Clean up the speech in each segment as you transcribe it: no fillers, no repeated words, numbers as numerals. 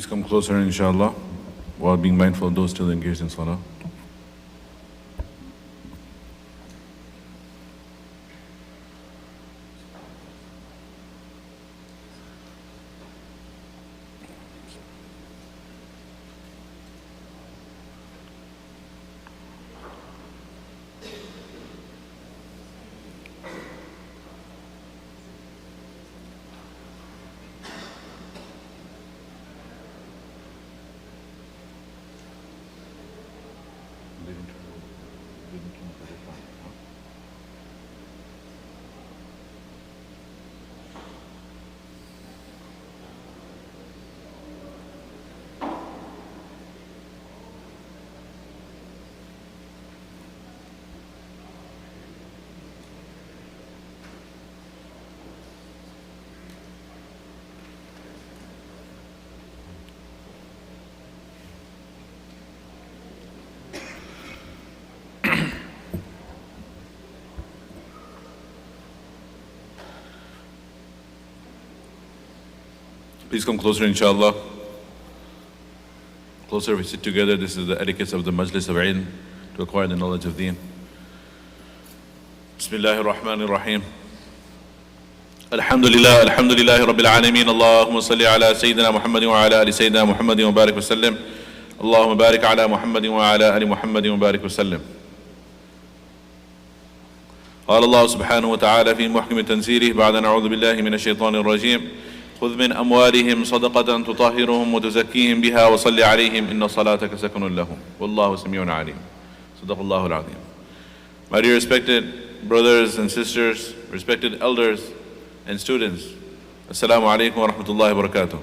Please come closer, inshallah, while being mindful of those still engaged in salah. Please come closer, inshallah. Closer, we sit together. This is the etiquette of the Majlis of Ilm to acquire the knowledge of Deen. Bismillahir Rahmanir Rahim. Alhamdulillah, alhamdulillahi Rabbil Alameen. Allahumma salli ala Sayyidina Muhammadin wa ala ali Sayyidina Muhammadin wa barik wa sallim. Allahumma barik ala Muhammadin wa ala ali Muhammadin wa barik wa sallim. قال الله سبحانه وتعالى في محكم تنزيله بعد أن أعوذ بالله من الشيطان الرجيم خذ من أموالهم صدقة تطهرهم وتزكيهم بها وصل عليهم إن صلاتك سكن لهم والله سميع عليم. Sadaqallahu al-Azim. My dear respected brothers and sisters, respected elders and students, Assalamu alaikum wa rahmatullahi wa barakatuh.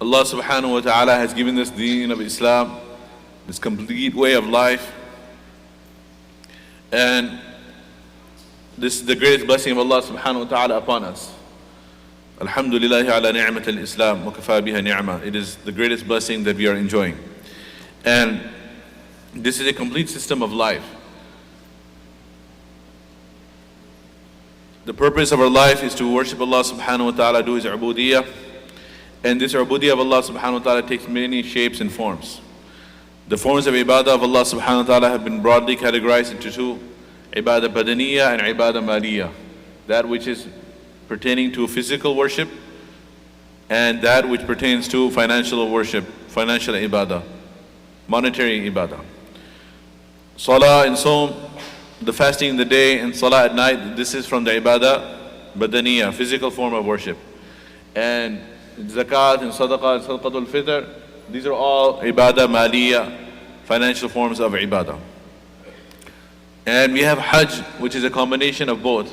Allah subhanahu wa ta'ala has given this deen of Islam, this complete way of life, and this is the greatest blessing of Allah subhanahu wa ta'ala upon us. Alhamdulillah ala ni'mat al-Islam wa kafa biha ni'ma. It is the greatest blessing that we are enjoying. And this is a complete system of life. The purpose of our life is to worship Allah subhanahu wa ta'ala, do His ubudiyyah. And this ubudiyyah of Allah subhanahu wa ta'ala takes many shapes and forms. The forms of ibadah of Allah subhanahu wa ta'ala have been broadly categorized into two: ibadah badaniyah and ibadah maliyah. That which is pertaining to physical worship, and that which pertains to financial worship, financial ibadah, monetary ibadah. Salah and Sawm, the fasting in the day and Salah at night, this is from the ibadah badaniyah, physical form of worship. And Zakat and Sadaqah and Sadaqatul Fitr, these are all ibadah maliyah, financial forms of ibadah. And we have Hajj, which is a combination of both.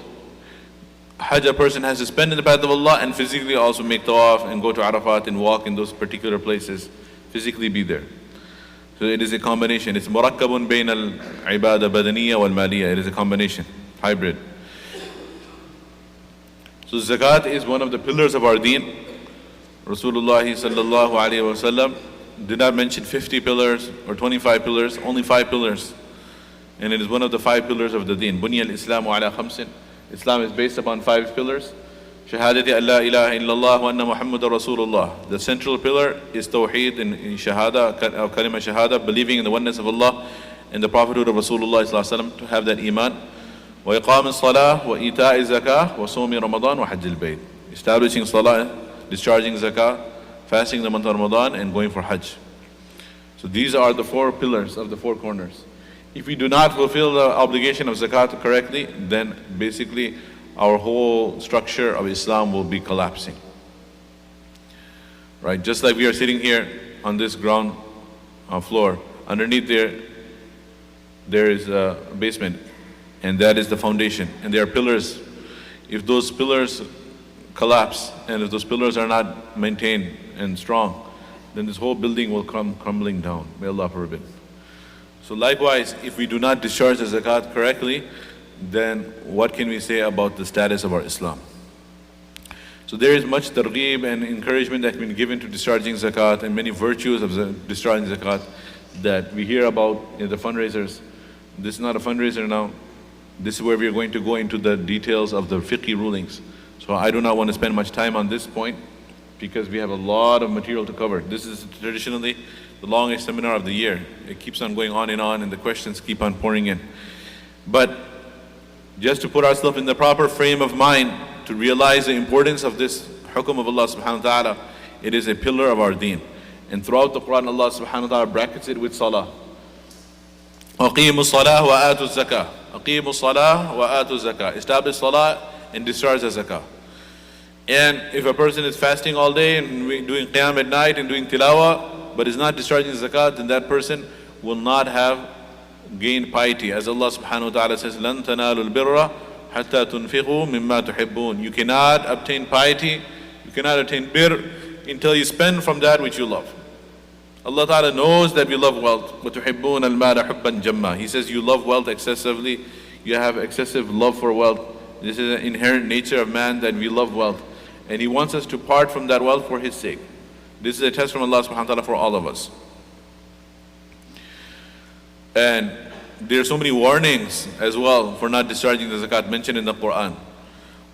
Hajj, a person has to spend in the path of Allah and physically also make tawaf and go to Arafat and walk in those particular places, physically be there. So it is a combination. It's murakkabun bain al-ibadah badaniyah wal maliyah. It is a combination, hybrid. So Zakat is one of the pillars of our deen. Rasulullah sallallahu alayhi wa sallam did not mention 50 pillars or 25 pillars, only 5 pillars. And it is one of the 5 pillars of the deen. Bunya al-Islamu ala khamsin. Islam is based upon 5 pillars. Shahadati an la ilaha illallah wa anna Muhammadur Rasulullah. The central pillar is Tawheed in Shahada, Kalima Shahada, believing in the oneness of Allah and the prophethood of Rasulullah sallallahu alaihi wasallam, to have that iman. Wa iqam as-salah wa ita'i zakah wa sawmi Ramadan wa hajj al-bayt. Establishing salah, discharging zakah, fasting the month of Ramadan, and going for hajj. So these are the 4 pillars of the 4 corners. If we do not fulfill the obligation of zakat correctly, then basically our whole structure of Islam will be collapsing. Right? Just like we are sitting here on this ground floor, underneath there is a basement, and that is the foundation, and there are pillars. If those pillars collapse, and if those pillars are not maintained and strong, then this whole building will come crumbling down. May Allah forbid. So likewise, if we do not discharge the zakat correctly, then what can we say about the status of our Islam? So there is much targheeb and encouragement that has been given to discharging zakat, and many virtues of discharging zakat that we hear about in the fundraisers. This is not a fundraiser now. This is where we are going to go into the details of the fiqh rulings. So I do not want to spend much time on this point. because we have a lot of material to cover. This is traditionally the longest seminar of the year. It keeps on going on, and the questions keep on pouring in. But just to put ourselves in the proper frame of mind to realize the importance of this hukum of Allah subhanahu wa ta'ala, it is a pillar of our deen. And throughout the Quran, Allah subhanahu wa ta'ala brackets it with salah. أقيموا الصلاة وآتوا الزكاة. أقيموا الصلاة وآتوا الزكاة. Establish salah and discharge the zakah. And if a person is fasting all day and doing qiyam at night and doing tilawah, but is not discharging zakat, then that person will not have gained piety. As Allah subhanahu wa ta'ala says, لَن تَنَالُوا الْبِرَّ حَتَّى تُنْفِقُوا مِمَّا تُحِبُّونَ. You cannot obtain piety, you cannot obtain birr until you spend from that which you love. Allah ta'ala knows that we love wealth. وَتُحِبُّونَ الْمَالَ حُبًّا جَمًّا. He says you love wealth excessively, you have excessive love for wealth. This is an inherent nature of man, that we love wealth. And He wants us to part from that wealth for His sake. This is a test from Allah subhanahu wa ta'ala for all of us. And there are so many warnings as well for not discharging the zakat mentioned in the Quran.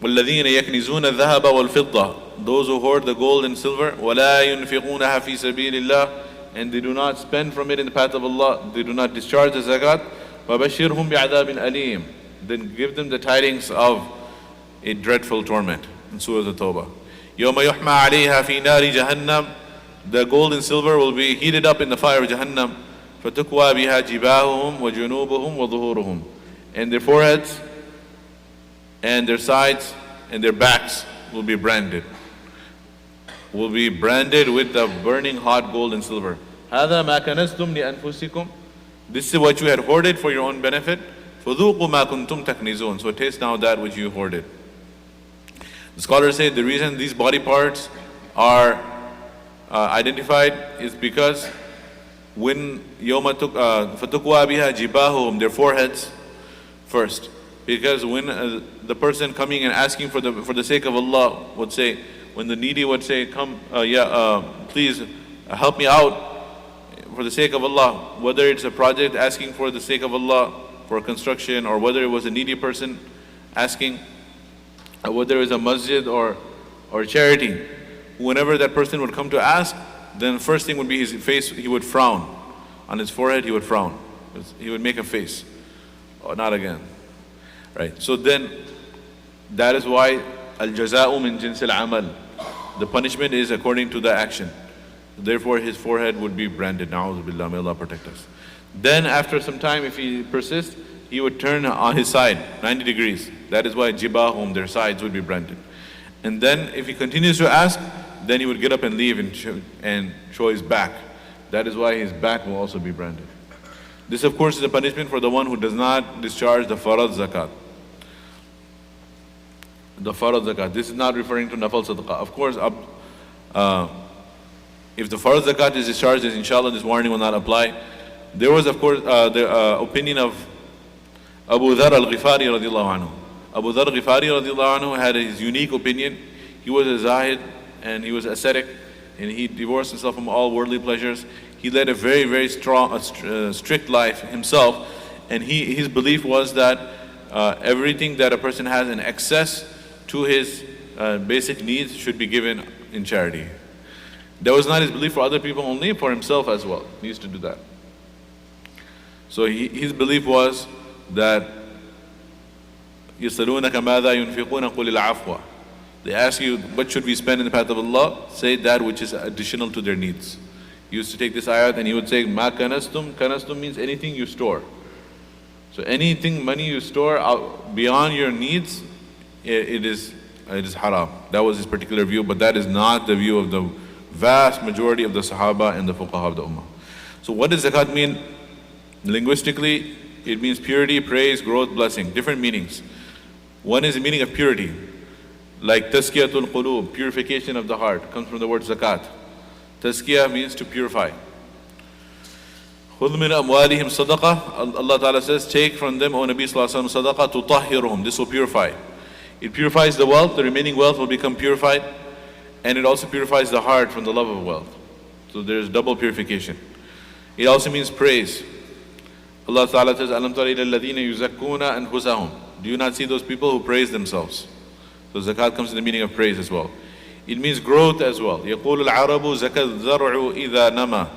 وَالَّذِينَ يَكْنِزُونَ الذَّهَبَ وَالْفِضَّةَ. Those who hoard the gold and silver. وَلَا يُنْفِقُونَهَا فِي سَبِيلِ اللَّهِ. And they do not spend from it in the path of Allah. They do not discharge the zakat. وَبَشِّرْهُمْ بِعَذَابٍ أَلِيمٍ. Then give them the tidings of a dreadful torment. In Surah At-Tawbah. يَوْمَ يُحْمَى عَلَيْهَا فِي نَارِ جَهَنَّمَ. The gold and silver will be heated up in the fire of Jahannam. فَتُكْوَى بِهَا جِبَاهُهُمْ وَجُنُوبُهُمْ وَظُهُورُهُمْ. And their foreheads and their sides and their backs will be branded. Will be branded with the burning hot gold and silver. هَذَا مَا كَنَزْتُمْ لِأَنفُسِكُمْ. This is what you had hoarded for your own benefit. فَذُوقُوا مَا كُنْتُمْ تَكْنِزُونَ. So taste now that which you hoarded. The scholars say the reason these body parts are identified is because when فَتُكْوَى بِهَا جِبَاهُهُمْ, their foreheads first. Because when the person coming and asking for the sake of Allah would say, when the needy would say, come, please help me out for the sake of Allah, whether it's a project asking for the sake of Allah for construction, or whether it was a needy person asking, whether it was a masjid or charity, whenever that person would come to ask, then first thing would be his face, he would frown. On his forehead he would frown. He would make a face. Oh, not again. Right. So then, that is why al-jaza'u min jinsil amal. The punishment is according to the action. Therefore his forehead would be branded. Na'udhu billah, may Allah protect us. Then after some time, if he persists, he would turn on his side, 90 degrees. That is why jibahum, their sides, would be branded. And then if he continues to ask, then he would get up and leave and show his back. That is why his back will also be branded. This of course is a punishment for the one who does not discharge the farad zakat. The farad zakat. This is not referring to nafal sadaqah. Of course, if the farad zakat is discharged, then inshallah this warning will not apply. There was of course the opinion of Abu Dhar al-Ghifari radiallahu anhu. Abu Dhar al-Ghifari radiallahu anhu had his unique opinion. He was a zahid and he was ascetic, and he divorced himself from all worldly pleasures. He led a very, very strong, strict life himself, and his belief was that everything that a person has in excess to his basic needs should be given in charity. That was not his belief for other people only, for himself as well. He used to do that. So his belief was that يَسْأَلُونَكَ مَاذَا يُنْفِقُونَ قُلِ الْعَفْوَ. They ask you, what should we spend in the path of Allah? Say that which is additional to their needs. He used to take this ayat and he would say, مَا كَنَسْتُمْ. Kanastum means anything you store. So anything, money you store beyond your needs, it is haram. That was his particular view, but that is not the view of the vast majority of the Sahaba and the Fuqaha of the Ummah. So what does zakat mean? Linguistically, it means purity, praise, growth, blessing. Different meanings. One is the meaning of purity. Like tazkiyatul qulub, purification of the heart, comes from the word zakat. Tazkiyah means to purify. خُذْ مِنْ أَمْوَالِهِمْ صَدَقَةً. Allah Ta'ala says, take from them, O Nabi Sallallahu Alaihi Wasallam, sadaqah tutahhiruhum. This will purify. It purifies the wealth, the remaining wealth will become purified, and it also purifies the heart from the love of wealth. So there's double purification. It also means praise. Allah Ta'ala says, أَلَمْ تَرَ إِلَى الَّذِينَ يُزَكُّونَ أَنفُسَهُم. Do you not see those people who praise themselves? So zakat comes in the meaning of praise as well. It means growth as well. يقول العرب زكى الزرع إذا نما.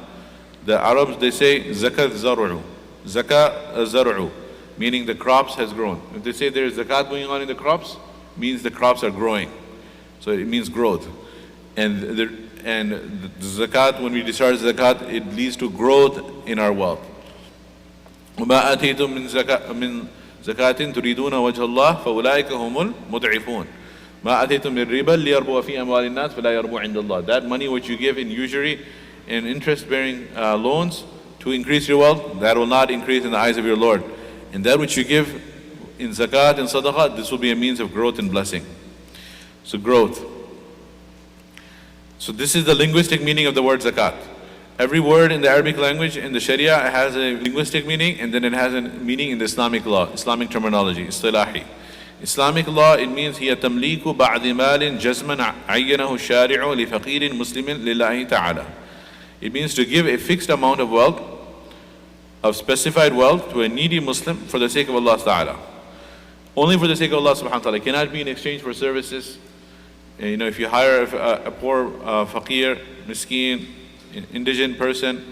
The Arabs, they say zakat zar'u. Zakat zar'u, meaning the crops has grown. If they say there is zakat going on in the crops, means the crops are growing. So it means growth. And the zakat, when we discharge zakat, it leads to growth in our wealth. وما آتيتم من زكاة تريدون وجه الله فأولئك هم المضعفون. ما آتيتم من ربا ليربو في أموال الناس فلا يربو عند الله. That money which you give in usury and interest-bearing loans to increase your wealth, that will not increase in the eyes of your Lord. And that which you give in zakat and sadaqah, this will be a means of growth and blessing. So growth. So this is the linguistic meaning of the word zakat. Every word in the Arabic language in the Sharia has a linguistic meaning, and then it has a meaning in the Islamic law, Islamic terminology, istilahi. Islamic law, it means هي تمليك بعض مال جزما عينه الشارع لفقير مسلم لله تعالى. It means to give a fixed amount of wealth, of specified wealth, to a needy Muslim for the sake of Allah Ta'ala. Only for the sake of Allah Subhanahu wa Ta'ala. It cannot be in exchange for services. If you hire a poor faqir, miskeen, indigent person,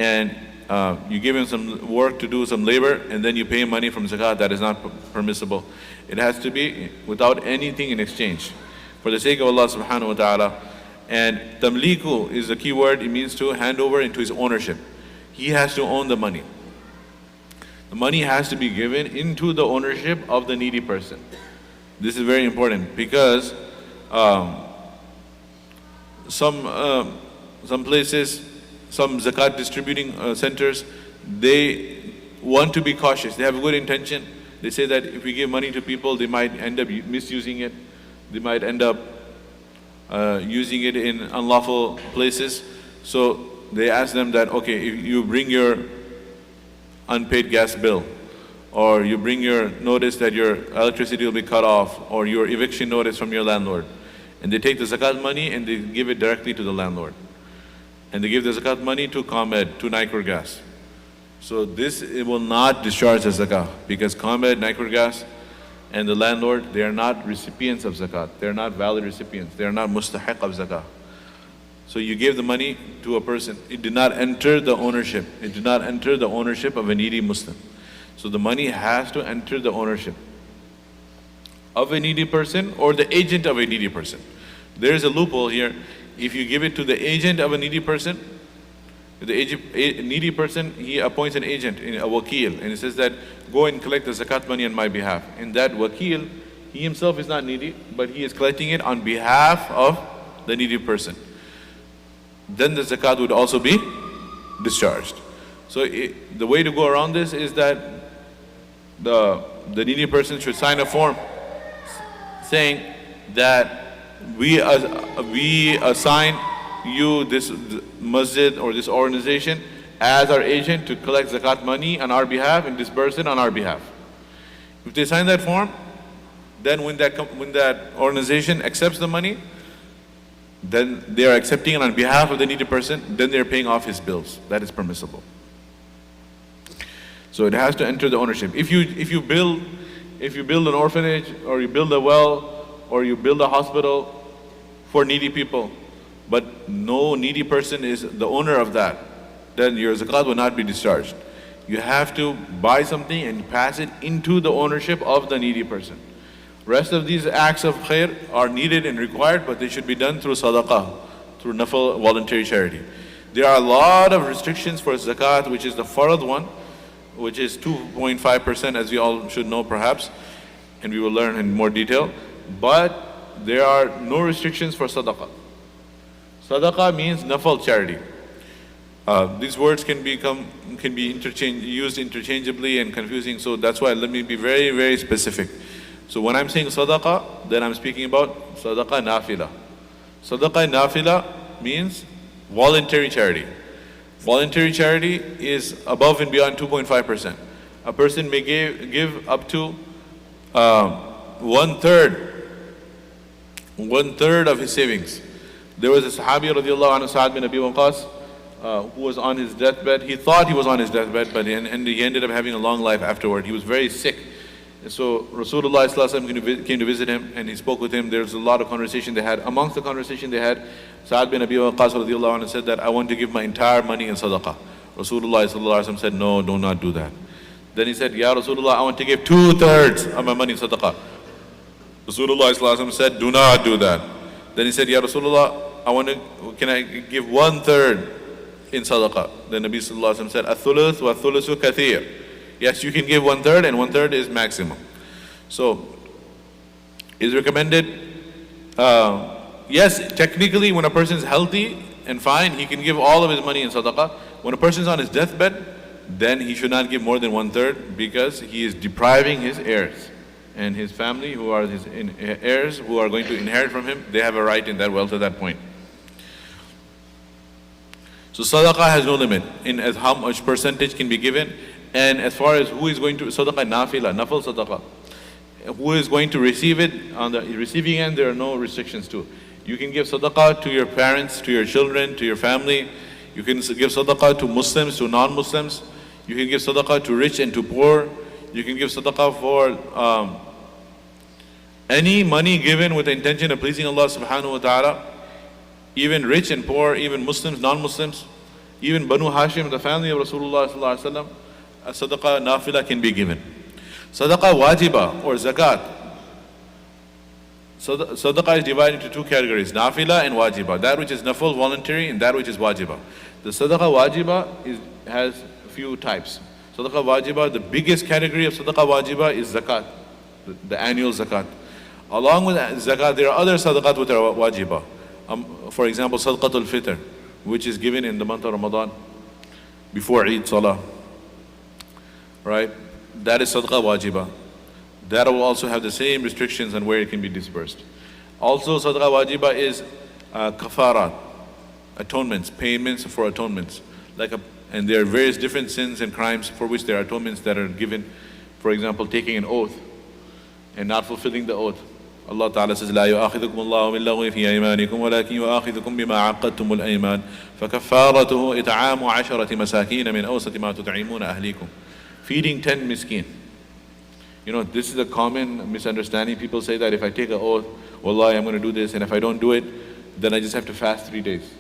and you give him some work to do some labor, and then you pay him money from zakat, that is not permissible. It has to be without anything in exchange, for the sake of Allah Subhanahu wa Ta'ala. And tamliku is the key word. It means to hand over into his ownership. He has to own the money. The money has to be given into the ownership of the needy person. This is very important because some places, some zakat distributing centers, they want to be cautious. They have a good intention. They say that if we give money to people, they might end up misusing it. They might end up using it in unlawful places. So they ask them that, okay, if you bring your unpaid gas bill, or you bring your notice that your electricity will be cut off, or your eviction notice from your landlord, and they take the zakat money and they give it directly to the landlord. And they give the zakat money to ComEd, to Nicor Gas. So this, it will not discharge the zakat, because ComEd, Nicor Gas, and the landlord, they are not recipients of zakat. They are not valid recipients. They are not mustahiq of zakat. So you gave the money to a person. It did not enter the ownership. It did not enter the ownership of a needy Muslim. So the money has to enter the ownership of a needy person or the agent of a needy person. There is a loophole here. If you give it to the agent of a needy person, needy person, he appoints an agent, a wakil, and he says that, go and collect the zakat money on my behalf. And that wakil, he himself is not needy, but he is collecting it on behalf of the needy person. Then the zakat would also be discharged. So the way to go around this is that the needy person should sign a form saying that we assign you this masjid or this organization as our agent to collect zakat money on our behalf and disburse it on our behalf. If they sign that form, then when that organization accepts the money, then they are accepting it on behalf of the needy person, then they are paying off his bills. That is permissible. So it has to enter the ownership. If you build an orphanage, or you build a well, or you build a hospital for needy people, but no needy person is the owner of that, then your zakat will not be discharged. You have to buy something and pass it into the ownership of the needy person. Rest of these acts of khair are needed and required, but they should be done through sadaqah, through nafal, voluntary charity. There are a lot of restrictions for zakat, which is the farad one, which is 2.5%, as you all should know perhaps, and we will learn in more detail. But there are no restrictions for sadaqah. Sadaqah means nafal, charity. These words can be used interchangeably and confusing, so that's why let me be very, very specific. So when I'm saying sadaqah, then I'm speaking about sadaqah nafila. Sadaqah nafila means voluntary charity. Voluntary charity is above and beyond 2.5%. A person may give up to one third of his savings. There was a Sahabi radiallahu anhu, Sa'ad bin Abi Waqqas, who was on his deathbed. He thought he was on his deathbed, but he ended up having a long life afterward. He was very sick. So Rasulullah came to visit him, and he spoke with him. There's a lot of conversation they had. Amongst the conversation they had, Sa'ad bin Abi Waqqas radiallahu anhu said that I want to give my entire money in sadaqah. Rasulullah said, no, do not do that. Then he said, Ya Rasulullah, I want to give 2/3 of my money in sadaqah. Rasulullah said, do not do that. Then he said, Ya Rasulullah, can I give 1/3 in sadaqah? Then Nabi sallallahu alaihi wasallam said, Athuluth wa thuluthu kathir. Yes, you can give 1/3, and 1/3 is maximum. So, is recommended. Yes, technically, when a person is healthy and fine, he can give all of his money in sadaqah. When a person is on his deathbed, then he should not give more than 1/3, because he is depriving his heirs. And his family, who are his heirs, who are going to inherit from him, they have a right in that wealth at that point. So sadaqah has no limit in as how much percentage can be given. And as far as who is going to, sadaqah nafila, nafil sadaqah, who is going to receive it, on the receiving end, there are no restrictions to it. You can give sadaqah to your parents, to your children, to your family. You can give sadaqah to Muslims, to non-Muslims. You can give sadaqah to rich and to poor. You can give sadaqah for any money given with the intention of pleasing Allah subhanahu wa ta'ala. Even rich and poor, even Muslims, non-Muslims, even Banu Hashim, the family of Rasulullah sallallahu alaihi wasallam, a sadaqah nafila can be given. Sadaqah wajiba or zakat. Sadaqah is divided into two categories, nafila and wajiba. That which is nafil, voluntary, and that which is wajiba. The sadaqah wajiba has a few types. Sadaqah wajiba, the biggest category of sadaqah wajiba is zakat, the annual zakat. Along with zakat, there are other sadaqat which are wajiba. For example, Sadaqatul Fitr, which is given in the month of Ramadan before Eid Salah. Right? That is Sadaqah Wajiba. That will also have the same restrictions on where it can be disbursed. Also, Sadaqah Wajiba is kafarat, atonements, payments for atonements. And there are various different sins and crimes for which there are atonements that are given. For example, taking an oath and not fulfilling the oath. Allah Ta'ala says, لا يؤاخذكم الله باللغو في أيمانكم ولكن يؤاخذكم بما عقدتم الأيمان فكفارته إطعام 10 مساكين من أوسط ما تطعمون أهليكم. Feeding 10 miskin. You know, this is a common misunderstanding. People say that if I take an oath, Wallahi, I'm going to do this, and if I don't do it, then I just have to fast 3 days.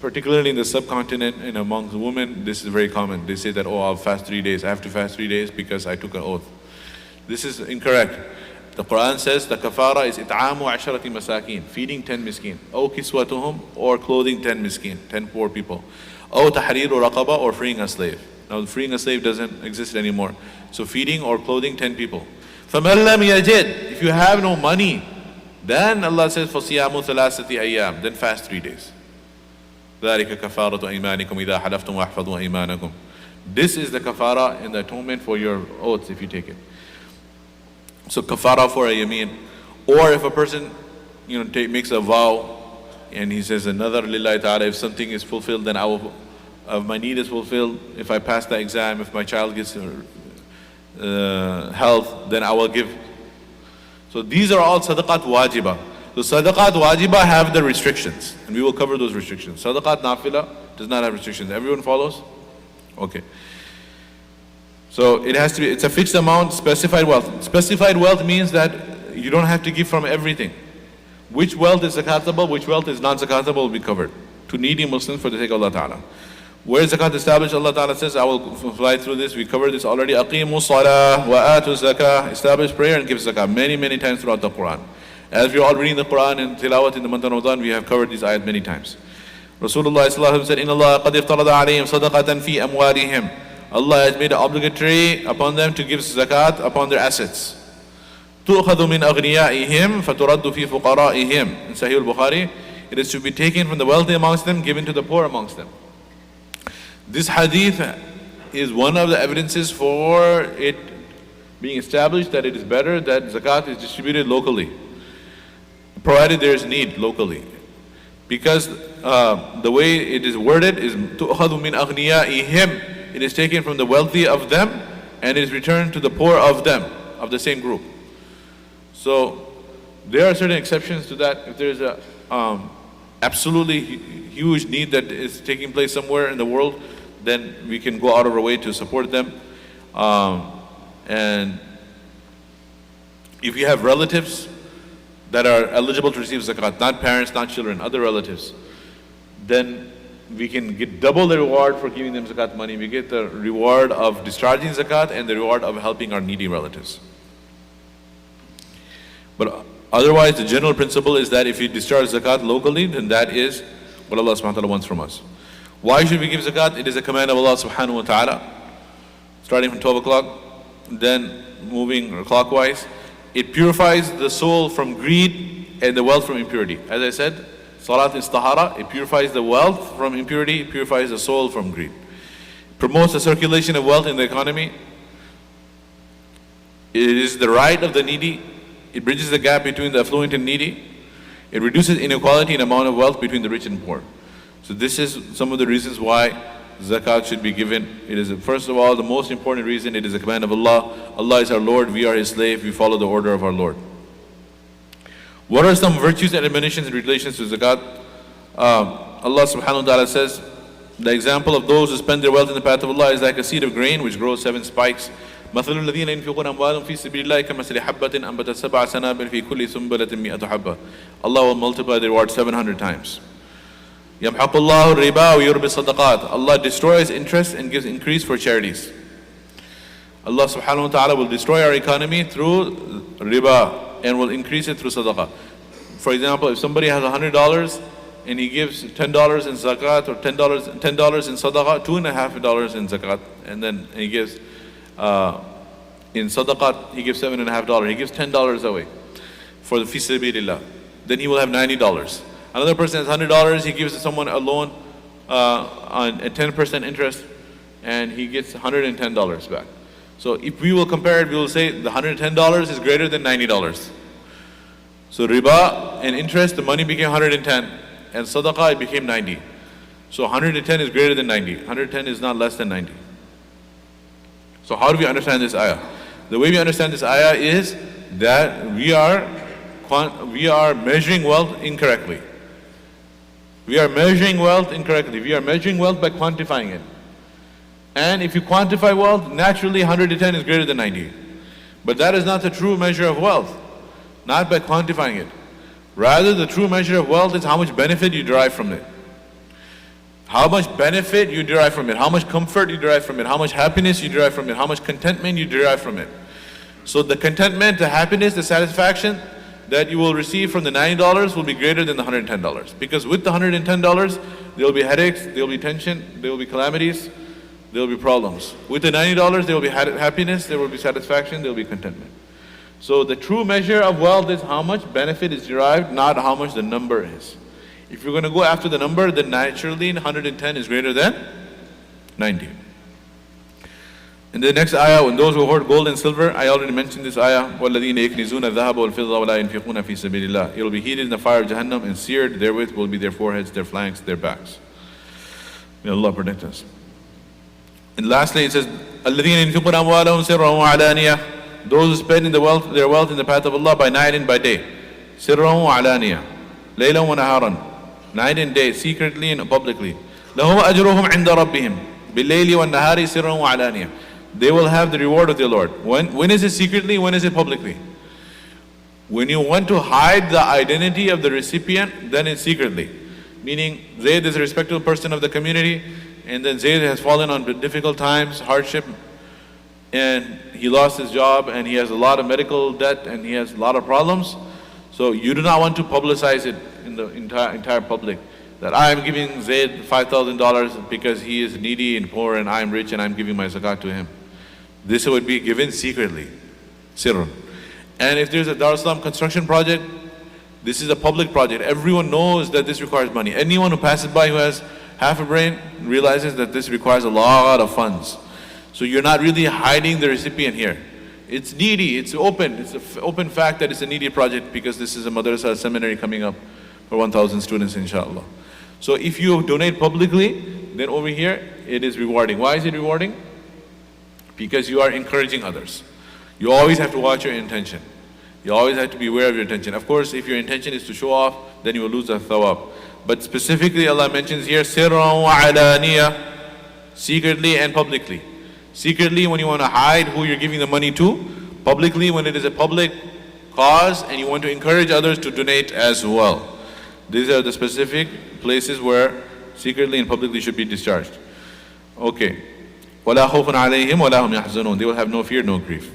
Particularly in the subcontinent and among the women, this is very common. They say that, oh, I'll fast 3 days. I have to fast 3 days because I took an oath. This is incorrect. The Quran says the kafara is it'amu 10 masakin, feeding 10 miskin. Or kiswatuhum, or clothing 10 miskin, 10 poor people. Or tahriru raqaba, or freeing a slave. Now freeing a slave doesn't exist anymore. So feeding or clothing 10 people. فَمَنْ لَمْ يَجِدْ, if you have no money, then Allah says فَصِيَامُ ثَلَاثَةِ أَيَّامٍ, then fast 3 days. ذَلِكَ كَفَارَةُ أَيْمَانِكُمْ إِذَا حَلَفْتُمْ وَاحْفَظُوا أَيْمَانَكُمْ. This is the kafara and the atonement for your oaths if you take it. So kafara for a yameen. Or if a person makes a vow and he says another lillahi ta'ala, if something is fulfilled, then my need is fulfilled. If I pass the exam, if my child gets health, then I will give. So these are all sadaqat wajiba. So sadaqat wajiba have the restrictions, and we will cover those restrictions. Sadaqat nafila does not have restrictions. Everyone follows? Okay. So it has to be, it's a fixed amount, specified wealth. Specified wealth means that you don't have to give from everything. Which wealth is zakatable, which wealth is non-zakatable will be covered. To needy Muslims for the sake of Allah Ta'ala. Where is zakat established? Allah Ta'ala says, I will fly through this, we covered this already. Aqimu salah wa atu zakah. Establish prayer and give zakah. Many, many times throughout the Quran. As we are all reading the Quran and tilawat in the month of Ramadan, we have covered these ayat many times. Rasulullah sallallahu said, Inna Allah qad iftarada alayhim sadaqatan fi amwarihim. Allah has made it obligatory upon them to give zakat upon their assets. تُؤْخَذُ مِنْ أَغْنِيَائِهِمْ فَتُرَدُّ فِي فُقَرَائِهِمْ. In Sahih al-Bukhari, it is to be taken from the wealthy amongst them, given to the poor amongst them. This hadith is one of the evidences for it being established that it is better that zakat is distributed locally, provided there is need locally. Because the way it is worded is تُؤْخَذُ مِنْ أَغْنِيَائِهِمْ. It is taken from the wealthy of them and is returned to the poor of them, of the same group. So there are certain exceptions to that. If there is a absolutely huge need that is taking place somewhere in the world, then we can go out of our way to support them. And If you have relatives that are eligible to receive zakat, not parents, not children, other relatives, then we can get double the reward for giving them zakat money. We get the reward of discharging zakat and the reward of helping our needy relatives. But otherwise, the general principle is that if you discharge zakat locally, then that is what Allah subhanahu wa ta'ala wants from us. Why should we give zakat? It is a command of Allah subhanahu wa ta'ala. Starting from 12 o'clock, then moving clockwise. It purifies the soul from greed and the wealth from impurity. As I said, salat is tahara. It purifies the wealth from impurity, it purifies the soul from greed. Promotes the circulation of wealth in the economy. It is the right of the needy. It bridges the gap between the affluent and needy. It reduces inequality in amount of wealth between the rich and poor. So this is some of the reasons why zakat should be given. It is, first of all, the most important reason. It is a command of Allah. Allah is our Lord, we are His slave, we follow the order of our Lord. What are some virtues and admonitions in relation to zakat? Allah subhanahu wa ta'ala says, the example of those who spend their wealth in the path of Allah is like a seed of grain which grows 7 spikes. مثل الذين ينفقون أموالهم في سبيل الله كمثل حبة أنبتت 7 سنابل في كل سنبلة 100 حبة. Allah will multiply the reward 700 times. يمحق الله الربا ويربي الصدقات. Allah destroys interest and gives increase for charities. Allah subhanahu wa ta'ala will destroy our economy through riba and will increase it through sadaqah. For example, if somebody has $100 and he gives $10 in zakat or $10 in sadaqah, $2.50 in zakat, and then he gives in sadaqat he gives $7.50. He gives $10 away for the fi sabilillah. Then he will have $90. Another person has $100. He gives someone a loan on a 10% interest, and he gets $110 back. So if we will compare it, we will say the $110 is greater than $90. So riba and interest, the money became 110, and sadaqah it became 90. So 110 is greater than 90. 110 is not less than 90. So how do we understand this ayah? The way we understand this ayah is that we are measuring wealth incorrectly. We are measuring wealth incorrectly. We are measuring wealth by quantifying it. And if you quantify wealth, naturally 110 is greater than 90. But that is not the true measure of wealth. Not by quantifying it. Rather, the true measure of wealth is how much benefit you derive from it. How much benefit you derive from it, how much comfort you derive from it, how much happiness you derive from it, how much contentment you derive from it. So the contentment, the happiness, the satisfaction that you will receive from the $90 will be greater than the $110. Because with the $110, there will be headaches, there will be tension, there will be calamities, there will be problems. With the $90, there will be happiness, there will be satisfaction, there will be contentment. So the true measure of wealth is how much benefit is derived, not how much the number is. If you're going to go after the number, then naturally 110 is greater than 90. In the next ayah, when those who hoard gold and silver, I already mentioned this ayah, وَالَّذِينَ يَكْنِزُونَ الذَّهَبَ وَالْفِضَّةَ وَلَا يُنْفِقُونَ فِي سَبِيلِ اللَّهِ. It will be heated in the fire of Jahannam and seared therewith will be their foreheads, their flanks, their backs. May Allah protect us. And lastly it says, الَّذِينَ يُنْفِقُونَ أَمْوَالَهُمْ سِرًّا وَعَلَانِيَةً. Those who spend in their wealth in the path of Allah by night and by day. سِرًّا وَعَلَانِيَةً. لَيْلًا وَنَهَارًا. Night and day, secretly and publicly. لَهُمْ أَجْرُهُمْ عِنْدَ رَبِّهِمْ بِاللَّيْلِ وَالنَّهَارِ سِرًّا وَعَلَانِيَةً. They will have the reward of their Lord. When is it secretly? When is it publicly? When you want to hide the identity of the recipient, then it's secretly. Meaning, Zayd is a respectable person of the community, and then Zayd has fallen on difficult times, hardship, and he lost his job, and he has a lot of medical debt, and he has a lot of problems. So you do not want to publicize it in the entire public, that I am giving Zayd $5,000 because he is needy and poor and I am rich and I am giving my zakat to him. This would be given secretly, sirrun. And if there's a Dar Islam construction project, this is a public project. Everyone knows that this requires money. Anyone who passes by who has half a brain realizes that this requires a lot of funds. So you're not really hiding the recipient here. It's needy, it's open. It's an open fact that it's a needy project because this is a madrasa, seminary coming up for 1,000 students, inshallah. So if you donate publicly, then over here, it is rewarding. Why is it rewarding? Because you are encouraging others. You always have to watch your intention. You always have to be aware of your intention. Of course, if your intention is to show off, then you will lose the thawab. But specifically, Allah mentions here, sirran wa alaniya, secretly and publicly. Secretly when you want to hide who you're giving the money to. Publicly when it is a public cause and you want to encourage others to donate as well. These are the specific places where secretly and publicly should be discharged. Okay. وَلَا خَوْفٌ عَلَيْهِمْ وَلَا هُمْ يَحْزَنُونَ. They will have no fear, no grief.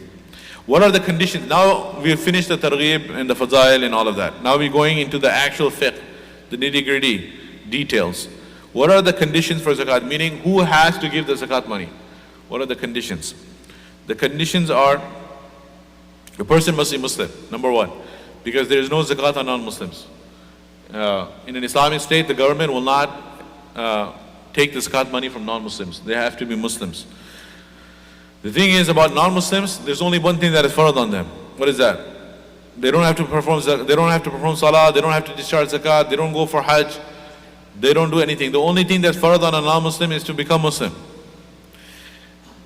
What are the conditions? Now we have finished the targhib and the fadail and all of that. Now we're going into the actual fiqh, the nitty-gritty details. What are the conditions for zakat? Meaning, who has to give the zakat money? What are the conditions? The conditions are, the person must be Muslim, number one, because there is no zakat on non-Muslims. In an Islamic state, the government will not take the zakat money from non-Muslims. They have to be Muslims. The thing is about non-Muslims, there's only one thing that is farad on them. What is that? They don't have to perform salah, they don't have to discharge zakat, they don't go for hajj, they don't do anything. The only thing that's farad on a non-Muslim is to become Muslim.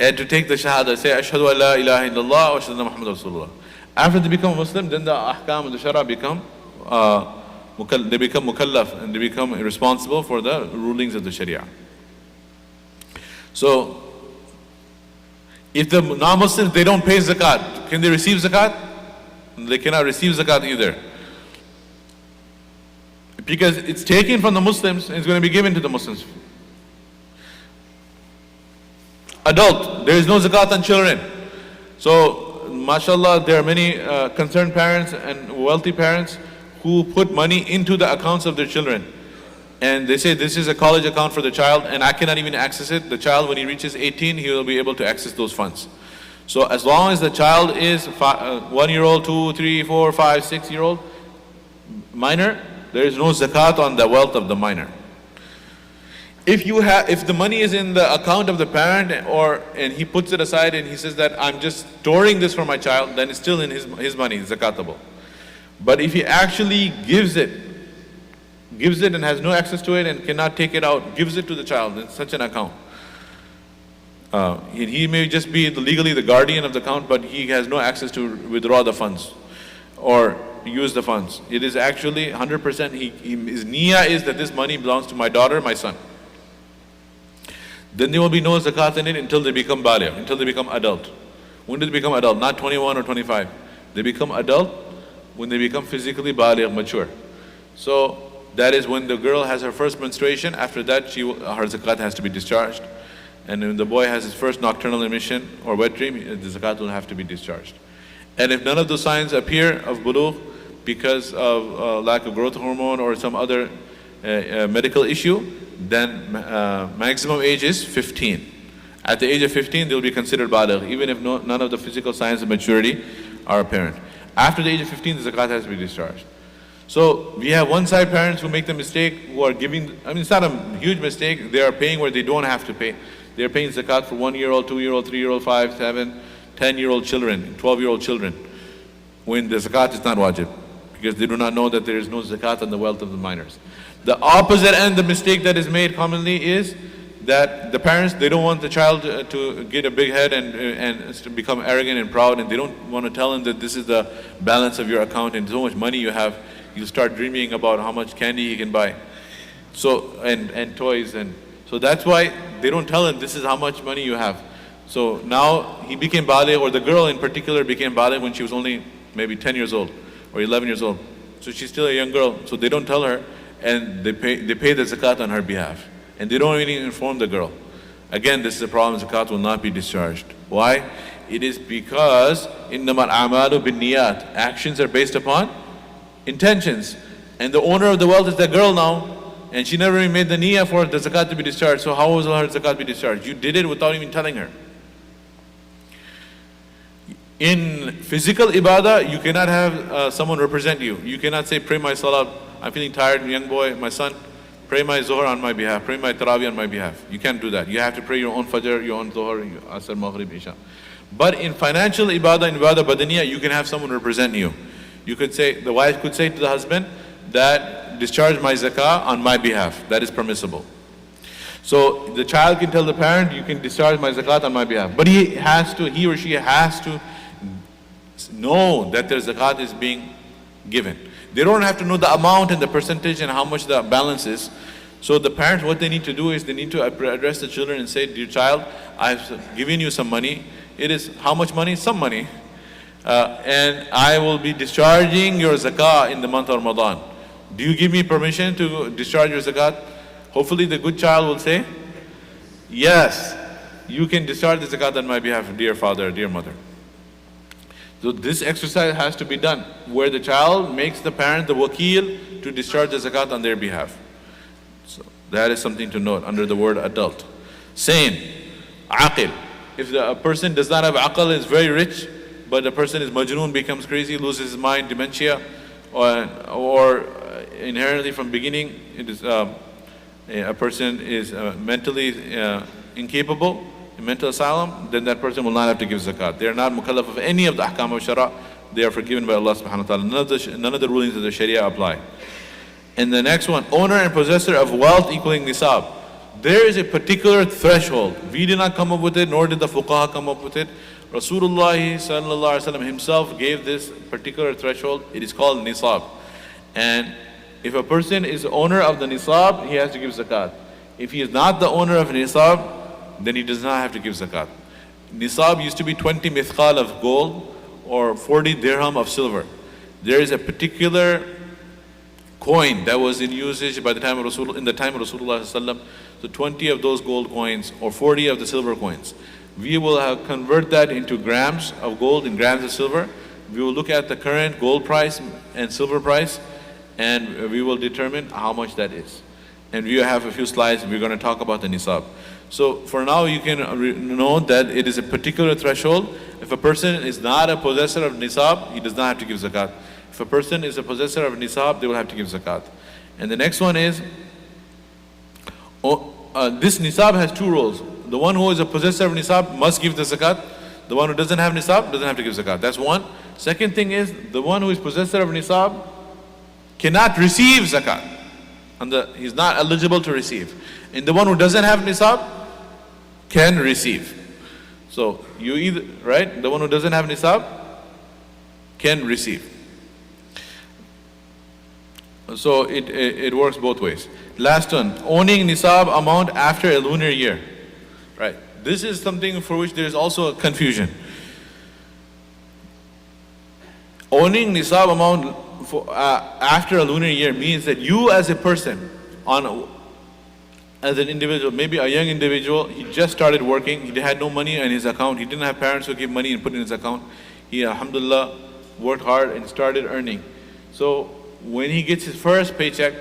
And to take the shahada, say ashhadu an la ilaha illallah wa ashhadu anna Muhammadan Rasulullah. After they become Muslim, then the ahkam and the shara become, they become mukallaf and they become responsible for the rulings of the sharia. So, if the non-Muslims, they don't pay zakat, can they receive zakat? They cannot receive zakat either. Because it's taken from the Muslims and it's going to be given to the Muslims. Adult, there is no zakat on children. So, mashallah, there are many concerned parents and wealthy parents who put money into the accounts of their children. And they say this is a college account for the child and I cannot even access it. The child, when he reaches 18, he will be able to access those funds. So as long as the child is 1 year old, 2, 3, 4, 5, 6 year old minor, there is no zakat on the wealth of the minor. If the money is in the account of the parent and he puts it aside and he says that I'm just storing this for my child, then it's still in his money, zakatable. But if he actually gives it and has no access to it and cannot take it out, gives it to the child in such an account. He may just be legally the guardian of the account, but he has no access to withdraw the funds or use the funds. It is actually 100%, his niyyah is that this money belongs to my daughter, my son. Then there will be no zakat in it until they become baligh, until they become adult. When do they become adult? Not 21 or 25. They become adult when they become physically baligh, mature. So, that is when the girl has her first menstruation. After that, her zakat has to be discharged. And when the boy has his first nocturnal emission or wet dream, the zakat will have to be discharged. And if none of those signs appear of bulugh because of lack of growth hormone or some other medical issue, then maximum age is 15. At the age of 15, they will be considered baligh, even if none of the physical signs of maturity are apparent. After the age of 15, the zakat has to be discharged. So we have one side parents who make the mistake, who are giving, it's not a huge mistake, they are paying where they don't have to pay. They are paying zakat for 1 year old, 2 year old, 3 year old, 5, 7, 10 year old children, 12 year old children, when the zakat is not wajib, because they do not know that there is no zakat on the wealth of the minors. The opposite end, the mistake that is made commonly is that the parents, they don't want the child to get a big head and to become arrogant and proud, and they don't want to tell him that this is the balance of your account and so much money you have. You start dreaming about how much candy he can buy, so and toys, and so that's why they don't tell him this is how much money you have. So now he became baligh, or the girl in particular became baligh when she was only maybe 10 years old or 11 years old. So she's still a young girl. So they don't tell her, and they pay the zakat on her behalf, and they don't really inform the girl. Again, this is a problem. Zakat will not be discharged. Why? It is because innamal a'malu binniyat. Actions are based upon intentions, and the owner of the wealth is the girl now, and she never even made the niyyah for the zakat to be discharged. So how will her zakat be discharged? You did it without even telling her. In physical ibadah, you cannot have someone represent you. You cannot say, pray my salah, I'm feeling tired, young boy, my son, pray my zuhr on my behalf, pray my tarawih on my behalf. You can't do that. You have to pray your own fajr, your own zuhr, your asr, maghrib, isha. But in financial ibadah, in ibadah badaniyah, you can have someone represent you. You could say, the wife could say to the husband that discharge my zakah on my behalf. That is permissible. So the child can tell the parent, you can discharge my zakat on my behalf. But he or she has to know that their zakat is being given. They don't have to know the amount and the percentage and how much the balance is. So the parents, what they need to do is they need to address the children and say, dear child, I've given you some money. It is how much money? Some money. and I will be discharging your zakah in the month of Ramadan. Do you give me permission to discharge your zakat? Hopefully the good child will say, yes, you can discharge the zakat on my behalf, dear father, dear mother. So this exercise has to be done, where the child makes the parent the wakil to discharge the zakat on their behalf. So that is something to note under the word adult. Sane, aqil. If a person does not have aql, is very rich, but the person is majnoon, becomes crazy, loses his mind, dementia, or inherently from beginning, it is a person is mentally incapable, in mental asylum, then that person will not have to give zakat. They are not mukallaf of any of the ahkam of shara. They are forgiven by Allah subhanahu wa ta'ala. None of the rulings of the sharia apply. And the next one, owner and possessor of wealth equaling nisab. There is a particular threshold. We did not come up with it, nor did the fuqaha come up with it. Rasulullah sallallahu alaihi wasallam himself gave this particular threshold. It is called nisab. And if a person is owner of the nisab, he has to give zakat. If he is not the owner of nisab, then he does not have to give zakat. Nisab used to be 20 mithqal of gold or 40 dirham of silver. There is a particular coin that was in usage by the time of Rasulullah, in the time of Rasulullah sallallahu. So 20 of those gold coins or 40 of the silver coins. We will convert that into grams of gold and grams of silver. We will look at the current gold price and silver price, and we will determine how much that is. And we have a few slides, we're going to talk about the nisab. So for now, you can note that it is a particular threshold. If a person is not a possessor of nisab, he does not have to give zakat. If a person is a possessor of nisab, they will have to give zakat. And the next one is, this nisab has two roles. The one who is a possessor of nisab must give the zakat. The one who doesn't have nisab doesn't have to give zakat. That's one. Second thing is, the one who is possessor of nisab cannot receive zakat. And he's not eligible to receive. And the one who doesn't have nisab can receive. So you either, right? The one who doesn't have nisab can receive. So it works both ways. Last one, owning nisab amount after a lunar year. Right. This is something for which there is also a confusion. Owning nisab amount after a lunar year means that you as a person, as an individual, maybe a young individual, he just started working, he had no money in his account, he didn't have parents who give money and put in his account. He, alhamdulillah, worked hard and started earning. So when he gets his first paycheck,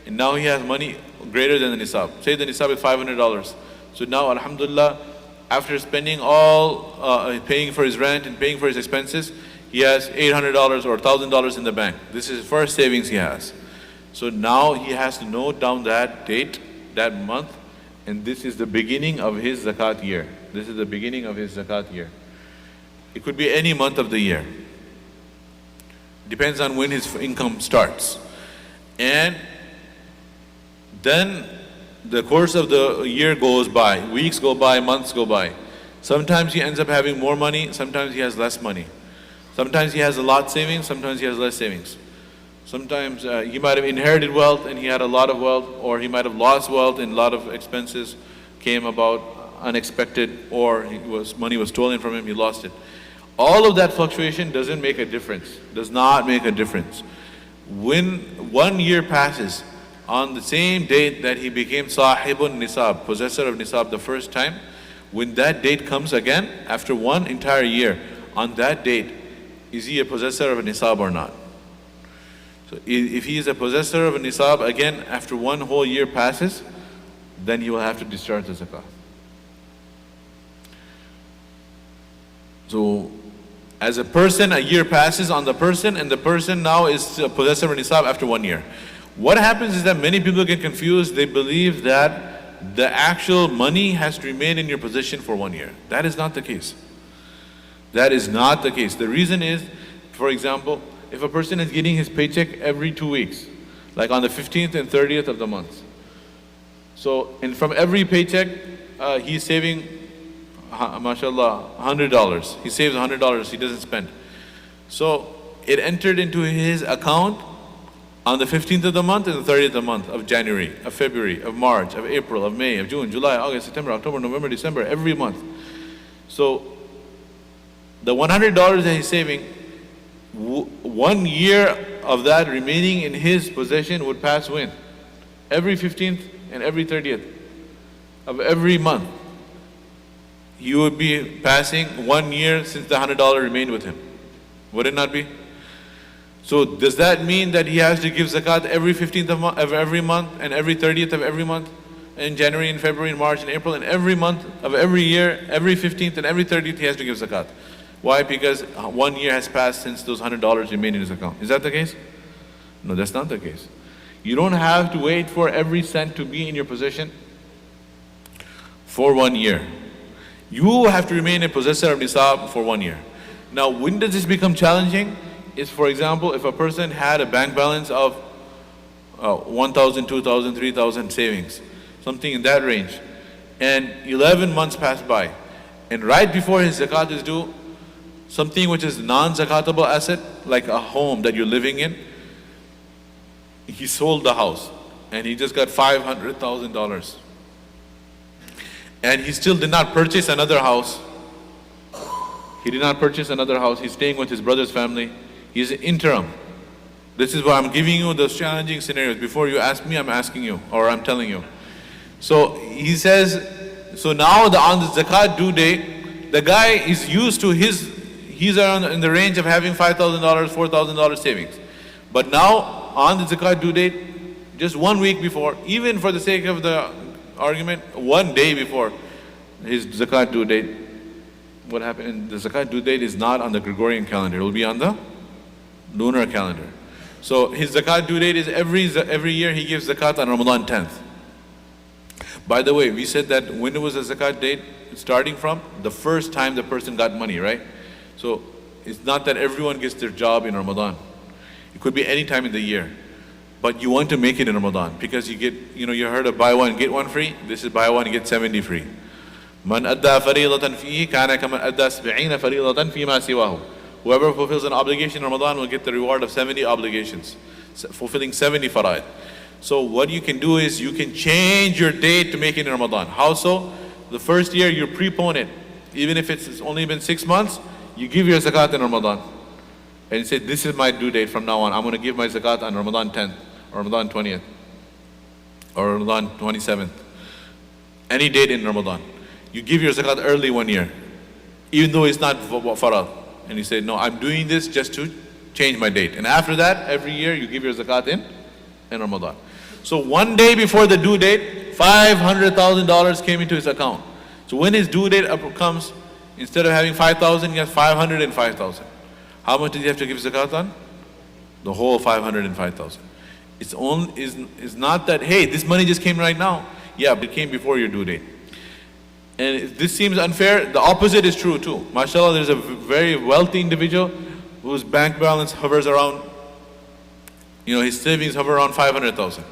and now he has money greater than the nisab. Say the nisab is $500. So now, alhamdulillah, after spending all, paying for his rent and paying for his expenses, he has $800 or $1,000 in the bank. This is his first savings he has. So now he has to note down that date, that month, and this is the beginning of his zakat year. This is the beginning of his zakat year. It could be any month of the year. Depends on when his income starts. And then the course of the year goes by, weeks go by, months go by. Sometimes he ends up having more money, sometimes he has less money. Sometimes he has a lot savings, sometimes he has less savings. Sometimes he might have inherited wealth and he had a lot of wealth, or he might have lost wealth and a lot of expenses came about unexpected, or money was stolen from him, he lost it. All of that fluctuation doesn't make a difference, does not make a difference. When 1 year passes, on the same date that he became sahibun nisab, possessor of nisab the first time, when that date comes again, after one entire year, on that date, is he a possessor of a nisab or not? So if he is a possessor of a nisab, again, after one whole year passes, then he will have to discharge the zakah. So as a person, a year passes on the person, and the person now is a possessor of a nisab after 1 year. What happens is that many people get confused. They believe that the actual money has to remain in your possession for 1 year. That is not the case. That is not the case. The reason is, for example, if a person is getting his paycheck every 2 weeks, like on the 15th and 30th of the month. So, and from every paycheck, he's saving, mashallah, $100. He saves $100, he doesn't spend. So, it entered into his account on the 15th of the month and the 30th of the month of January, of February, of March, of April, of May, of June, July, August, September, October, November, December, every month. So, the $100 that he's saving, 1 year of that remaining in his possession would pass when? Every 15th and every 30th of every month. He would be passing 1 year since the $100 remained with him. Would it not be? So does that mean that he has to give zakat every 15th of every month and every 30th of every month? In January and February and March and April, and every month of every year, every 15th and every 30th he has to give zakat. Why? Because 1 year has passed since those $100 remain in his account. Is that the case? No, that's not the case. You don't have to wait for every cent to be in your possession for 1 year. You have to remain a possessor of Nisab for 1 year. Now, when does this become challenging? Is, for example, if a person had a bank balance of 1,000, 2,000, 3,000 savings, something in that range, and 11 months pass by, and right before his zakat is due, something which is non-zakatable asset, like a home that you're living in, he sold the house, and he just got $500,000. And he still did not purchase another house. He did not purchase another house. He's staying with his brother's family. He's an interim. This is why I'm giving you those challenging scenarios. Before you ask me, I'm asking you, or I'm telling you. So he says, so now on the zakat due date, the guy is used to he's around in the range of having $5,000, $4,000 savings. But now on the zakat due date, just 1 week before, even for the sake of the argument, 1 day before his zakat due date, what happened? The zakat due date is not on the Gregorian calendar. It will be on the lunar calendar. So his zakat due date is every year he gives zakat on Ramadan 10th. By the way, we said that when it was the zakat date, starting from the first time the person got money, right? So it's not that everyone gets their job in Ramadan. It could be any time in the year. But you want to make it in Ramadan because you get, you heard of buy one, get one free. This is buy one, get 70 free. Man adda fariidatan fihi kana kaman adda 70 fariidatan fima siwahu. Whoever fulfills an obligation in Ramadan will get the reward of 70 obligations, fulfilling 70 faraid. So what you can do is you can change your date to make it in Ramadan. How so? The first year you prepone it. Even if it's only been 6 months, you give your zakat in Ramadan. And you say, this is my due date from now on. I'm going to give my zakat on Ramadan 10th, or Ramadan 20th, or Ramadan 27th. Any date in Ramadan. You give your zakat early 1 year, even though it's not farad. And you say, no, I'm doing this just to change my date. And after that, every year you give your zakat in Ramadan. So 1 day before the due date, $500,000 came into his account. So when his due date comes, instead of having 5,000, he has 505,000. How much does he have to give zakat on? The whole 505,000. It's not that, hey, this money just came right now. Yeah, but it came before your due date. And if this seems unfair, the opposite is true too. MashaAllah, there's a very wealthy individual whose bank balance hovers around, his savings hover around 500,000.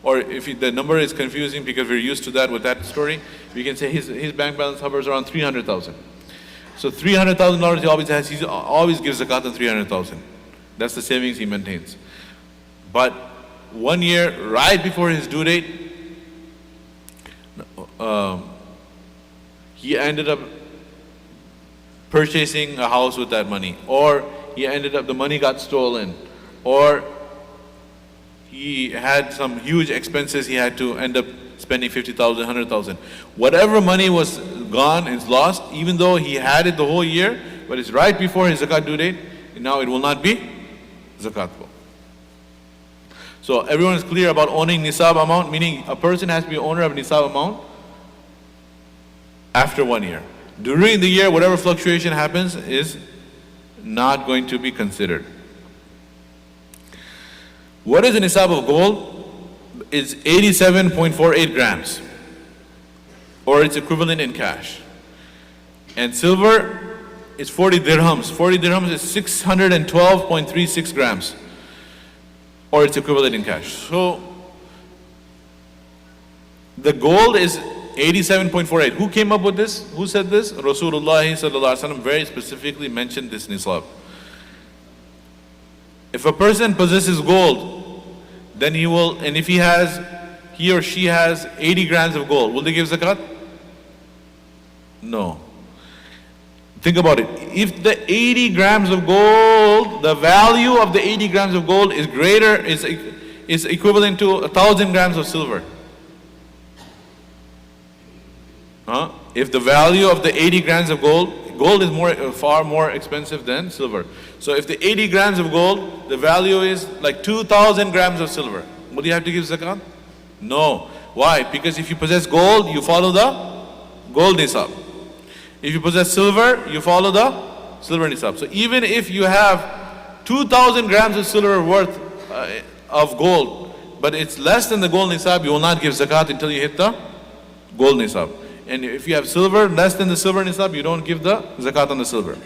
Or if the number is confusing because we're used to that with that story, we can say his bank balance hovers around 300,000. So $300,000 he always gives zakat on 300,000. That's the savings he maintains. But 1 year, right before his due date, he ended up purchasing a house with that money, or the money got stolen, or he had some huge expenses he had to end up spending 50,000, 100,000. Whatever money was gone, is lost, even though he had it the whole year, but it's right before his zakat due date, and now it will not be zakatable. So everyone is clear about owning nisab amount, meaning a person has to be owner of nisab amount after 1 year. During the year, whatever fluctuation happens is not going to be considered. What is the nisab of gold? It's 87.48 grams, or its equivalent in cash. And silver is 40 dirhams. 40 dirhams is 612.36 grams, or its equivalent in cash. So the gold is 87.48. Who came up with this? Who said this? Rasulullah sallallahu alaihi wasallam very specifically mentioned this nisab. If a person possesses gold, then he will, and if he or she has 80 grams of gold, will they give zakat? No. Think about it. If the 80 grams of gold, the value of the 80 grams of gold is greater, is equivalent to 1,000 grams of silver. If the value of the 80 grams of gold is far more expensive than silver. So if the 80 grams of gold, the value is like 2,000 grams of silver, would you have to give zakat? No. Why? Because if you possess gold, you follow the gold nisab. If you possess silver, you follow the silver nisab. So even if you have 2,000 grams of silver worth of gold, but it's less than the gold nisab, you will not give zakat until you hit the gold nisab. And if you have silver less than the silver nisab, you don't give the zakat on the silver.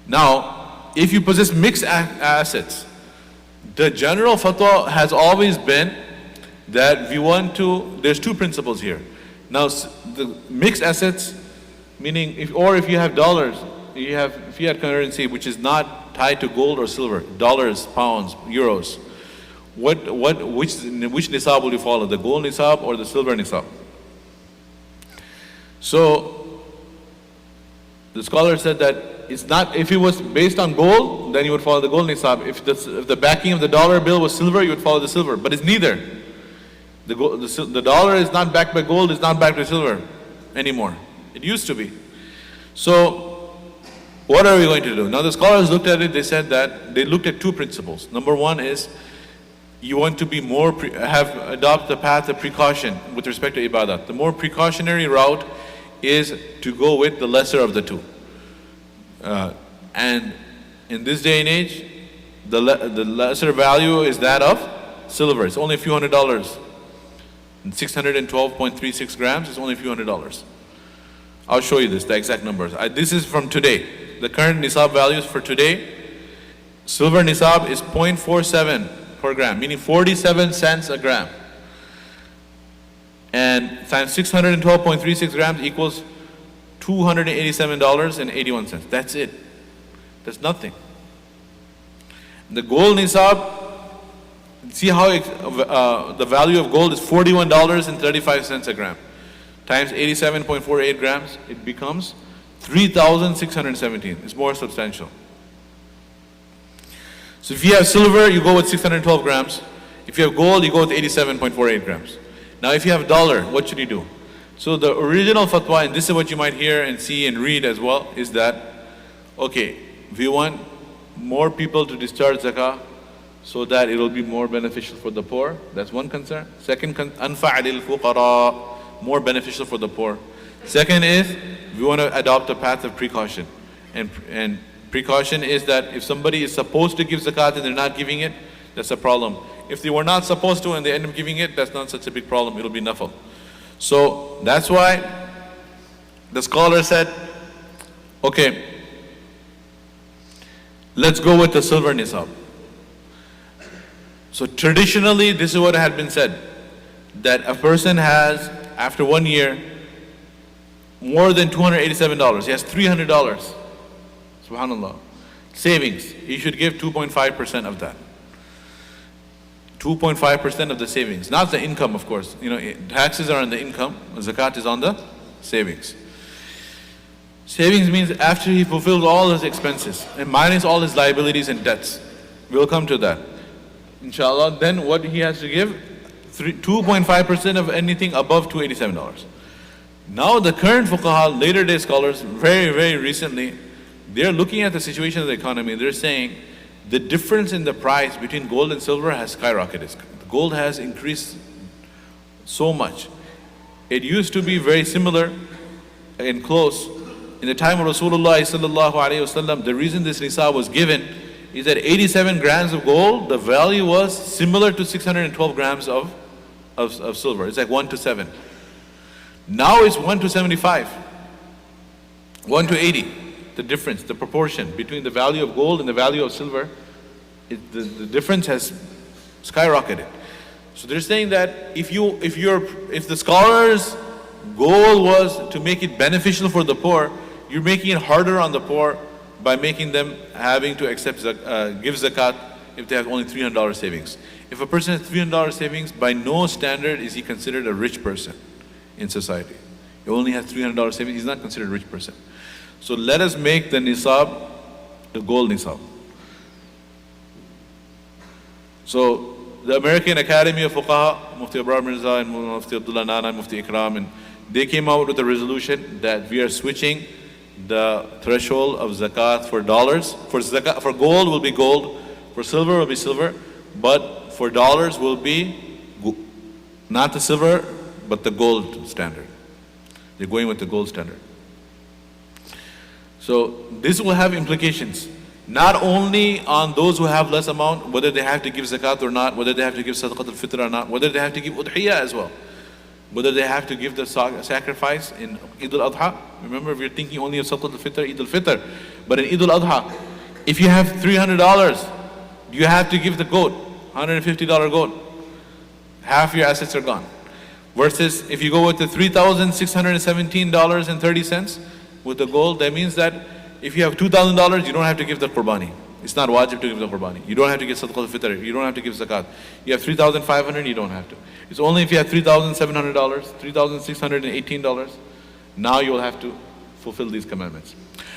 Now, if you possess mixed assets, the general fatwa has always been that there's two principles here. Now, the mixed assets, meaning if you have dollars, you have fiat currency which is not tied to gold or silver, dollars, pounds, euros. Which nisab will you follow, the gold nisab or the silver nisab? So the scholar said that it's not, if it was based on gold, then you would follow the gold nisab. If the backing of the dollar bill was silver, you would follow the silver. But it's neither. The dollar is not backed by gold, it's not backed by silver anymore. It used to be. So what are we going to do? Now the scholars looked at it, they said that they looked at two principles. Number one is you want to be adopt the path of precaution with respect to ibadah. The more precautionary route is to go with the lesser of the two. And in this day and age, the lesser value is that of silver. It's only a few $100s. 612.36 grams is only a few $100s. I'll show you the exact numbers. This is from today. The current nisab values for today, silver nisab is 0.47 per gram, meaning 47 cents a gram. And times 612.36 grams equals $287.81. That's it. That's nothing. The gold nisab, see how the value of gold is $41.35 a gram. Times 87.48 grams, it becomes 3,617. It's more substantial. So if you have silver, you go with 612 grams. If you have gold, you go with 87.48 grams. Now if you have dollar, what should you do? So the original fatwa, and this is what you might hear and see and read as well, is that, okay, we want more people to discharge zakah so that it will be more beneficial for the poor. That's one concern. Second, anfa' lil fuqara, more beneficial for the poor. Second is, we want to adopt a path of precaution. And precaution is that if somebody is supposed to give zakat and they're not giving it, that's a problem. If they were not supposed to and they end up giving it, that's not such a big problem. It'll be nafal. So that's why the scholar said, okay, let's go with the silver nisab. So traditionally, this is what had been said, that a person has, after 1 year, more than $287. He has $300. Subhanallah. Savings. He should give 2.5% of that. 2.5% of the savings. Not the income, of course. Taxes are on the income. Zakat is on the savings. Savings means after he fulfills all his expenses and minus all his liabilities and debts. We'll come to that, inshallah. Then what he has to give? 2.5% of anything above $287. Now the current fuqaha, later day scholars, very, very recently, they're looking at the situation of the economy. They're saying the difference in the price between gold and silver has skyrocketed. Gold has increased so much. It used to be very similar and close. In the time of Rasulullah sallallahu alaihi wasallam, the reason this nisab was given is that 87 grams of gold, the value was similar to 612 grams of silver. It's like 1 to 7. Now it's 1 to 75, 1 to 80. The difference, the proportion between the value of gold and the value of silver, the difference has skyrocketed. So they're saying that if the scholars' goal was to make it beneficial for the poor, you're making it harder on the poor by making them having to give zakat if they have only $300 savings. If a person has $300 savings, by no standard is he considered a rich person in society. He only has $300 savings, he's not considered a rich person. So let us make the nisab the gold nisab. So the American Academy of Fuqaha, Mufti Abrar Mirza and Mufti Abdullah Nana and Mufti Ikram, and they came out with a resolution that we are switching the threshold of zakat for dollars. For zakat, for gold will be gold, for silver will be silver, but for dollars will be not the silver, but the gold standard. They're going with the gold standard. So this will have implications, not only on those who have less amount, whether they have to give zakat or not, whether they have to give sadaqat al-fitr or not, whether they have to give udhiyah as well, whether they have to give the sacrifice in Eid al-Adha. Remember, we're thinking only of sadaqat al-fitr, Eid al-Fitr, but in Eid al-Adha, if you have $300, you have to give the goat, $150 goat. Half your assets are gone. Versus if you go with the $3,617.30 with the gold, that means that if you have $2,000, you don't have to give the qurbani. It's not wajib to give the qurbani. You don't have to give sadaqat al-fitr. You don't have to give zakat. You have $3,500, you don't have to. It's only if you have $3,700, $3,618, now you will have to fulfill these commandments.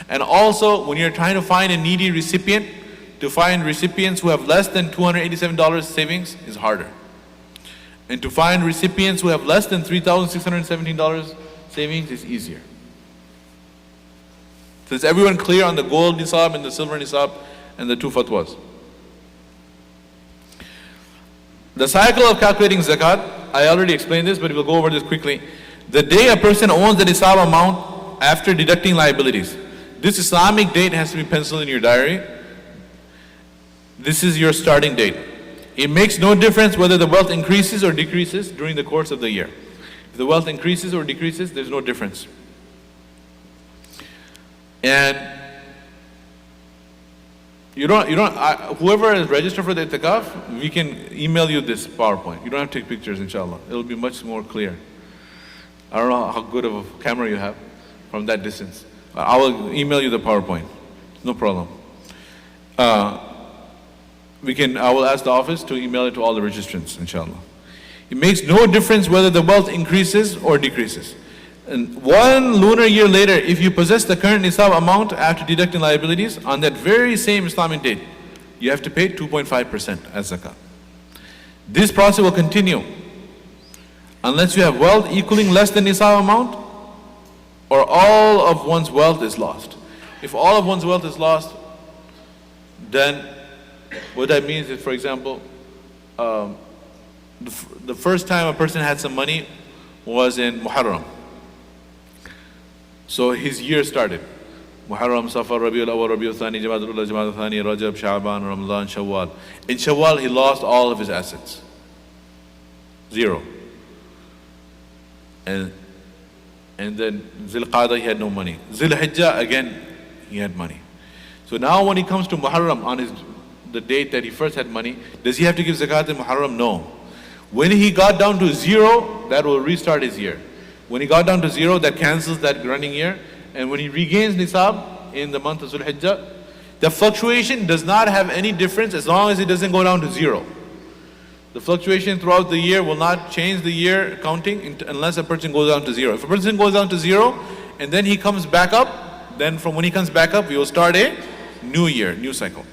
And also, when you're trying to find a needy recipient, to find recipients who have less than $287 savings is harder. And to find recipients who have less than $3,617 savings is easier. So is everyone clear on the gold nisab and the silver nisab and the two fatwas? The cycle of calculating zakat, I already explained this, but we'll go over this quickly. The day a person owns the nisab amount after deducting liabilities. This Islamic date has to be penciled in your diary. This is your starting date. It makes no difference whether the wealth increases or decreases during the course of the year. If the wealth increases or decreases, there's no difference. And whoever is registered for the itikaf, we can email you this PowerPoint. You don't have to take pictures, inshallah. It'll be much more clear. I don't know how good of a camera you have from that distance. I will email you the PowerPoint. No problem. I will ask the office to email it to all the registrants, inshallah. It makes no difference whether the wealth increases or decreases. And 1 lunar year later, if you possess the current nisab amount after deducting liabilities, on that very same Islamic date, you have to pay 2.5% as zakat. This process will continue unless you have wealth equaling less than nisab amount or all of one's wealth is lost. If all of one's wealth is lost, then what that means is, for example, the first time a person had some money was in Muharram. So his year started. Muharram, Safar, Rabiul Awwal, Rabiul Thani, Jamadul Ula, Jamadul Thani, Rajab, Sha'ban, Ramadan, Shawwal. In Shawwal, he lost all of his assets. 0. And then Zil Qada, he had no money. Zil Hijjah, again, he had money. So now when he comes to Muharram, on the date that he first had money, does he have to give zakat in Muharram? No. When he got down to 0, that will restart his year. When he got down to 0, that cancels that running year. And when he regains nisab in the month of Zul Hijjah, the fluctuation does not have any difference as long as it doesn't go down to 0. The fluctuation throughout the year will not change the year counting unless a person goes down to 0. If a person goes down to 0 and then he comes back up, then from when he comes back up, we will start a new year, new cycle.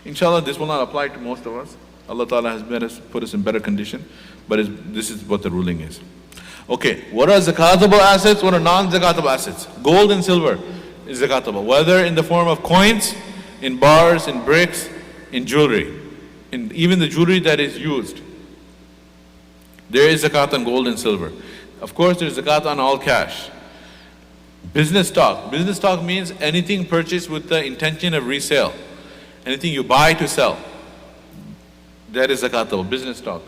Inshallah, this will not apply to most of us. Allah Ta'ala has put us in better condition, but this is what the ruling is. Okay, what are zakatable assets? What are non-zakatable assets? Gold and silver is zakatable, whether in the form of coins, in bars, in bricks, in jewelry, in even the jewelry that is used. There is zakat on gold and silver. Of course, there is zakat on all cash. Business stock. Business stock means anything purchased with the intention of resale. Anything you buy to sell. That is zakatable, business stock.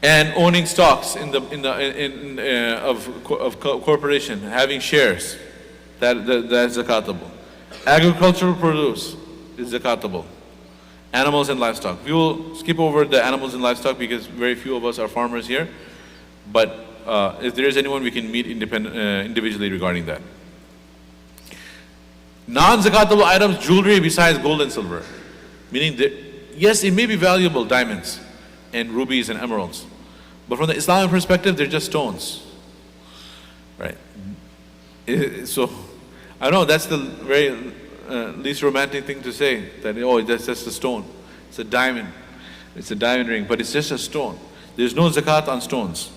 And owning stocks of corporation, having shares, that's zakatable. Agricultural produce is zakatable. Animals and livestock. We will skip over the animals and livestock because very few of us are farmers here. But if there is anyone, we can meet individually regarding that. Non-zakatable items, jewelry besides gold and silver. Meaning that, yes, it may be valuable, diamonds and rubies and emeralds. But from the Islamic perspective, they're just stones. Right? So, I know that's the very least romantic thing to say, that, oh, that's just a stone. It's a diamond. It's a diamond ring, but it's just a stone. There's no zakat on stones.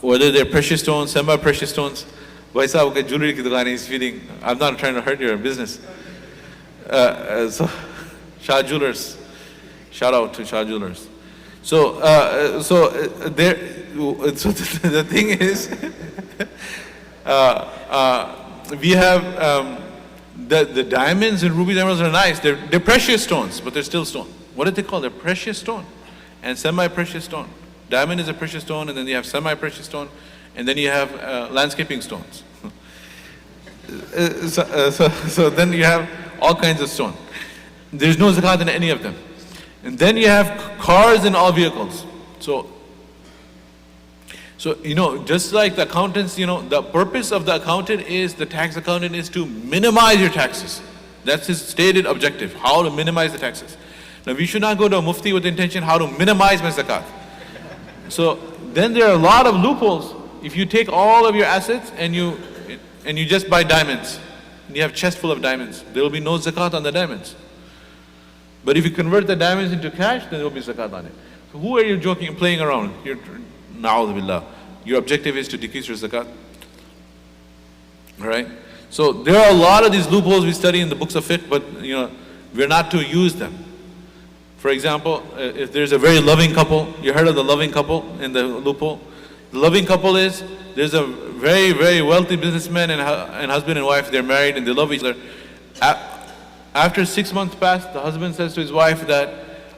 Whether they're precious stones, semi-precious stones. Bhai sahab ka jewelry ki dukaan, he's feeding. I'm not trying to hurt your business. So, Shah Jewelers. Shout out to Shah Jewelers. So the thing is, we have the diamonds and rubies, emeralds are nice. They're precious stones, but they're still stone. What do they call? They're precious stone and semi-precious stone. Diamond is a precious stone, and then you have semi-precious stone, and then you have landscaping stones. So then you have all kinds of stone. There's no zakat in any of them. And then you have cars and all vehicles. So just like the accountants, the purpose of the accountant is, the tax accountant is to minimize your taxes. That's his stated objective, how to minimize the taxes. Now we should not go to a mufti with the intention how to minimize my zakat. So then there are a lot of loopholes. If you take all of your assets and you just buy diamonds, and you have a chest full of diamonds, there will be no zakat on the diamonds. But if you convert the diamonds into cash, then there will be zakat on it. So who are you joking, playing around? Na'udhu billah. Your objective is to decrease your zakat. Alright? So there are a lot of these loopholes we study in the books of fiqh, but we're not to use them. For example, if there's a very loving couple, you heard of the loving couple in the loophole? The loving couple is, there's a very, very wealthy businessman and husband and wife, they're married and they love each other. After 6 months pass, the husband says to his wife that,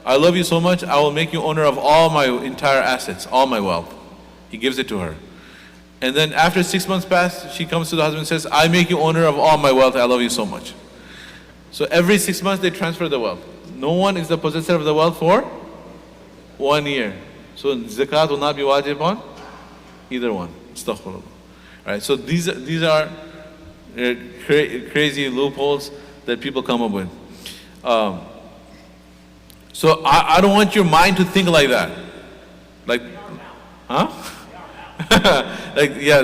I love you so much, I will make you owner of all my entire assets, all my wealth. He gives it to her. And then after 6 months pass, she comes to the husband and says, I make you owner of all my wealth, I love you so much. So every 6 months they transfer the wealth. No one is the possessor of the wealth for 1 year. So zakat will not be wajib on either one. Astaghfirullah. Right, so these are crazy loopholes that people come up with. So I don't want your mind to think like that. Like, huh?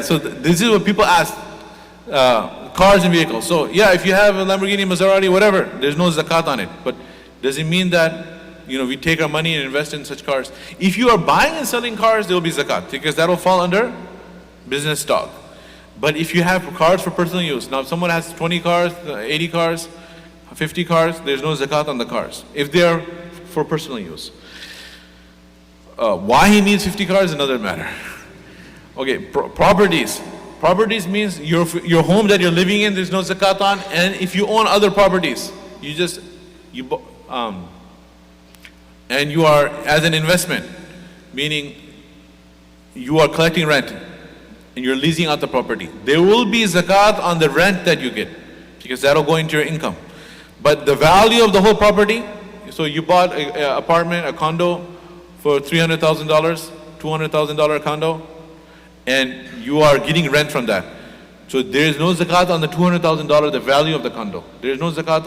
So this is what people ask. Cars and vehicles. So yeah, if you have a Lamborghini, Maserati, whatever, there's no zakat on it. But does it mean that we take our money and invest in such cars? If you are buying and selling cars, there will be zakat, because that will fall under business stock. But if you have cars for personal use, now if someone has 20 cars, 80 cars, 50 cars, there's no zakat on the cars, if they are for personal use. Why he needs 50 cars is another matter. Okay, properties. Properties means your home that you're living in, there's no zakat on, and if you own other properties, and you are as an investment, meaning you are collecting rent and you're leasing out the property, there will be zakat on the rent that you get, because that will go into your income. But the value of the whole property, so you bought an apartment, a condo for $300,000, $200,000 condo, and you are getting rent from that. So there is no zakat on the $200,000, the value of the condo. There is no zakat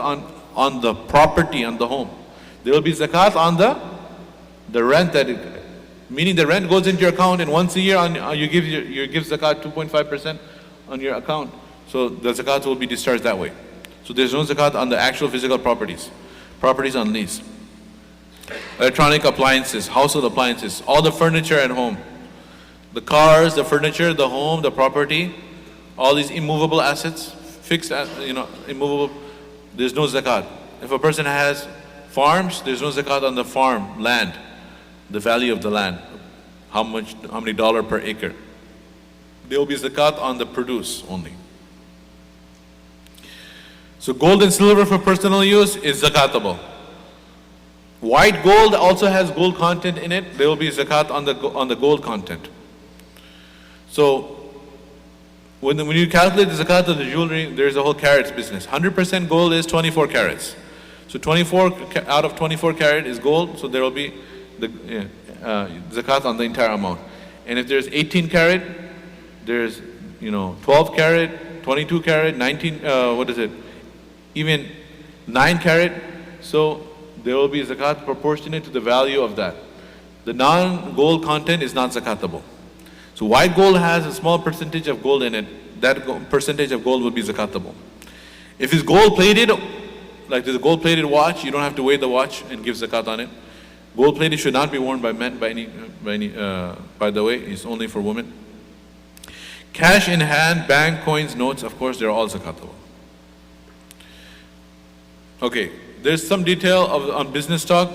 on the property, on the home. There will be zakat on the rent meaning the rent goes into your account, and once a year you give zakat 2.5% on your account. So the zakat will be discharged that way. So there's no zakat on the actual physical properties on lease. Electronic appliances, household appliances, all the furniture at home. The cars, the furniture, the home, the property, all these immovable assets, fixed, immovable, there's no zakat. If a person has farms, there's no zakat on the farm, land, the value of the land, how many dollar per acre. There will be zakat on the produce only. So gold and silver for personal use is zakatable. White gold also has gold content in it. There will be zakat on the gold content. So when you calculate the zakat of the jewelry, there's a whole carats business. 100% gold is 24 carats. So 24 out of 24 carat is gold. So there will be the zakat on the entire amount. And if there's 18 carat, there's 12 carat, 22 carat, 19 even 9 carat. So there will be zakat proportionate to the value of that. The non-gold content is not zakatable. So white gold has a small percentage of gold in it. that percentage of gold will be zakatable. If it's gold plated, like there's a gold plated watch, you don't have to weigh the watch and give zakat on it. Gold plated should not be worn by men by the way, it's only for women. Cash in hand, bank coins, notes, of course, they're all zakatable. Okay, there's some detail on business stock.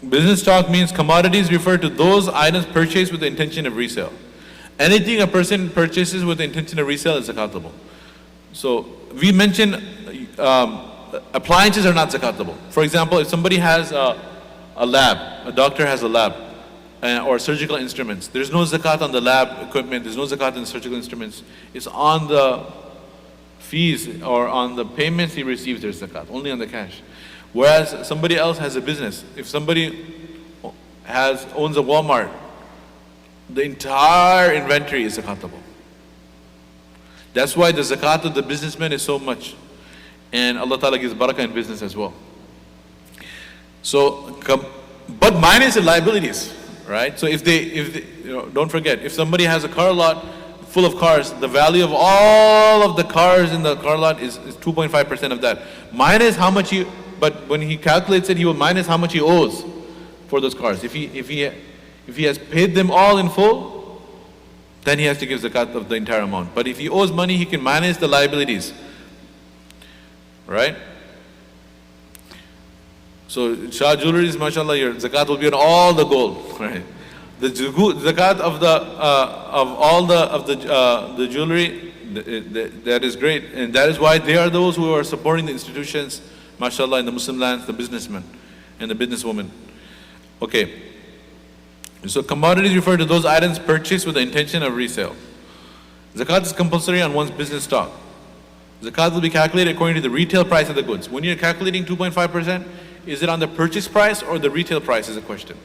Business stock means commodities refer to those items purchased with the intention of resale. Anything a person purchases with the intention of resale is zakatable. So we mentioned appliances are not zakatable. For example, if somebody has a lab, a doctor has a lab, or surgical instruments, there's no zakat on the lab equipment, there's no zakat on surgical instruments. It's on the fees or on the payments he receives there's zakat, only on the cash. Whereas somebody else has a business. If somebody owns a Walmart, the entire inventory is zakatable. That's why the zakat of the businessman is so much. And Allah Ta'ala gives barakah in business as well. So, but minus the liabilities, right? So if they don't forget, if somebody has a car lot full of cars, the value of all of the cars in the car lot is 2.5% of that. Minus how much but when he calculates it, he will minus how much he owes for those cars. If he has paid them all in full, then he has to give zakat of the entire amount. But if he owes money, he can minus the liabilities, right? So Shah jewelries, mashallah, your zakat will be on all the gold, right? The zakat of the jewelry, that is great, and that is why they are those who are supporting the institutions, mashallah, in the Muslim lands, the businessmen and the businesswomen. Okay. So commodities refer to those items purchased with the intention of resale. Zakat is compulsory on one's business stock. Zakat will be calculated according to the retail price of the goods. When you're calculating 2.5%, is it on the purchase price or the retail price is a question.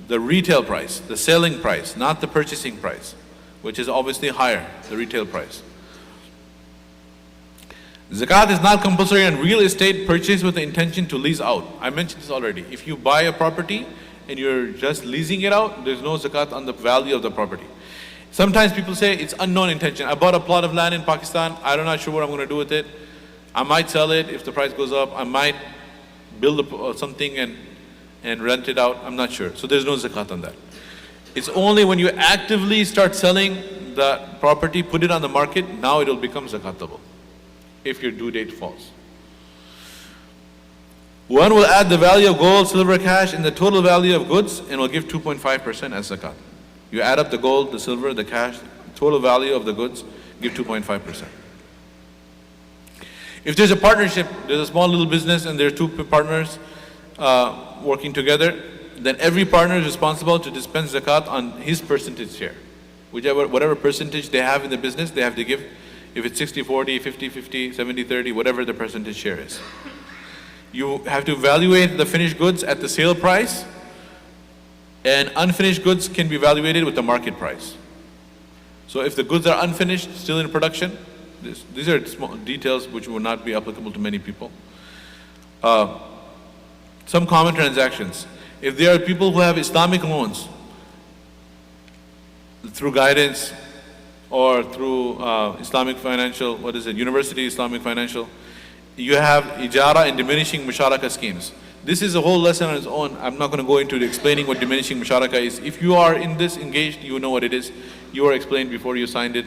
The retail price, the selling price, not the purchasing price, which is obviously higher, the retail price. Zakat is not compulsory on real estate purchased with the intention to lease out. I mentioned this already. If you buy a property and you're just leasing it out, there's no zakat on the value of the property. Sometimes people say it's unknown intention. I bought a plot of land in Pakistan. I'm not sure what I'm going to do with it. I might sell it if the price goes up. I might build something and rent it out. I'm not sure. So there's no zakat on that. It's only when you actively start selling the property, put it on the market, now it will become zakatable if your due date falls. One will add the value of gold, silver, cash in the total value of goods and will give 2.5% as zakat. You add up the gold, the silver, the cash, total value of the goods, give 2.5%. If there's a partnership, there's a small little business and there are two partners working together, then every partner is responsible to dispense zakat on his percentage share. Whatever percentage they have in the business, they have to give. If it's 60-40, 50-50, 70-30, whatever the percentage share is. You have to evaluate the finished goods at the sale price, and unfinished goods can be evaluated with the market price. So if the goods are unfinished, still in production, these are small details which will not be applicable to many people. Some common transactions. If there are people who have Islamic loans through guidance or through Islamic financial, University Islamic Financial, you have ijara and diminishing musharaka schemes. This is a whole lesson on its own. I'm not going to go into explaining what diminishing musharaka is. If you are in this engaged, you know what it is. You were explained before you signed it.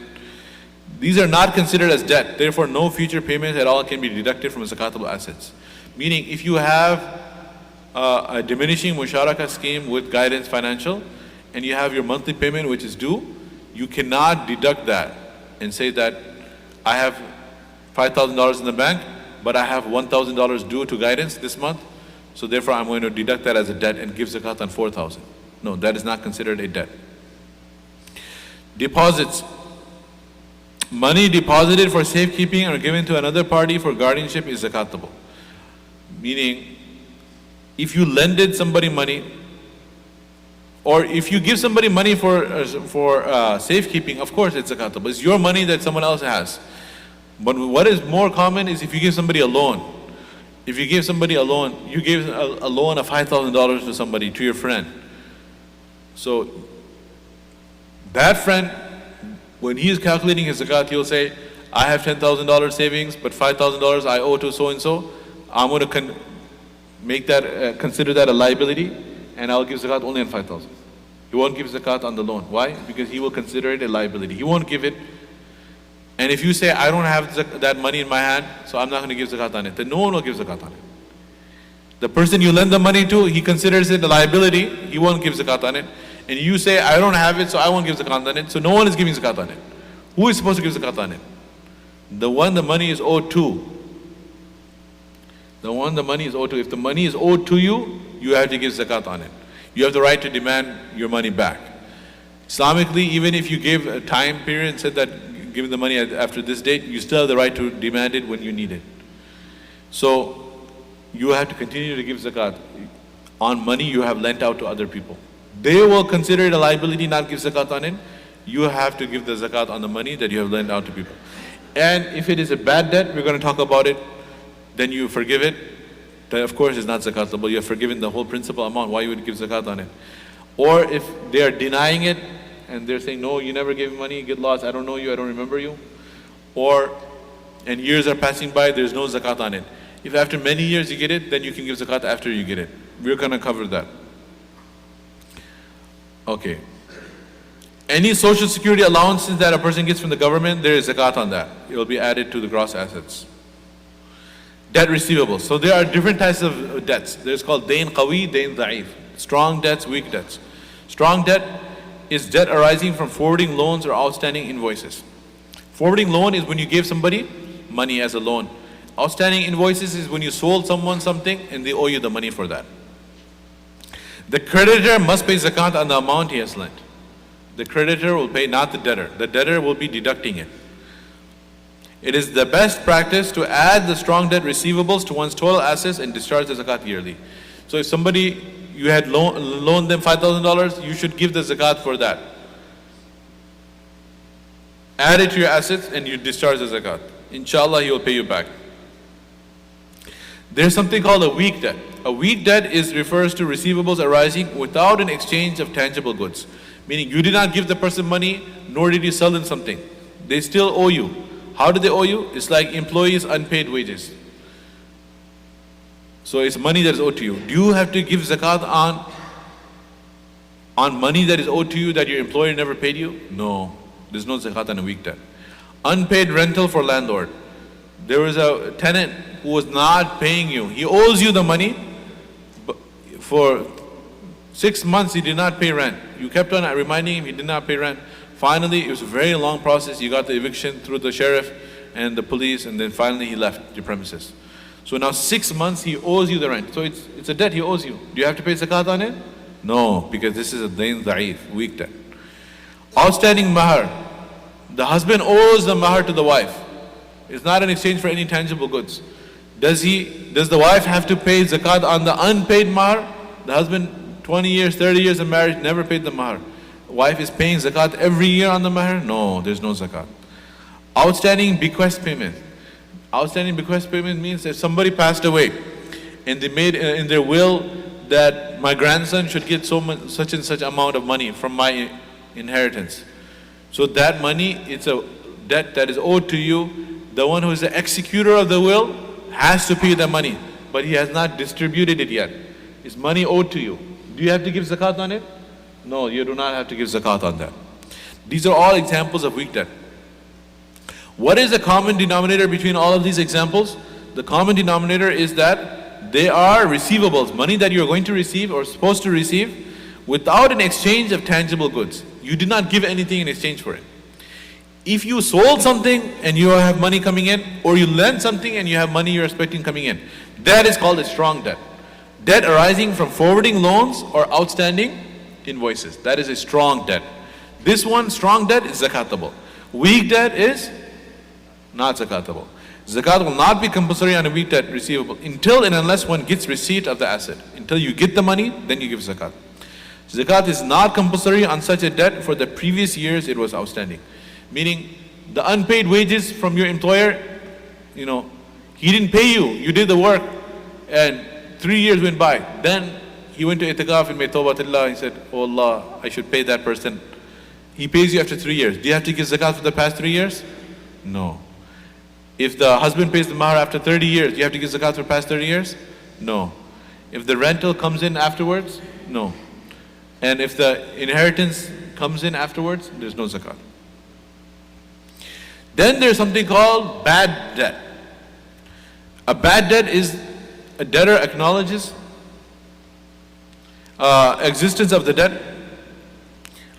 These are not considered as debt. Therefore, no future payments at all can be deducted from zakatable assets. Meaning, if you have a diminishing musharaka scheme with guidance financial, and you have your monthly payment which is due, you cannot deduct that and say that I have $5,000 in the bank, but I have $1,000 due to guidance this month, so therefore I'm going to deduct that as a debt and give zakat on $4,000. No, that is not considered a debt. Deposits. Money deposited for safekeeping or given to another party for guardianship is zakatable. Meaning, if you lended somebody money, or if you give somebody money for safekeeping, of course it's zakatable. It's your money that someone else has. But what is more common is if you give somebody a loan. If you give somebody a loan, you give a loan of $5,000 to somebody, to your friend. So that friend When he is calculating his zakat, he'll say, I have $10,000 savings, but $5,000 I owe to so-and-so. I'm going to make that, consider that a liability, and I'll give zakat only on 5,000. He won't give zakat on the loan. Why? Because he will consider it a liability. He won't give it. And if you say, I don't have that money in my hand, so I'm not going to give zakat on it, then no one will give zakat on it. The person you lend the money to, he considers it a liability, he won't give zakat on it. And you say, I don't have it, so I won't give zakat on it, so no one is giving zakat on it. Who is supposed to give zakat on it? The one the money is owed to. The one the money is owed to. If the money is owed to you, you have to give zakat on it. You have the right to demand your money back. Islamically, even if you gave a time period and said that give the money after this date, you still have the right to demand it when you need it. So you have to continue to give zakat on money you have lent out to other people. They will consider it a liability, not give zakat on it. You have to give the zakat on the money that you have lent out to people. And if it is a bad debt, we're going to talk about it, then you forgive it. That of course is not zakatable. You have forgiven the whole principal amount. Why you would give zakat on it? Or if they are denying it and they're saying, no, you never gave me money, get lost, I don't know you, I don't remember you. And years are passing by, there's no zakat on it. If after many years you get it, then you can give zakat after you get it. We're going to cover that. Okay. Any social security allowances that a person gets from the government, there is zakat on that. It will be added to the gross assets. Debt receivables. So there are different types of debts. There's called dayn qawi, dayn da'if. Strong debts, weak debts. Strong debt is debt arising from forwarding loans or outstanding invoices. Forwarding loan is when you gave somebody money as a loan. Outstanding invoices is when you sold someone something and they owe you the money for that. The creditor must pay zakat on the amount he has lent. The creditor will pay, not the debtor. The debtor will be deducting it. It is the best practice to add the strong debt receivables to one's total assets and discharge the zakat yearly. So if somebody, you had loaned them $5,000, you should give the zakat for that. Add it to your assets and you discharge the zakat. Inshallah, he will pay you back. There's something called a weak debt. A weak debt refers to receivables arising without an exchange of tangible goods. Meaning you did not give the person money, nor did you sell them something. They still owe you. How do they owe you? It's like employees' unpaid wages. So it's money that is owed to you. Do you have to give zakat on money that is owed to you that your employer never paid you? No. There's no zakat on a weak debt. Unpaid rental for landlord. There was a tenant who was not paying you. He owes you the money, but for 6 months he did not pay rent. You kept on reminding him he did not pay rent. Finally, it was a very long process. You got the eviction through the sheriff and the police, and then finally he left the premises. So now 6 months he owes you the rent. So it's a debt he owes you. Do you have to pay zakat on it? No, because this is a dayn da'if, weak debt. Outstanding mahar. The husband owes the mahar to the wife. It's not an exchange for any tangible goods. Does the wife have to pay zakat on the unpaid mahar? The husband, 20 years, 30 years of marriage, never paid the mahar. Wife is paying zakat every year on the mahar? No, there's no zakat. Outstanding bequest payment. Outstanding bequest payment means if somebody passed away and they made in their will that my grandson should get such and such amount of money from my inheritance. So that money, it's a debt that is owed to you. The one who is the executor of the will has to pay the money, but he has not distributed it yet. It's money owed to you. Do you have to give zakat on it? No, you do not have to give zakat on that. These are all examples of weak debt. What is the common denominator between all of these examples? The common denominator is that they are receivables, money that you are going to receive or supposed to receive without an exchange of tangible goods. You did not give anything in exchange for it. If you sold something and you have money coming in, or you lent something and you have money you're expecting coming in, that is called a strong debt. Debt arising from forwarding loans or outstanding invoices. That is a strong debt. This one, strong debt, is zakatable. Weak debt is not zakatable. Zakat will not be compulsory on a weak debt receivable until and unless one gets receipt of the asset. Until you get the money, then you give zakat. Zakat is not compulsory on such a debt for the previous years it was outstanding. Meaning, the unpaid wages from your employer, he didn't pay you, you did the work, and 3 years went by. Then he went to itikaf and made tawbatillah. He said, oh Allah, I should pay that person. He pays you after 3 years. Do you have to give zakat for the past 3 years? No. If the husband pays the mahar after 30 years, do you have to give zakat for the past 30 years? No. If the rental comes in afterwards? No. And if the inheritance comes in afterwards, there's no zakat. Then there's something called bad debt. A bad debt is a debtor acknowledges existence of the debt,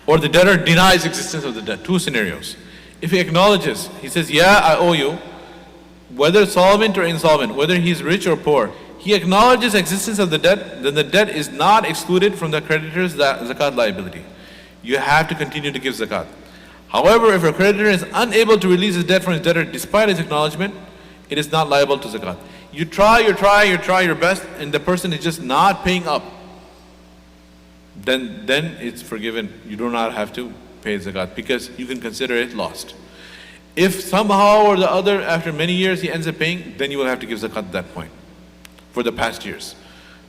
or the debtor denies existence of the debt. Two scenarios. If he acknowledges, he says, yeah, I owe you, whether solvent or insolvent, whether he's rich or poor, he acknowledges existence of the debt, then the debt is not excluded from the creditor's zakat liability. You have to continue to give zakat. However, if a creditor is unable to release his debt from his debtor despite his acknowledgement, it is not liable to zakat. You try your best, and the person is just not paying up. Then it's forgiven. You do not have to pay zakat because you can consider it lost. If somehow or the other, after many years, he ends up paying, then you will have to give zakat at that point for the past years.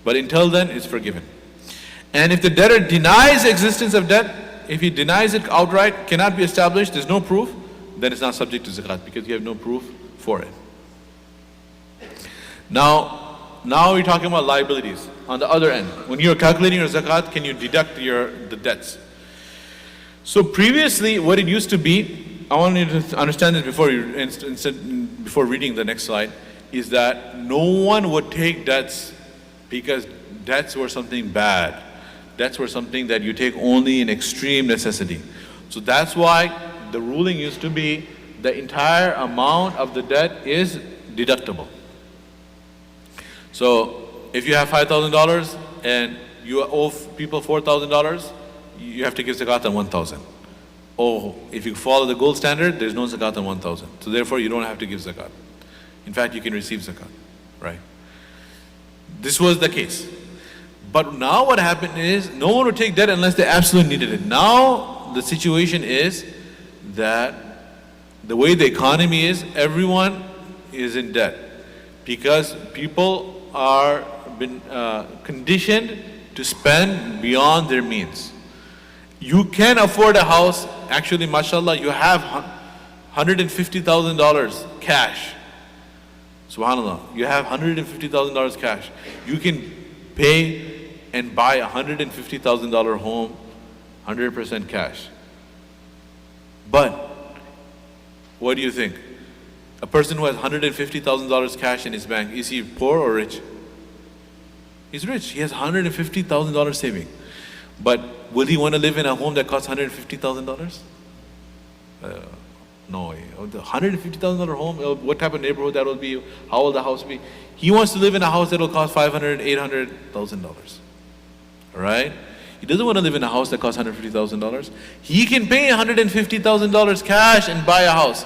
But until then, it's forgiven. And if the debtor denies the existence of debt, if he denies it outright, cannot be established, there's no proof, then it's not subject to zakat because you have no proof for it. Now we're talking about liabilities. On the other end, when you're calculating your zakat, can you deduct the debts? So previously, what it used to be, I want you to understand this before reading the next slide, is that no one would take debts because debts were something bad. Debts were something that you take only in extreme necessity. So that's why the ruling used to be the entire amount of the debt is deductible. So if you have $5,000 and you owe people $4,000, you have to give zakat on $1,000. Or if you follow the gold standard, there's no zakat on $1,000. So therefore, you don't have to give zakat. In fact, you can receive zakat, right? This was the case. But now what happened is, no one would take debt unless they absolutely needed it. Now the situation is that the way the economy is, everyone is in debt because people are been conditioned to spend beyond their means. You can afford a house. Actually, mashallah, you have $150,000 cash. Subhanallah, you have $150,000 cash. You can pay and buy a $150,000 home, 100% cash. But what do you think? A person who has $150,000 cash in his bank, is he poor or rich? He's rich. He has $150,000 saving. But will he want to live in a home that costs $150,000? No way. The $150,000 home, what type of neighborhood that will be? How will the house be? He wants to live in a house that will cost $500,000, $800,000. All right? He doesn't want to live in a house that costs $150,000. He can pay $150,000 cash and buy a house.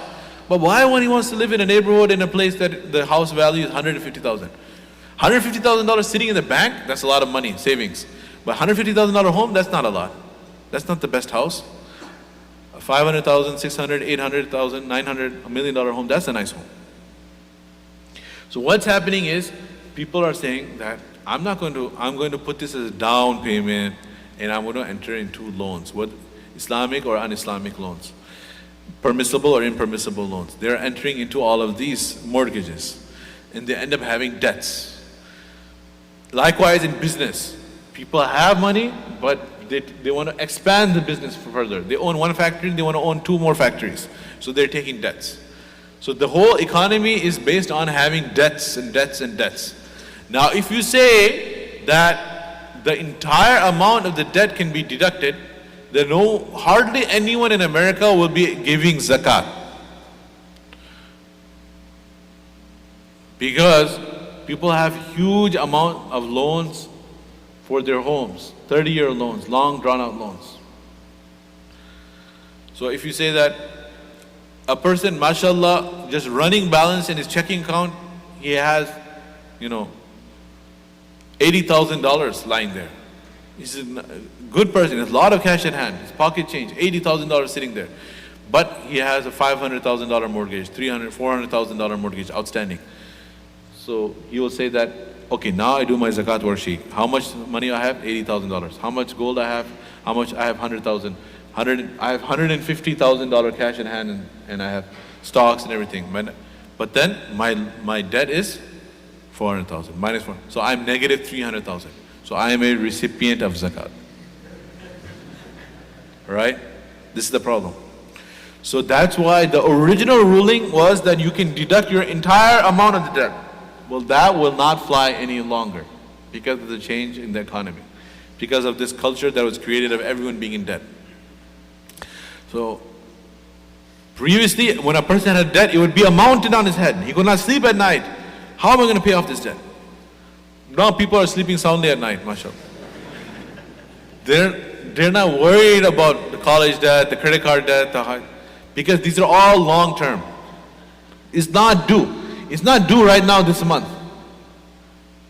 But why when he wants to live in a neighborhood in a place that the house value is $150,000? $150,000 sitting in the bank, that's a lot of money, savings. But $150,000 home, that's not a lot. That's not the best house. $500,000, $600,000, $800,000, $900,000, $1 million home, that's a nice home. So what's happening is, people are saying that I'm going to put this as a down payment and I'm going to enter into loans, whether Islamic or un-Islamic loans, permissible or impermissible loans. They're entering into all of these mortgages and they end up having debts. Likewise in business, people have money, but they want to expand the business further. They own one factory, they want to own 2 more factories. So they're taking debts. So the whole economy is based on having debts and debts and debts. Now if you say that the entire amount of the debt can be deducted, then hardly anyone in America will be giving zakat. Because people have huge amount of loans for their homes, 30-year loans, long drawn-out loans. So if you say that a person, mashallah, just running balance in his checking account, he has, $80,000 lying there. He's a good person, he has a lot of cash at hand, his pocket change, $80,000 sitting there. But he has a $500,000 mortgage, $300,000, $400,000 mortgage outstanding. So he will say that, okay, now I do my zakat worksheet. How much money I have? $80,000. How much gold I have? How much? I have $100,000. I have $150,000 cash in hand, and I have stocks and everything. But then my debt is 400,000 minus 4. So I'm negative 300,000. So I am a recipient of zakat. Right? This is the problem. So that's why the original ruling was that you can deduct your entire amount of the debt. Well, that will not fly any longer because of the change in the economy, because of this culture that was created of everyone being in debt. So previously, when a person had debt, it would be a mountain on his head. He could not sleep at night. How am I going to pay off this debt? Now people are sleeping soundly at night, mashallah. They're not worried about the college debt, the credit card debt, because these are all long term. It's not due. It's not due right now this month.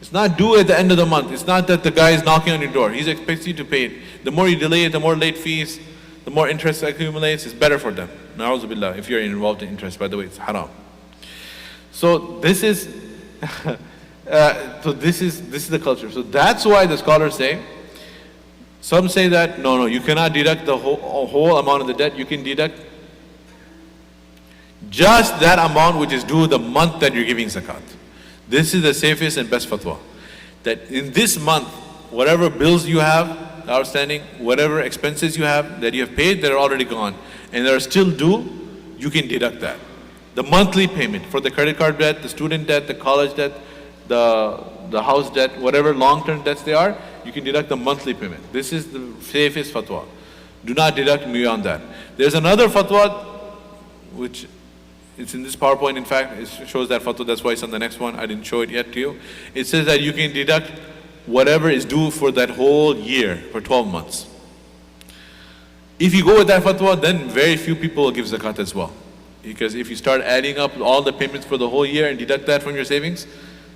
It's not due at the end of the month. It's not that the guy is knocking on your door. He's expecting you to pay it. The more you delay it, the more late fees, the more interest accumulates. It's better for them. Na'udhu billah, if you're involved in interest, by the way, it's haram. So this is this is the culture. So that's why the scholars say, some say that no, you cannot deduct the whole amount of the debt. You can deduct just that amount which is due the month that you're giving zakat. This is the safest and best fatwa. That in this month, whatever bills you have outstanding, whatever expenses you have that you have paid, they're already gone, and they're still due, you can deduct that. The monthly payment for the credit card debt, the student debt, the college debt, the house debt, whatever long-term debts they are, you can deduct the monthly payment. This is the safest fatwa. Do not deduct beyond that. There's another fatwa, which it's in this PowerPoint, in fact, it shows that fatwa, that's why it's on the next one. I didn't show it yet to you. It says that you can deduct whatever is due for that whole year, for 12 months. If you go with that fatwa, then very few people will give zakat as well. Because if you start adding up all the payments for the whole year and deduct that from your savings,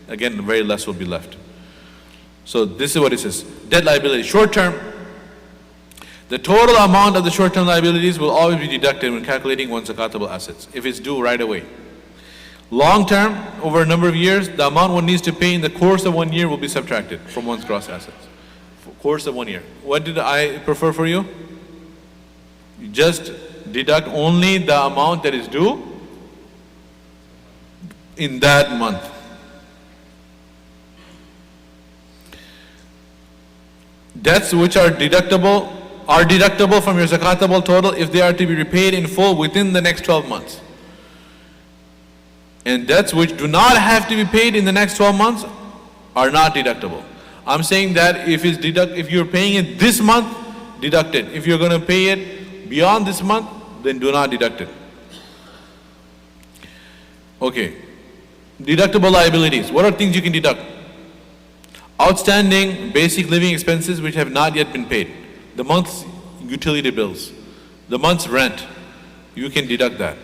again, very less will be left. So this is what it says. Debt liability, short term. The total amount of the short-term liabilities will always be deducted when calculating one's zakatable assets, if it's due right away. Long-term, over a number of years, the amount one needs to pay in the course of 1 year will be subtracted from one's gross assets. For course of 1 year. What did I prefer for you? You just deduct only the amount that is due in that month. Debts which are deductible from your zakatable total if they are to be repaid in full within the next 12 months. And debts which do not have to be paid in the next 12 months are not deductible. I'm saying that if you're paying it this month, deduct it. If you're going to pay it beyond this month, then do not deduct it. Okay. Deductible liabilities. What are things you can deduct? Outstanding basic living expenses which have not yet been paid. The month's utility bills, the month's rent, you can deduct that.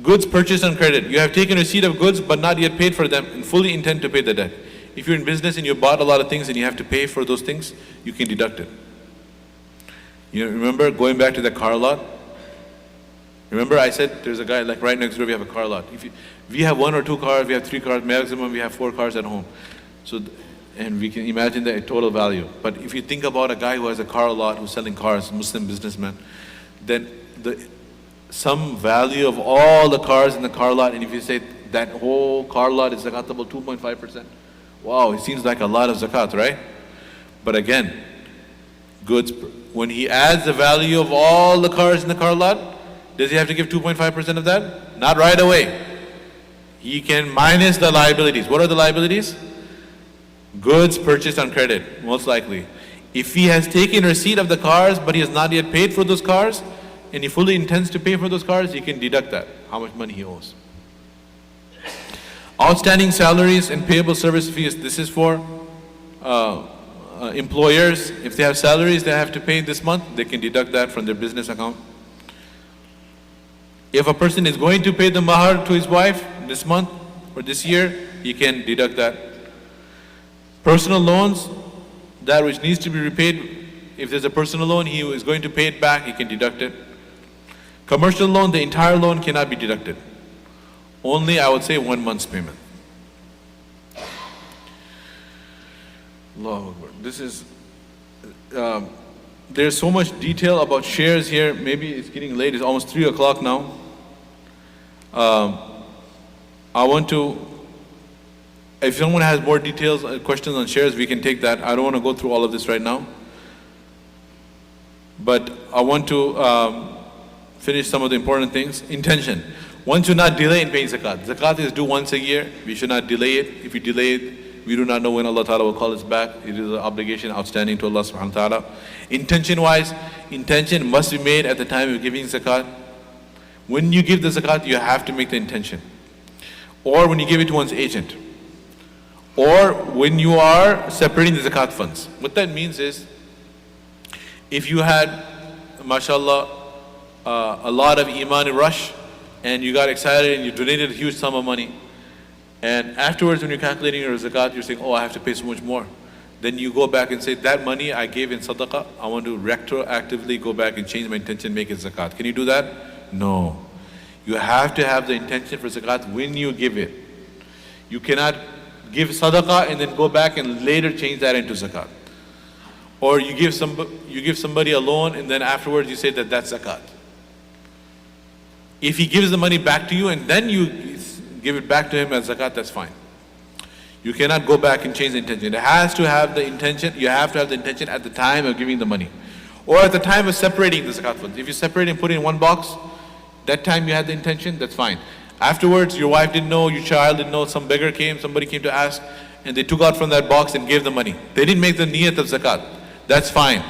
Goods purchased on credit. You have taken receipt of goods but not yet paid for them and fully intend to pay the debt. If you're in business and you bought a lot of things and you have to pay for those things, you can deduct it. You remember going back to the car lot? Remember I said there's a guy like right next door we have a car lot. If we have 1 or 2 cars, we have 3 cars, maximum we have 4 cars at home. So, and we can imagine the total value. But if you think about a guy who has a car lot, who's selling cars, Muslim businessman, then some value of all the cars in the car lot, and if you say that whole car lot is zakatable 2.5%, wow, it seems like a lot of zakat, right? But again, goods, when he adds the value of all the cars in the car lot, does he have to give 2.5% of that? Not right away. He can minus the liabilities. What are the liabilities? Goods purchased on credit, most likely. If he has taken receipt of the cars but he has not yet paid for those cars, and he fully intends to pay for those cars, he can deduct that, how much money he owes. Outstanding salaries and payable service fees. This is for employers. If they have salaries they have to pay this month, they can deduct that from their business account. If a person is going to pay the mahar to his wife this month or this year, he can deduct that. Personal loans, that which needs to be repaid, if there's a personal loan, he is going to pay it back, he can deduct it. Commercial loan, the entire loan cannot be deducted. Only, I would say, 1 month's payment. Allahu Akbar. This is, There's so much detail about shares here. Maybe it's getting late. It's almost 3 o'clock now. I want to, if someone has more details, questions on shares, we can take that. I don't want to go through all of this right now. But I want to finish some of the important things. Intention. One should not delay in paying zakat. Zakat is due once a year. We should not delay it. If we delay it, we do not know when Allah Ta'ala will call us back. It is an obligation outstanding to Allah Subhanahu wa Ta'ala. Intention-wise, intention must be made at the time of giving zakat. When you give the zakat, you have to make the intention. Or when you give it to one's agent. Or when you are separating the zakat funds. What that means is, if you had, mashallah, a lot of iman rush, and you got excited and you donated a huge sum of money, and afterwards when you're calculating your zakat, you're saying, oh, I have to pay so much more. Then you go back and say, that money I gave in sadaqah, I want to retroactively go back and change my intention, make it zakat. Can you do that? No. You have to have the intention for zakat when you give it. You cannot give sadaqah and then go back and later change that into zakat. Or you give somebody a loan and then afterwards you say that that's zakat. If he gives the money back to you and then you give it back to him as zakat, that's fine. You cannot go back and change the intention. It has to have the intention, you have to have the intention at the time of giving the money. Or at the time of separating the zakat funds. If you separate and put it in one box, that time you had the intention, that's fine. Afterwards, your wife didn't know, your child didn't know, some beggar came, somebody came to ask, and they took out from that box and gave the money. They didn't make the niyat of zakat. That's fine.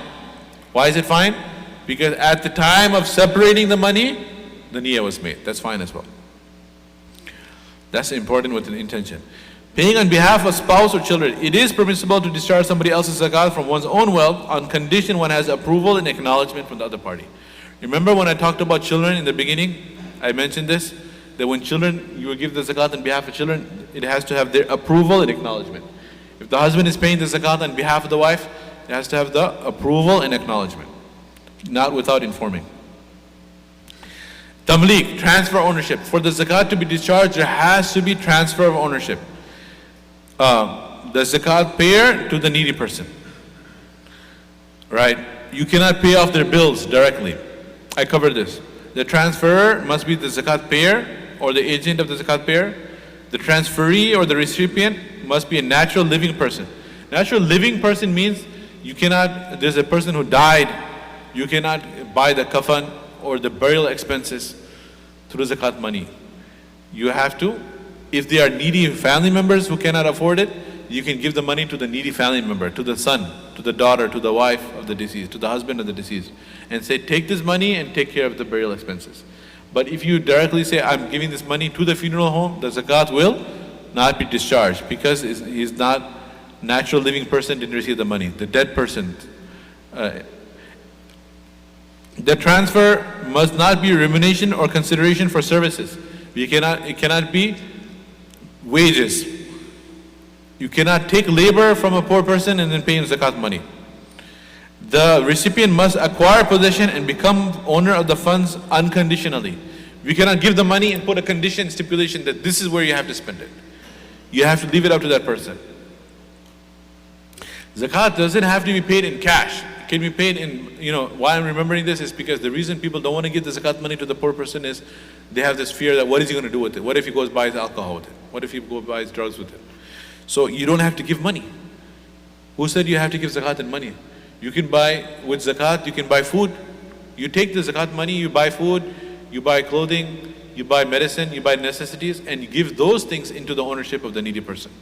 Why is it fine? Because at the time of separating the money, the niyyah was made. That's fine as well. That's important with an intention. Paying on behalf of spouse or children. It is permissible to discharge somebody else's zakat from one's own wealth on condition one has approval and acknowledgement from the other party. Remember when I talked about children in the beginning? I mentioned this, that when children, you will give the zakat on behalf of children, it has to have their approval and acknowledgement. If the husband is paying the zakat on behalf of the wife, it has to have the approval and acknowledgement, not without informing. Tamliq, transfer ownership. For the zakat to be discharged, there has to be transfer of ownership. The zakat payer to the needy person. Right? You cannot pay off their bills directly. I covered this. The transferor must be the zakat payer or the agent of the zakat payer. The transferee or the recipient must be a natural living person. Natural living person means you cannot, there's a person who died, you cannot buy the kafan or the burial expenses through zakat money. You have to, if they are needy family members who cannot afford it, you can give the money to the needy family member, to the son, to the daughter, to the wife of the deceased, to the husband of the deceased, and say, take this money and take care of the burial expenses. But if you directly say, I'm giving this money to the funeral home, the zakat will not be discharged because he's not natural living person, didn't receive the money. The dead person. The transfer must not be remuneration or consideration for services. It cannot be wages. You cannot take labor from a poor person and then pay him zakat money. The recipient must acquire possession and become owner of the funds unconditionally. We cannot give the money and put a condition, stipulation that this is where you have to spend it. You have to leave it up to that person. Zakat doesn't have to be paid in cash. It can be paid in, why I'm remembering this is because the reason people don't want to give the zakat money to the poor person is they have this fear that what is he going to do with it? What if he goes buys alcohol with it? What if he goes buys drugs with it? So you don't have to give money. Who said you have to give zakat in money? You can buy, with zakat, you can buy food. You take the zakat money, you buy food, you buy clothing, you buy medicine, you buy necessities, and you give those things into the ownership of the needy person.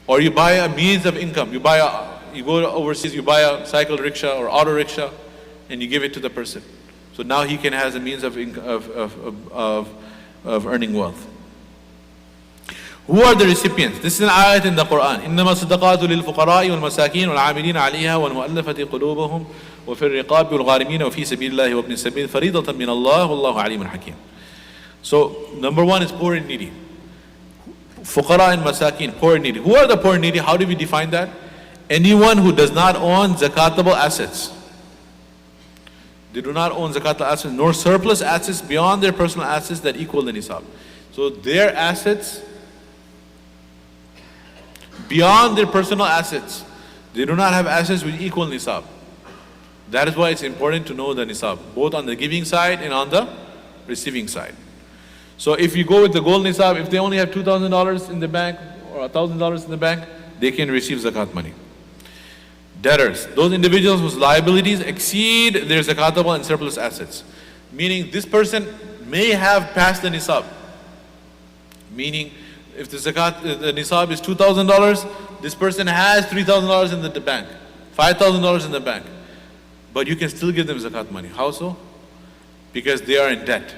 Or you buy a means of income. You go overseas, you buy a cycle rickshaw or auto rickshaw, and you give it to the person. So now he can has a means of earning wealth. Who are the recipients? This is an ayat in the Quran. إنما الصدقات للفقراء والمساكين والعاملين عليها والمؤلفة قلوبهم وفي الرقاب والغارمين وفي سبيل الله وابن السبيل فريضة من الله والله عليم حكيم. So number one is poor and needy. Fuqara and masakin, poor and needy. Who are the poor and needy? How do we define that? Anyone who does not own zakatable assets. They do not own zakatable assets nor surplus assets beyond their personal assets that equal the nisab. So their assets beyond their personal assets, they do not have assets which equal nisab. That is why it's important to know the nisab, both on the giving side and on the receiving side. So if you go with the gold nisab, if they only have $2,000 in the bank or $1,000 in the bank, they can receive zakat money. Debtors, those individuals whose liabilities exceed their zakatable and surplus assets. Meaning this person may have passed the nisab. Meaning if the zakat, the nisab is $2,000, this person has $3,000 in the bank, $5,000 in the bank. But you can still give them zakat money. How so? Because they are in debt.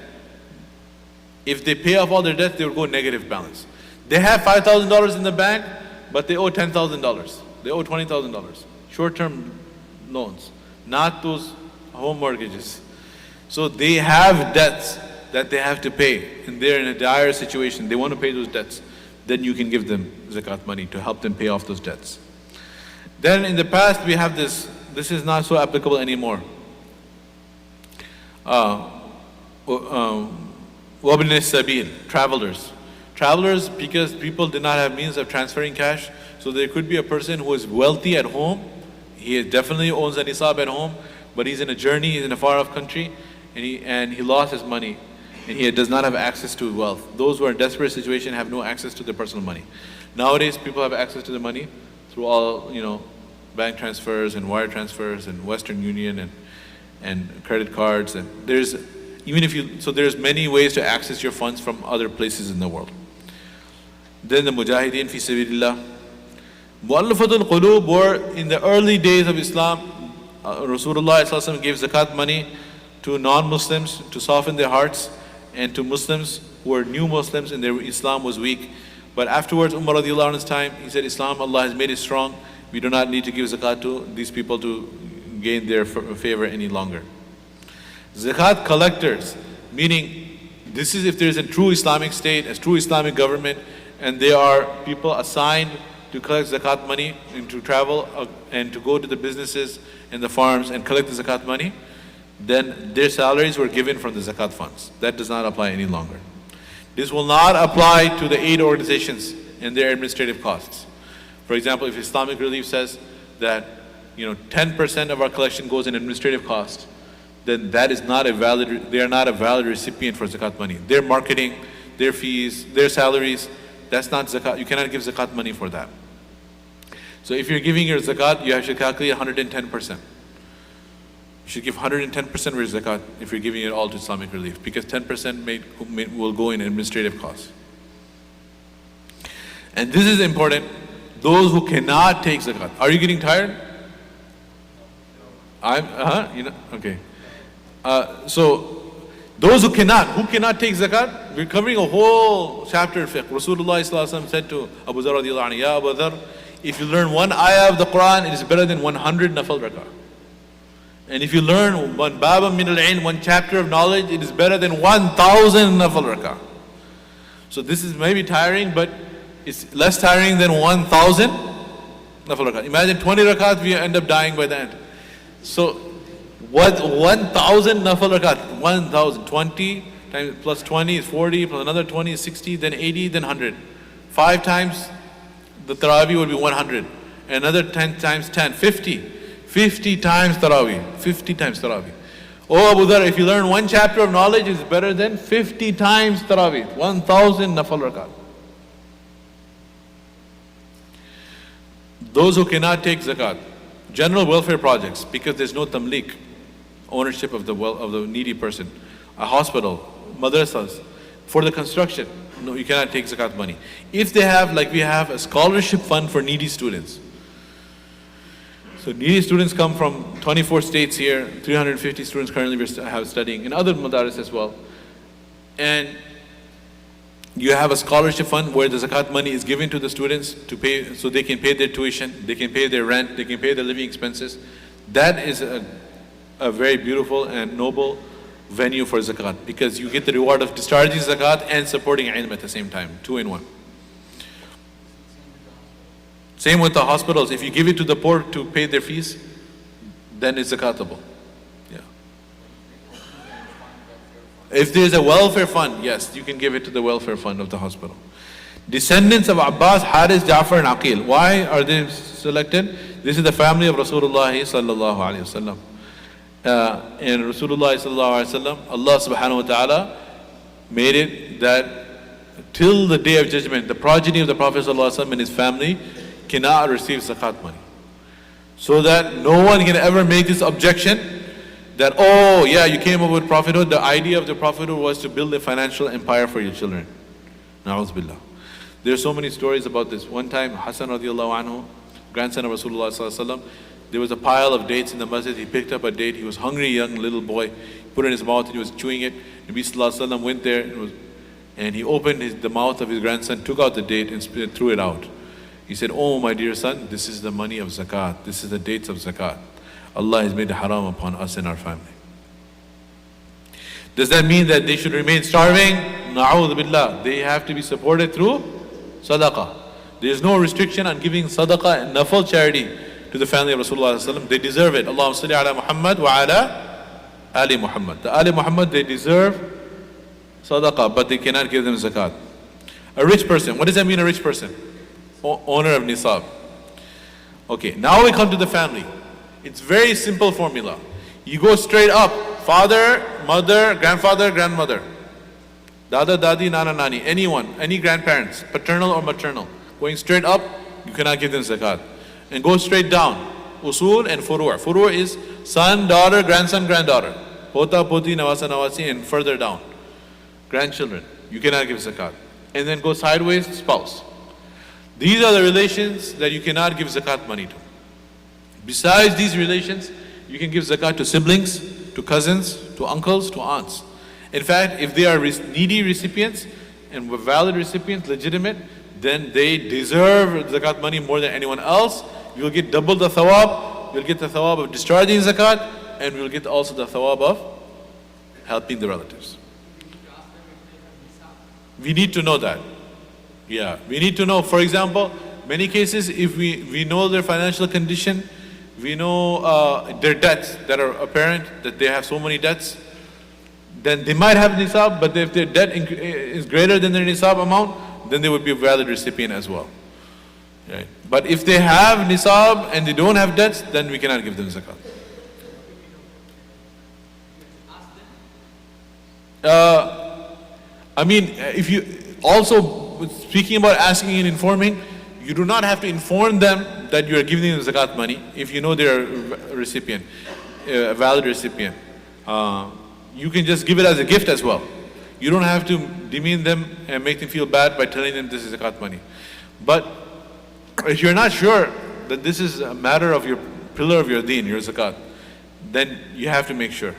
If they pay off all their debts, they will go negative balance. They have $5,000 in the bank, but they owe $10,000. They owe $20,000. Short-term loans, not those home mortgages. So they have debts that they have to pay, and they're in a dire situation. They want to pay those debts. Then you can give them zakat money to help them pay off those debts. Then in the past we have this. This is not so applicable anymore. Wabn sabil, travelers. Travelers, because people did not have means of transferring cash, so there could be a person who is wealthy at home. He definitely owns a nisab at home, but he's in a journey, he's in a far-off country, and he lost his money, and he does not have access to wealth. Those who are in desperate situation have no access to their personal money. Nowadays, people have access to the money through all, bank transfers and wire transfers and Western Union and credit cards, and there's many ways to access your funds from other places in the world. Then the mujahideen fi sabilillah. Mu'allafatul qulub were in the early days of Islam. Rasulullah ﷺ gave zakat money to non-Muslims to soften their hearts, and to Muslims who were new Muslims and their Islam was weak. But afterwards, Umar radiallahu anhu's time, he said, Islam, Allah has made it strong. We do not need to give zakat to these people to gain their favor any longer. Zakat collectors, meaning this is if there is a true Islamic state, a true Islamic government, and there are people assigned to collect zakat money and to travel and to go to the businesses and the farms and collect the zakat money, then their salaries were given from the zakat funds. That does not apply any longer. This will not apply to the aid organizations and their administrative costs. For example, if Islamic Relief says that 10% of our collection goes in administrative costs, then that is not they are not a valid recipient for zakat money. Their marketing, their fees, their salaries, that's not zakat. You cannot give zakat money for that. So if you're giving your zakat, you should calculate 110%. You should give 110% of your zakat if you're giving it all to Islamic Relief, because 10% will go in administrative costs. And this is important. Those who cannot take zakat. Are you getting tired? Okay. So those who cannot take zakat, we're covering a whole chapter of fiqh. Rasulullah ﷺ said to Abu Dharr radiallahu anhu, Ya Abu Dharr, if you learn one ayah of the Quran, it is better than 100 nafal rakah. And if you learn one baba min al-ilm, one chapter of knowledge, it is better than 1,000 nafal rakah. So this is maybe tiring, but it's less tiring than 1,000 nafal rakat. Imagine 20 rakat, we end up dying by the end. So what 1,000 nafal rakat? 1,000, 20 times plus 20 is 40, plus another 20 is 60, then 80, then 100. 5 times the tarawih would be 100. And another 10 times 10, 50. 50 times tarawih. 50 times tarawih. Oh Abu Dharr, if you learn one chapter of knowledge, it's better than 50 times tarawih. 1,000 nafal rakat. Those who cannot take zakat, general welfare projects, because there's no tamlik, ownership of the needy person, a hospital, madrasas, for the construction, no, you cannot take zakat money. If they have, like we have a scholarship fund for needy students. So needy students come from 24 states here, 350 students currently we have studying, in other madaris as well. And you have a scholarship fund where the zakat money is given to the students to pay, so they can pay their tuition, they can pay their rent, they can pay their living expenses. That is a very beautiful and noble venue for zakat, because you get the reward of discharging zakat and supporting ilm at the same time, 2 in 1. Same with the hospitals. If you give it to the poor to pay their fees, then it's zakatable. Yeah. If there's a welfare fund, yes, you can give it to the welfare fund of the hospital. Descendants of Abbas, Haris, Ja'far and Aqil. Why are they selected? This is the family of Rasulullah sallallahu alaihi wasallam. And Rasulullah sallallahu alaihi wasallam, Allah subhanahu wa ta'ala made it that till the day of judgment, the progeny of the Prophet sallallahu alaihi wasallam and his family cannot receive zakat money. So that no one can ever make this objection that, oh yeah, you came up with prophethood. The idea of the prophethood was to build a financial empire for your children. Na'udhu billah. There are so many stories about this. One time, Hassan radiallahu anhu, grandson of Rasulullah sallallahu alaihi wasallam, there was a pile of dates in the masjid. He picked up a date. He was hungry, young little boy. He put it in his mouth and he was chewing it. Nabi sallallahu alaihi wasallam went there and he opened the mouth of his grandson, took out the date and threw it out. He said, oh my dear son, this is the money of zakat. This is the dates of zakat. Allah has made it haram upon us and our family. Does that mean that they should remain starving? Na'udhu billah. They have to be supported through sadaqah. There is no restriction on giving sadaqah and nafal charity to the family of Rasulullah sallallahu alaihi wasallam. They deserve it. Allahumma salli ala Muhammad wa ala Ali Muhammad. The Ali Muhammad, they deserve sadaqah, but they cannot give them zakat. A rich person. What does that mean, a rich person? Owner of Nisab. Okay, now we come to the family. It's very simple formula. You go straight up. Father, mother, grandfather, grandmother. Dada, dadi, nana, nani. Anyone, any grandparents, paternal or maternal. Going straight up, you cannot give them zakat. And go straight down. Usul and furu'. Furu' is son, daughter, grandson, granddaughter. Pota, poti, nawasa, nawasi, and further down. Grandchildren, you cannot give zakat. And then go sideways, spouse. These are the relations that you cannot give zakat money to. Besides these relations, you can give zakat to siblings, to cousins, to uncles, to aunts. In fact, if they are needy recipients and valid recipients, legitimate, then they deserve zakat money more than anyone else. You'll get double the thawab. You'll get the thawab of discharging zakat, and we'll get also the thawab of helping the relatives. We need to know that. Yeah, we need to know. For example, many cases, if we know their financial condition, we know their debts that are apparent, that they have so many debts, then they might have nisab, but if their debt is greater than their nisab amount, then they would be a valid recipient as well. Right? But if they have nisab and they don't have debts, then we cannot give them zakat. I mean, if you also, speaking about asking and informing, you do not have to inform them that you are giving them zakat money if you know they are a recipient, a valid recipient. You can just give it as a gift as well. You don't have to demean them and make them feel bad by telling them this is zakat money. But if you're not sure that this is a matter of your pillar of your deen, your zakat, then you have to make sure.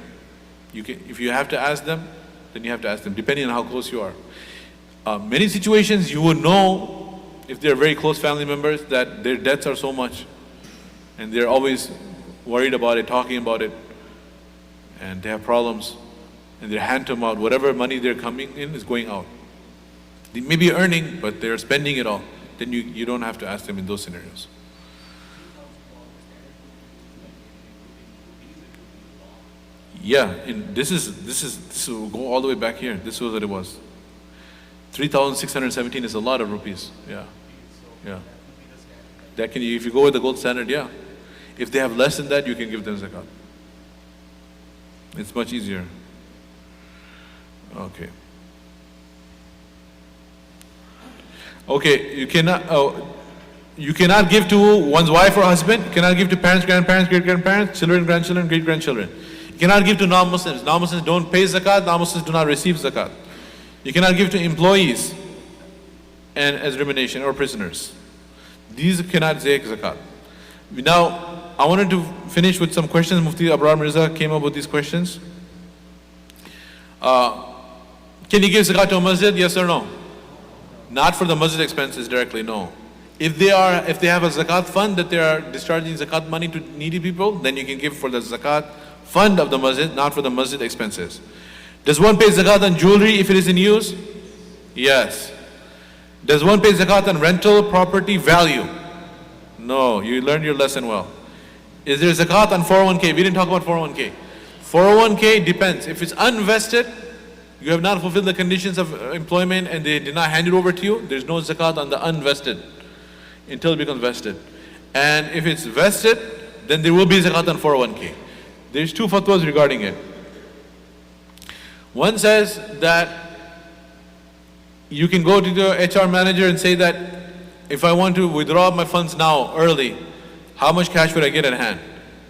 If you have to ask them, then you have to ask them, depending on how close you are. Many situations you would know, if they're very close family members, that their debts are so much and they're always worried about it, talking about it, and they have problems and they're hand to mouth. Whatever money they're coming in is going out. They may be earning, but they're spending it all. Then you don't have to ask them in those scenarios. Yeah, and this will go all the way back here. This was what it was. 3,617 is a lot of rupees. Yeah, yeah. That can, if you go with the gold standard, yeah. If they have less than that, you can give them zakat. It's much easier. Okay. Okay, you cannot give to one's wife or husband. You cannot give to parents, grandparents, great-grandparents, children, grandchildren, great-grandchildren. You cannot give to non-Muslims. Non-Muslims don't pay zakat. Non-Muslims do not receive zakat. You cannot give to employees and as remuneration or prisoners. These cannot take zakat. Now, I wanted to finish with some questions. Mufti Abrar Mirza came up with these questions. Can you give zakat to a masjid? Yes or no? Not for the masjid expenses directly, no. If they have a zakat fund that they are discharging zakat money to needy people, then you can give for the zakat fund of the masjid, not for the masjid expenses. Does one pay zakat on jewelry if it is in use? Yes. Does one pay zakat on rental property value? No, you learned your lesson well. Is there zakat on 401k? We didn't talk about 401k. 401k depends. If it's unvested, you have not fulfilled the conditions of employment and they did not hand it over to you, there's no zakat on the unvested until it becomes vested. And if it's vested, then there will be zakat on 401k. There's two fatwas regarding it. One says that you can go to the HR manager and say that if I want to withdraw my funds now, early, how much cash would I get at hand?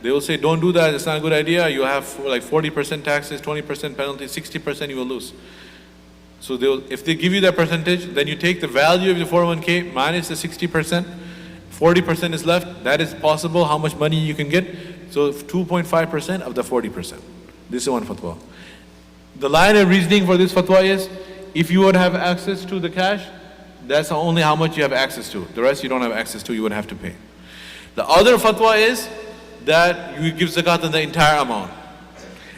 They will say, don't do that, it's not a good idea. You have like 40% taxes, 20% penalty, 60% you will lose. So if they give you that percentage, then you take the value of your 401k minus the 60%, 40% is left, that is possible, how much money you can get. So 2.5% of the 40%. This is one fatwa. The line of reasoning for this fatwa is, if you would have access to the cash, that's only how much you have access to. The rest you don't have access to, you would have to pay. The other fatwa is that you give zakat on the entire amount.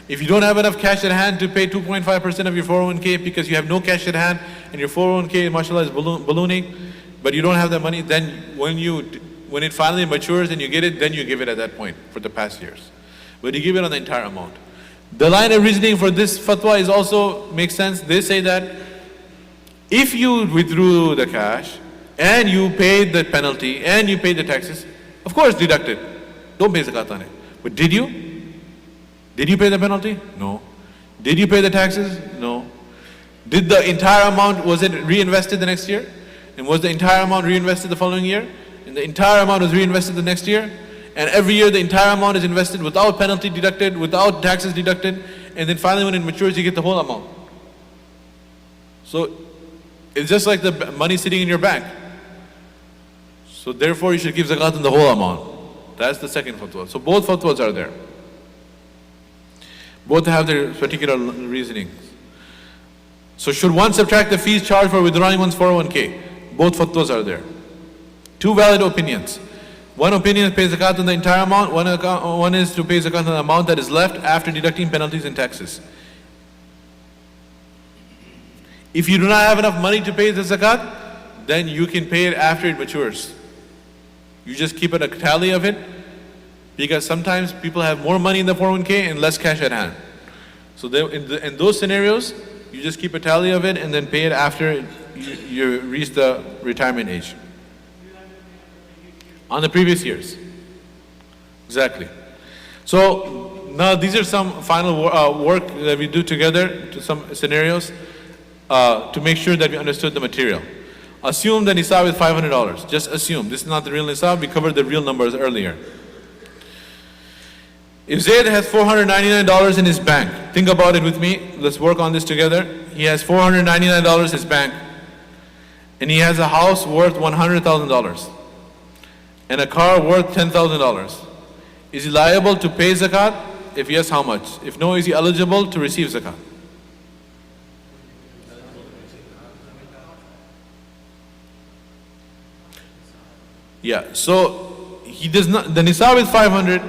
If you don't have enough cash at hand to pay 2.5% of your 401k because you have no cash at hand and your 401k, mashallah, is ballooning, but you don't have that money, then when it finally matures and you get it, then you give it at that point for the past years. But you give it on the entire amount. The line of reasoning for this fatwa is also makes sense. They say that if you withdrew the cash and you paid the penalty and you paid the taxes, of course deduct it. Don't pay zakat on it. But did you? Did you pay the penalty? No. Did you pay the taxes? No. Did the entire amount, was it reinvested the next year? And was the entire amount reinvested the following year? And the entire amount was reinvested the next year? And every year the entire amount is invested without penalty deducted, without taxes deducted, and then finally when it matures you get the whole amount. So it's just like the money sitting in your bank. So therefore you should give zakat on the whole amount. That's the second fatwa. So both fatwas are there. Both have their particular reasonings. So should one subtract the fees charged for withdrawing one's 401k? Both fatwas are there. Two valid opinions. One opinion is pay zakat on the entire amount, one is to pay zakat on the amount that is left after deducting penalties and taxes. If you do not have enough money to pay the zakat, then you can pay it after it matures. You just keep a tally of it, because sometimes people have more money in the 401k and less cash at hand. So in those scenarios, you just keep a tally of it and then pay it after you reach the retirement age. On the previous years. Exactly. So now these are some final work that we do together to some scenarios to make sure that we understood the material. Assume the Nisab is $500. Just assume. This is not the real Nisab. We covered the real numbers earlier. If Zayd has $499 in his bank, think about it with me. Let's work on this together. He has $499 in his bank. And he has a house worth $100,000. And a car worth $10,000. Is he liable to pay zakat? If yes, how much? If no, is he eligible to receive zakat? Yeah, so he does not, the Nisab is 500.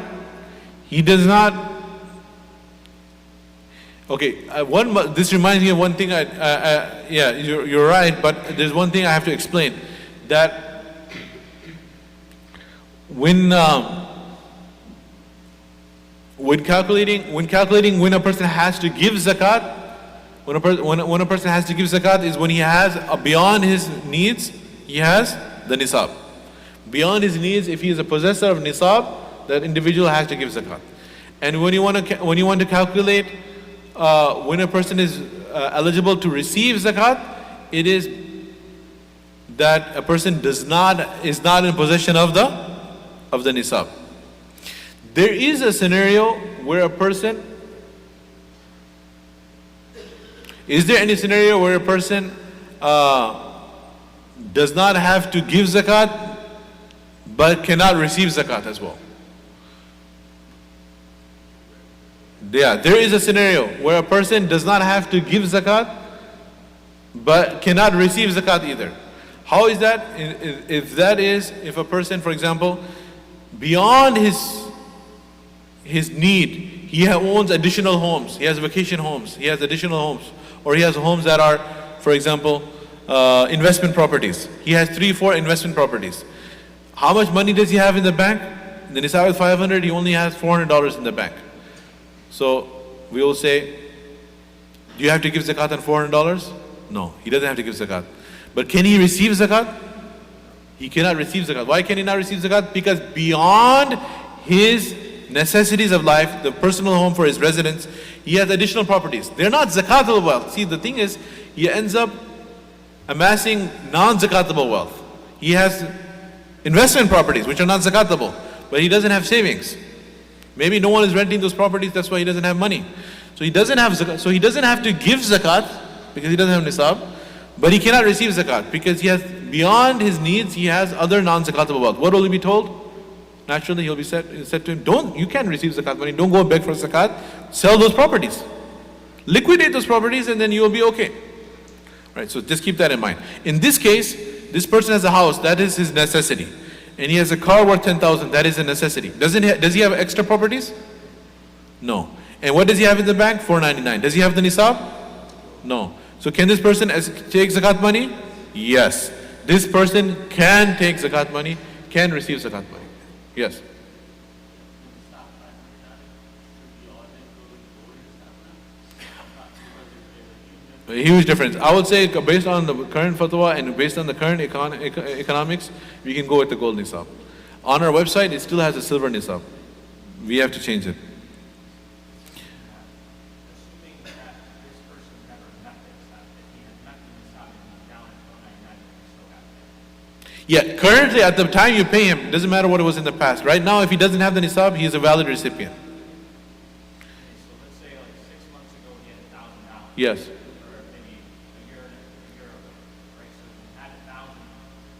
He does not, okay, this reminds me of one thing, yeah, you're right, but there's one thing I have to explain. That when calculating when a person has to give zakat, when a person has to give zakat is when he has beyond his needs, he has the nisab. Beyond his needs, if he is a possessor of nisab, that individual has to give zakat. And when you want to calculate when a person is eligible to receive zakat, it is that a person is not in possession of the nisab. There is a scenario where a person, is there any scenario where a person does not have to give zakat but cannot receive zakat as well? Yeah, there is a scenario where a person does not have to give zakat but cannot receive zakat either. How is that? If a person, for example, beyond his need, he owns additional homes, he has vacation homes, he has additional homes, or he has homes that are, for example, investment properties. He has 3-4 investment properties. How much money does he have in the bank? The nisab is 500, he only has $400 in the bank. So we will say, do you have to give zakat on $400? No, he doesn't have to give zakat. But can he receive zakat? He cannot receive zakat. Why can he not receive zakat? Because beyond his necessities of life, the personal home for his residence. He has additional properties. They're not zakatable wealth. See, the thing is, he ends up amassing non-zakatable wealth. He has investment properties which are not zakatable, but he doesn't have savings. Maybe no one is renting those properties, that's why he doesn't have money. So he doesn't have zakat, so he doesn't have to give zakat because he doesn't have nisab, but he cannot receive zakat because he has, beyond his needs, he has other non-zakatable wealth. What will he be told? Naturally, he'll be said to him, you can't receive zakat money, don't go beg for zakat, sell those properties. Liquidate those properties and then you'll be okay. Right, so just keep that in mind. In this case, this person has a house, that is his necessity. And he has a car worth 10,000, that is a necessity. Does he have extra properties? No. And what does he have in the bank? 499. Does he have the nisab? No. So can this person take zakat money? Yes. This person can take zakat money, can receive zakat money. Yes. A huge difference. I would say based on the current fatwa and based on the current economics, we can go with the gold nisab. On our website, it still has a silver nisab. We have to change it. Yeah, currently at the time you pay him, doesn't matter what it was in the past. Right now, if he doesn't have the nisab, he is a valid recipient. So let's say like 6 months ago he had $1,000. Yes. Or maybe a year ago, right? So he had 1,000,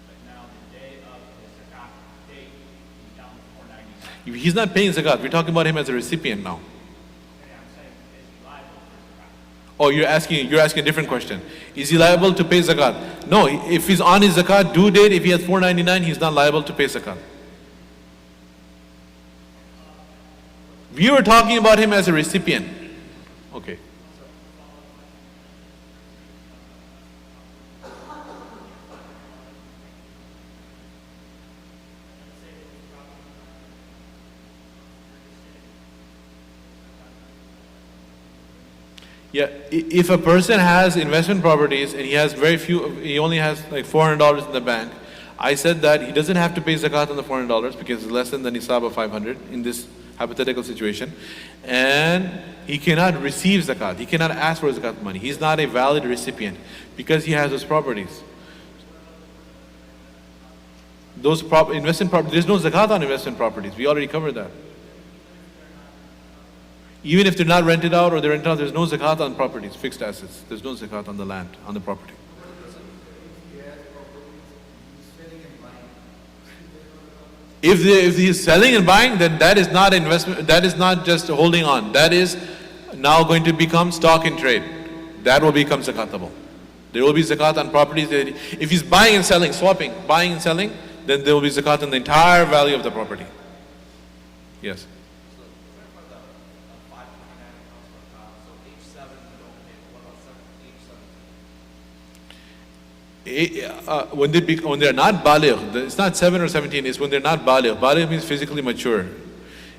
but now the day of the zakat date, he's down to 499. He's not paying zakat. We're talking about him as a recipient now. Okay, I'm saying, is he liable for zakat? Oh, you're asking a different question. Is he liable to pay zakat? No, if he's on his zakat due date, if he has 499, he's not liable to pay zakat. We were talking about him as a recipient. Okay. Yeah, if a person has investment properties and he has very few, he only has like $400 in the bank, I said that he doesn't have to pay zakat on the $400 because it's less than the nisab of 500 in this hypothetical situation, and he cannot receive zakat. He cannot ask for zakat money. He's not a valid recipient because he has those properties. Those investment properties, there's no zakat on investment properties. We already covered that. Even if they're not rented out or they're rented out, there's no zakat on properties, fixed assets. There's no zakat on the land, on the property. If he's selling and buying, then that is not investment, that is not just holding on. That is now going to become stock in trade. That will become zakatable. There will be zakat on properties. If he's buying and selling, swapping, buying and selling, then there will be zakat on the entire value of the property. Yes. When they're not baligh, it's not 7 or 17, it's when they're not baligh. Baligh means physically mature.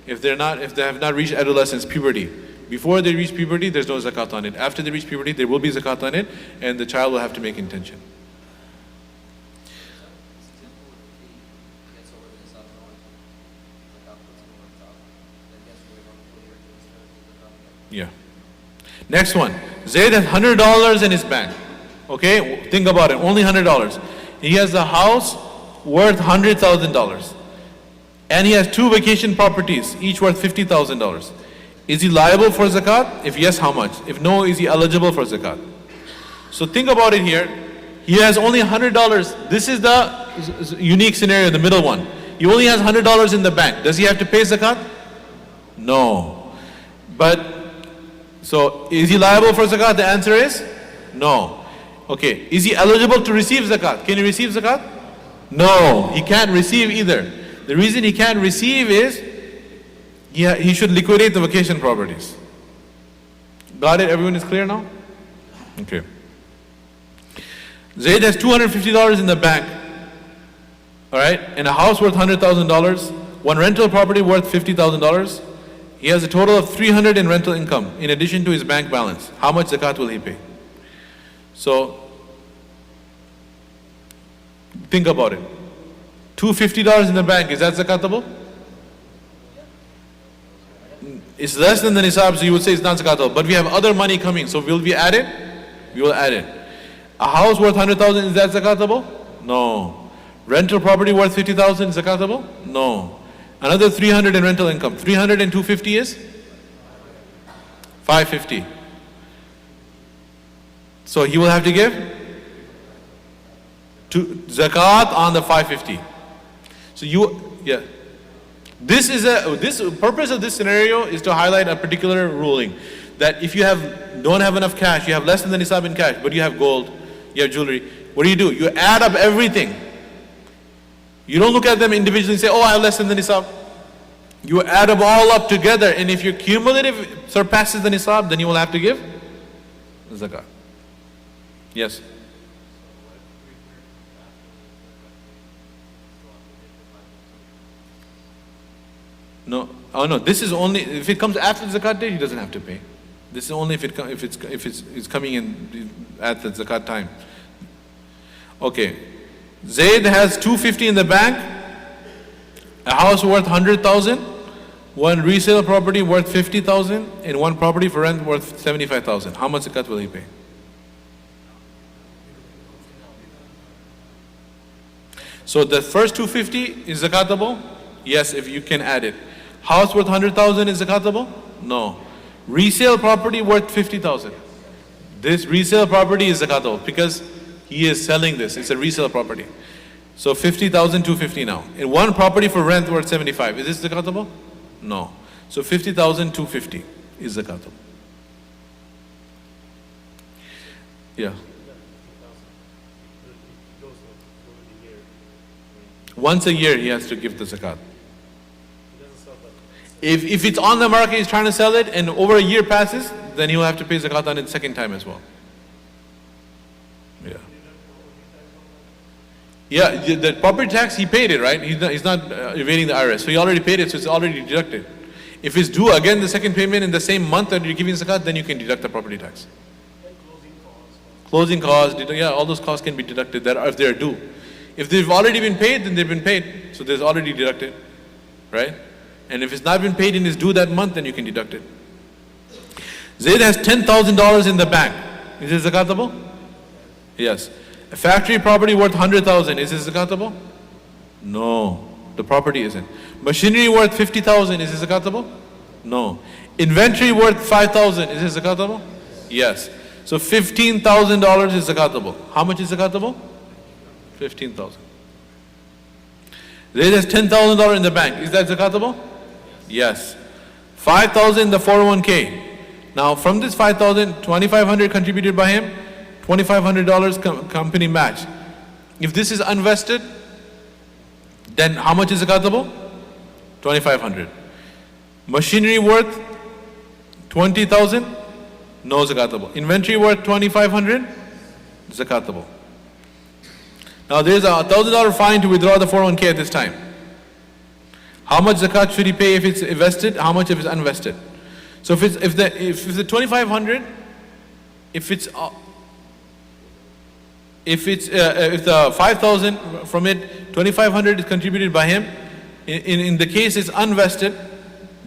If they have not reached adolescence, puberty. Before they reach puberty, there's no zakat on it. After they reach puberty, there will be zakat on it, and the child will have to make intention. Yeah. Next one. Zayd has $100 in his bank. Okay, think about it, only $100. He has a house worth $100,000. And he has 2 vacation properties, each worth $50,000. Is he liable for zakat? If yes, how much? If no, is he eligible for zakat? So think about it here. He has only $100. This is the unique scenario, the middle one. He only has $100 in the bank. Does he have to pay zakat? No. But, so is he liable for zakat? The answer is no. Okay, is he eligible to receive zakat? Can he receive zakat? No, he can't receive either. The reason he can't receive is he should liquidate the vacation properties. Got it? Everyone is clear now? Okay. Zayd has $250 in the bank, all right, and a house worth $100,000, one rental property worth $50,000. He has a total of $300 in rental income in addition to his bank balance. How much zakat will he pay? So, think about it. $250 in the bank, is that zakatable? It's less than the nisab, so you would say it's not zakatable. But we have other money coming, so will we add it? We will add it. A house worth 100,000, is that zakatable? No. Rental property worth 50,000, zakatable? No. Another 300 in rental income. 300 and 250 is? 550. So he will have to give zakat on the 550. So this purpose of this scenario is to highlight a particular ruling, that if you don't have enough cash, you have less than the nisab in cash, but you have gold, you have jewelry, what do? You add up everything. You don't look at them individually and say, oh, I have less than the nisab. You add them all up together, and if your cumulative surpasses the nisab, then you will have to give zakat. Yes? No, this is only, if it comes after the zakat date, he doesn't have to pay. This is only if it's coming in at the zakat time. Okay. Zaid has 250 in the bank, a house worth 100,000, one resale property worth 50,000, and one property for rent worth 75,000. How much zakat will he pay? So the first 250 is zakatable? Yes, if you can add it. House worth 100,000 is zakatable? No. Resale property worth 50,000. This resale property is zakatable because he is selling this. It's a resale property. So 50,000, 250 now. And one property for rent worth 75. Is this zakatable? No. So 50,000, 250 is zakatable. Yeah. Once a year he has to give the zakat. If it's on the market, he's trying to sell it, and over a year passes, then he'll have to pay zakat on it second time as well. Yeah. Yeah, the property tax, he paid it, right? He's not evading the IRS. So he already paid it, so it's already deducted. If it's due again the second payment in the same month that you're giving zakat, then you can deduct the property tax. Closing costs, all those costs can be deducted if they're due. If they've already been paid, then they've been paid. So there's already deducted, right? And if it's not been paid and is due that month, then you can deduct it. Zaid has $10,000 in the bank. Is it zakatable? Yes. A factory property worth 100,000. Is it zakatable? No, the property isn't. Machinery worth 50,000. Is it zakatable? No. Inventory worth 5,000. Is it zakatable? Yes. So $15,000 is zakatable. How much is zakatable? 15,000. Zaid has $10,000 in the bank. Is that zakatable? Yes. 5,000 in the 401k. Now from this 5,000, 2,500 contributed by him, $2,500 company match. If this is unvested, then how much is zakatable? 2,500. Machinery worth 20,000, no zakatable. Inventory worth 2,500, zakatable. Now there's a $1,000 fine to withdraw the 401k at this time. How much zakat should he pay if it's vested? How much if it's unvested? So if the 2,500, if the 5,000 from it, 2,500 is contributed by him. In the case it's unvested,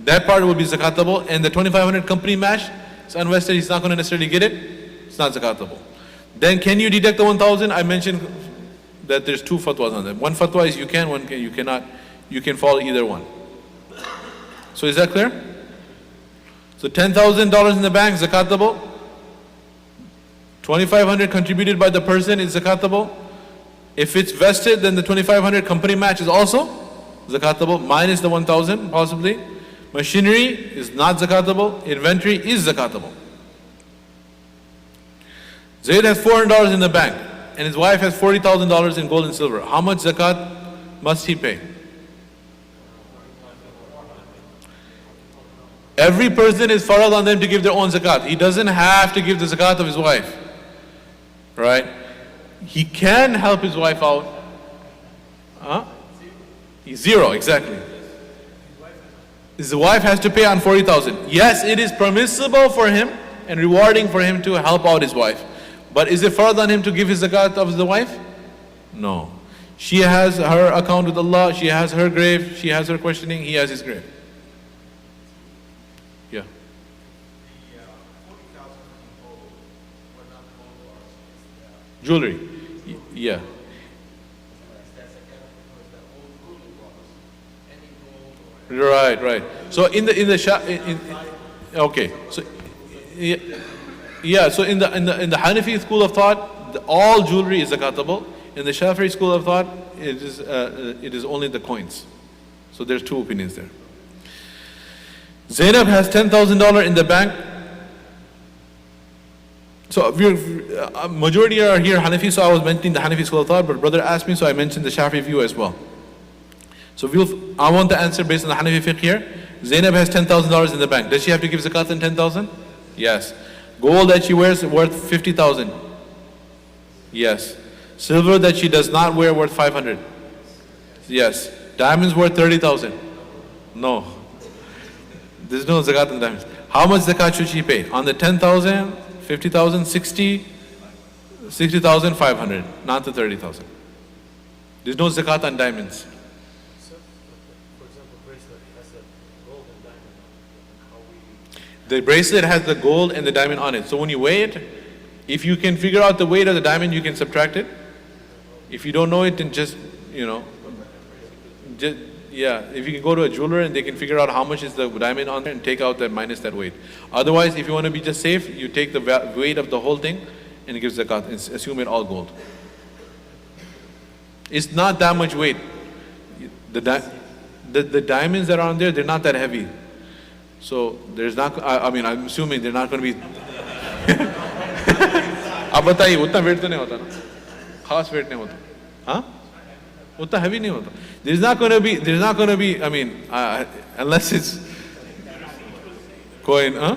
that part will be zakatable, and the 2,500 company match is unvested. He's not going to necessarily get it. It's not zakatable. Then can you deduct the 1,000? I mentioned that there's two fatwas on that. One fatwa is you can, one you cannot. You can follow either one. So is that clear? So $10,000 in the bank, zakatable. 2,500 contributed by the person is zakatable. If it's vested, then the 2,500 company match is also zakatable, minus the 1,000 possibly. Machinery is not zakatable. Inventory is zakatable. Zaid has $400 in the bank, and his wife has $40,000 in gold and silver. How much zakat must he pay? Every person is farad on them to give their own zakat. He doesn't have to give the zakat of his wife. Right? He can help his wife out. Zero, exactly. His wife has to pay on 40,000. Yes, it is permissible for him and rewarding for him to help out his wife. But is it farad on him to give his zakat of the wife? No. She has her account with Allah. She has her grave. She has her questioning. He has his grave. Jewelry. Yeah. Right. So in the okay. So yeah. So in the Hanafi school of thought, all jewelry is zakatable. In the Shafi'i school of thought, it is only the coins. So there's two opinions there. Zainab has $10,000 in the bank. So majority are here Hanafi, so I was mentioning the Hanafi school of thought, but brother asked me, so I mentioned the Shafi'i view as well. So I want the answer based on the Hanafi fiqh here. Zainab has $10,000 in the bank. Does she have to give zakat on 10,000? Yes. Gold that she wears worth 50,000? Yes. Silver that she does not wear worth 500? Yes. Diamonds worth 30,000? No. There's no zakat on diamonds. How much zakat should she pay? On the 10,000, 50,000, 60,000, 500, not the 30,000. There's no zakat on diamonds. The bracelet has the gold and the diamond on it. So when you weigh it, if you can figure out the weight of the diamond, you can subtract it. If you don't know it, then just, if you can go to a jeweler and they can figure out how much is the diamond on there and take out that minus that weight. Otherwise, if you want to be just safe, you take the weight of the whole thing and give zakat and assume it all gold. It's not that much weight. The diamonds that are on there, they're not that heavy. So there's not, I'm assuming they're not going to be. आप बताइए उतना wait तो नहीं होता ना, खास wait नहीं होता, हाँ? उतना heavy नहीं होता. There's not going to be, unless it's coin, huh?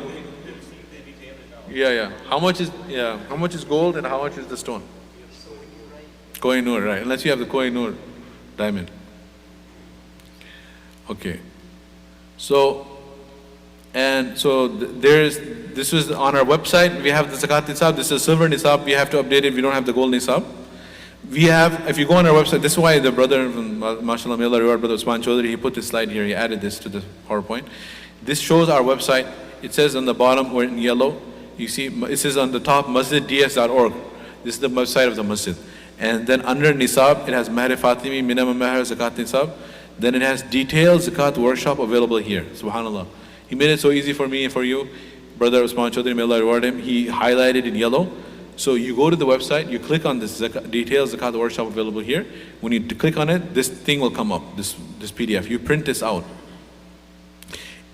Yeah. How much is gold and how much is the stone? Koh-i-Noor, right? Unless you have the Koh-i-Noor diamond. Okay. This was on our website. We have the zakat nisab. This is silver nisab. We have to update it. We don't have the gold nisab. If you go on our website, this is why the brother, mashallah, may Allah reward brother Usman Chaudhary, he put this slide here. He added this to the PowerPoint. This shows our website. It says on the bottom, or in yellow, you see, it says on the top, masjidds.org. This is the website of the masjid. And then under nisab, it has Mahr Fatimi, minimum mahr, zakat nisab. Then it has detailed zakat workshop available here. Subhanallah. He made it so easy for me and for you. Brother Usman Chaudhary, may Allah reward him. He highlighted in yellow. So you go to the website, you click on this detailed zakat workshop available here. When you click on it, this thing will come up, this PDF. You print this out.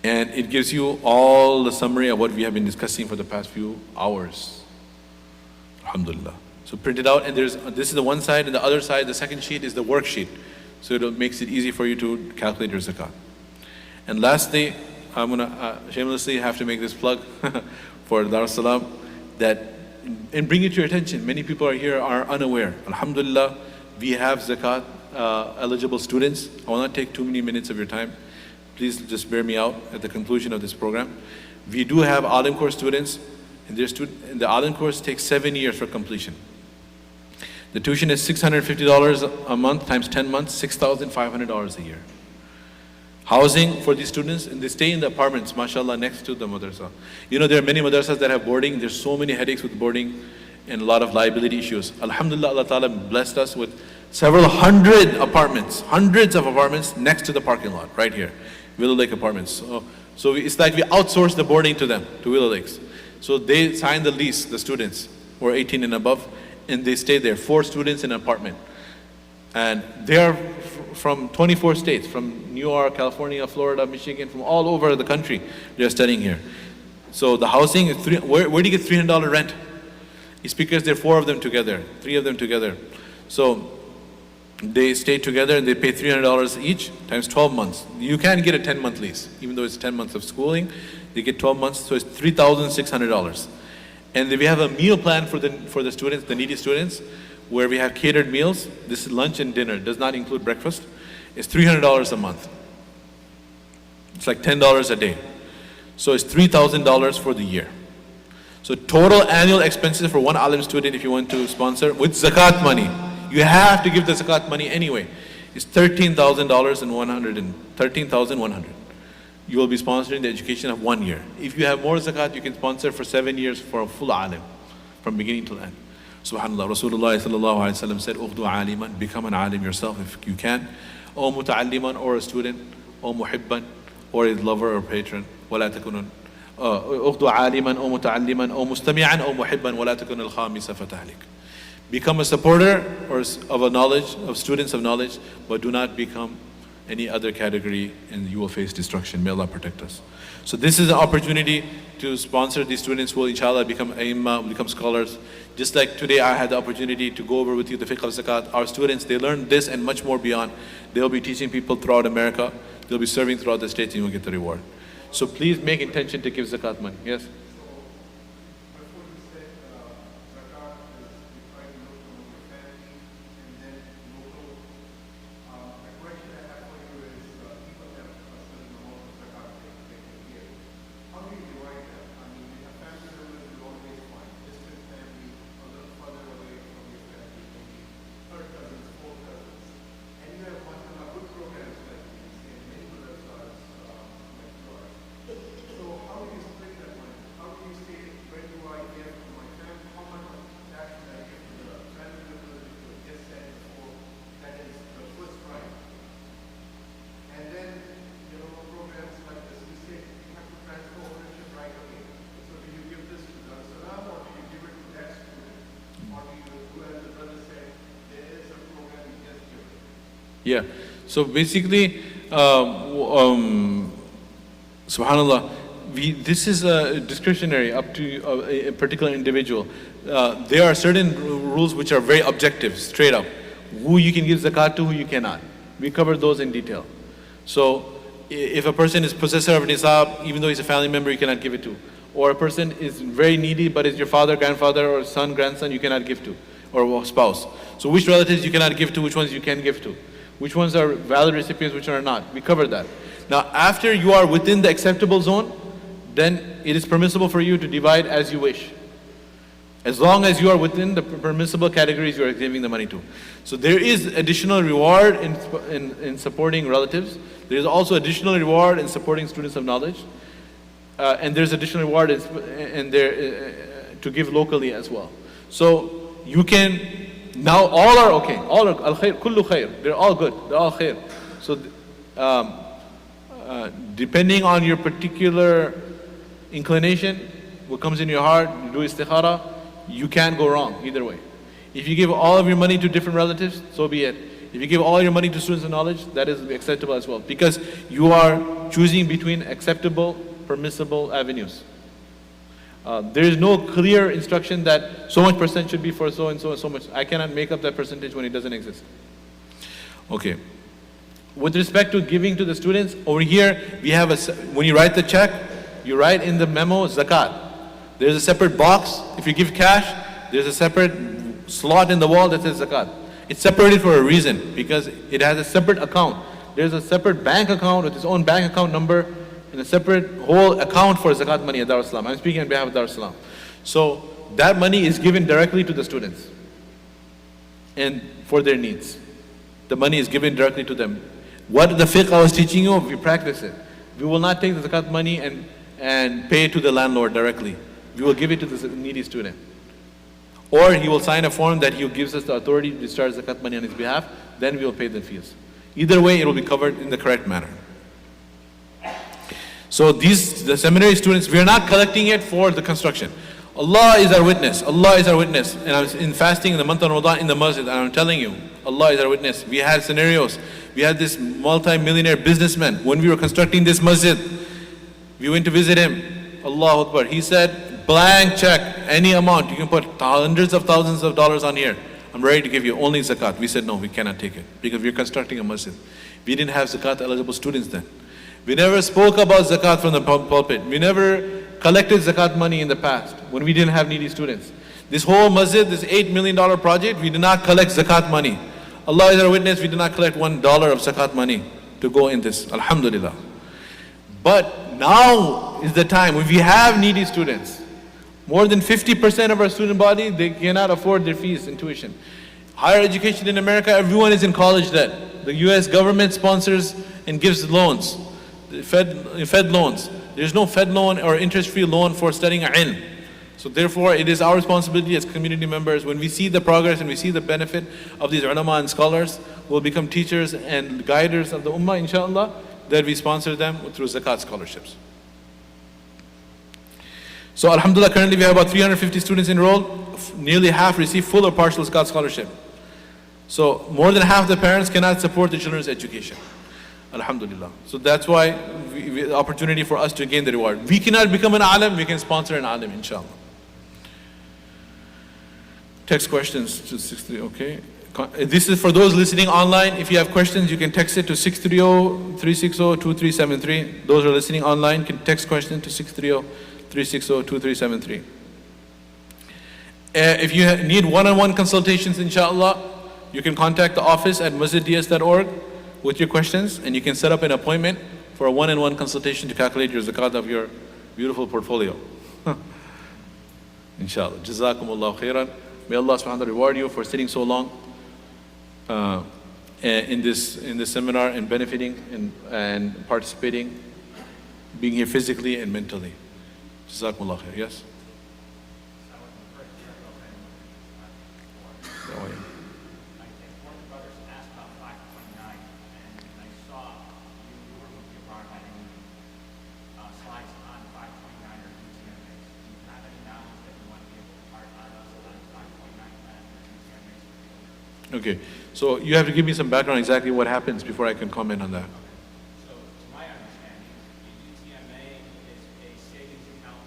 And it gives you all the summary of what we have been discussing for the past few hours. Alhamdulillah. So print it out, and this is the one side, and the other side, the second sheet is the worksheet. So it makes it easy for you to calculate your zakat. And lastly, I'm going to shamelessly have to make this plug for Dar es Salaam, and bring it to your attention. Many people are unaware. Alhamdulillah, we have zakat eligible students. I will not take too many minutes of your time. Please just bear me out at the conclusion of this program. We do have Alim course students, and the Alim course takes 7 years for completion. The tuition is $650 a month times 10 months, $6,500 a year. Housing for these students, and they stay in the apartments, mashallah, next to the madrasa. There are many madrasas that have boarding. There's so many headaches with boarding and a lot of liability issues. Alhamdulillah, Allah Ta'ala blessed us with several hundreds of apartments next to the parking lot, right here. Willow Lake Apartments. So it's like we outsource the boarding to them, to Willow Lakes. So they sign the lease, the students who are 18 and above, and they stay there, 4 students in an apartment. And they are from 24 states, from New York, California, Florida, Michigan, from all over the country. They're studying here. So the housing is where do you get $300 rent? It's because there are 4 of them together, 3 of them together. So they stay together and they pay $300 each times 12 months. You can get a 10-month lease, even though it's 10 months of schooling. They get 12 months, so it's $3,600. And then we have a meal plan for the students, the needy students, where we have catered meals. This is lunch and dinner, does not include breakfast. It's $300 a month. It's like $10 a day. So it's $3,000 for the year. So total annual expenses for one alim student, if you want to sponsor, with zakat money, you have to give the zakat money anyway, is $13,100. You will be sponsoring the education of 1 year. If you have more zakat, you can sponsor for 7 years for a full alim, from beginning to end. Subhanallah, Rasulullah sallallahu alayhi wa sallam said, "Ughdu aliman," become an alim yourself if you can. Or muta'alliman, or a student. Or muhibban, or a lover or patron. وَلَا تَكُنُوا أُغْدُ عَالِمًا أو مُتَعَلِّمًا أو مُسْتَمِعًا أو مُحِبًّا وَلَا تَكُنُوا الْخَامِسَ فَتَهْلِكَ. Become a supporter or of a knowledge, of students of knowledge, but do not become any other category and you will face destruction. May Allah protect us. So this is an opportunity to sponsor these students who will inshallah become aimma, become scholars. Just like today I had the opportunity to go over with you the fiqh of zakat. Our students, they learn this and much more beyond. They'll be teaching people throughout America. They'll be serving throughout the states and you'll get the reward. So please make intention to give zakat money. Yes? Yeah. So basically, subhanallah, this is discretionary up to a particular individual. There are certain rules which are very objective, straight up. Who you can give zakat to, who you cannot. We covered those in detail. So if a person is possessor of Nisab, even though he's a family member, you cannot give it to. Or a person is very needy, but is your father, grandfather, or son, grandson, you cannot give to. Or spouse. So which relatives you cannot give to, which ones you can give to. Which ones are valid recipients, which are not. We covered that. Now, after you are within the acceptable zone, then it is permissible for you to divide as you wish. As long as you are within the permissible categories you are giving the money to. So there is additional reward in supporting relatives. There is also additional reward in supporting students of knowledge. And there's additional reward to give locally as well. So you can, now all are okay. All are al-khair, kullu khair. They're all good. They're all khair. So depending on your particular inclination, what comes in your heart, you do istikhara, you can't go wrong either way. If you give all of your money to different relatives, so be it. If you give all your money to students of knowledge, that is acceptable as well. Because you are choosing between acceptable, permissible avenues. There is no clear instruction that so much percent should be for so and so and so much. I cannot make up that percentage when it doesn't exist. Okay. With respect to giving to the students, over here we have when you write the check, you write in the memo zakat. There's a separate box. If you give cash, there's a separate slot in the wall that says zakat. It's separated for a reason, because it has a separate account. There's a separate bank account with its own bank account number and a separate whole account for zakat money at Dar es Salaam. I'm speaking on behalf of Dar es Salaam. So that money is given directly to the students and for their needs. The money is given directly to them. What the fiqh I was teaching you, we practice it. We will not take the zakat money and pay it to the landlord directly. We will give it to the needy student. Or he will sign a form that he gives us the authority to discharge zakat money on his behalf, then we will pay the fees. Either way, it will be covered in the correct manner. So the seminary students, we are not collecting it for the construction. Allah is our witness. Allah is our witness. And I was in fasting in the month of Ramadan in the masjid, and I'm telling you, Allah is our witness. We had scenarios. We had this multi-millionaire businessman. When we were constructing this masjid, we went to visit him. Allahu Akbar. He said, blank check, any amount. You can put hundreds of thousands of dollars on here. I'm ready to give you only zakat. We said, no, we cannot take it because we're constructing a masjid. We didn't have zakat eligible students then. We never spoke about zakat from the pulpit. We never collected zakat money in the past when we didn't have needy students. This whole masjid, this $8 million project, we did not collect zakat money. Allah is our witness, we did not collect $1 of zakat money to go in this. Alhamdulillah. But now is the time when we have needy students. More than 50% of our student body, they cannot afford their fees and tuition. Higher education in America, everyone is in college debt. The US government sponsors and gives loans. Fed loans. There's no Fed loan or interest-free loan for studying ilm. So therefore, it is our responsibility as community members, when we see the progress and we see the benefit of these ulama and scholars who will become teachers and guiders of the ummah, inshallah, that we sponsor them through zakat scholarships. So alhamdulillah, currently we have about 350 students enrolled. Nearly half receive full or partial zakat scholarship. So more than half the parents cannot support the children's education. Alhamdulillah. So that's why the opportunity for us to gain the reward. We cannot become an alim, we can sponsor an alim, inshallah. Text questions to 630, okay. This is for those listening online. If you have questions, you can text it to 630-360-2373. Those who are listening online can text questions to 630-360-2373. If you need one-on-one consultations, inshallah, you can contact the office at masjidds.org with your questions, and you can set up an appointment for a one-on-one consultation to calculate your zakat of your beautiful portfolio. Inshallah. Jazakumullahu Khairun. May Allah subhanahu wa ta'ala reward you for sitting so long in this seminar and benefiting and participating, being here physically and mentally. Jazakumullahu Khair. Yes? Okay, so you have to give me some background exactly what happens before I can comment on that. So, to my understanding, the UTMA is a savings account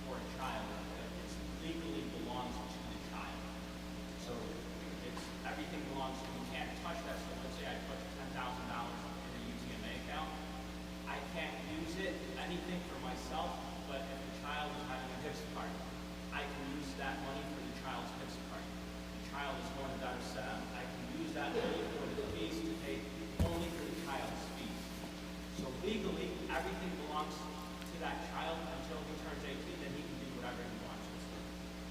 for a child that legally belongs to the child. So, everything belongs to you. You can't touch that. So, let's say I put $10,000 in a UTMA account. I can't use it, anything for myself, but if the child is having a HIPS card, I can use that money for the child's HIPS card. The child is going to Darussalam. I can use that money for the fees to pay only for the child's fees. So legally, everything belongs to that child until he turns 18, and he can do whatever he wants.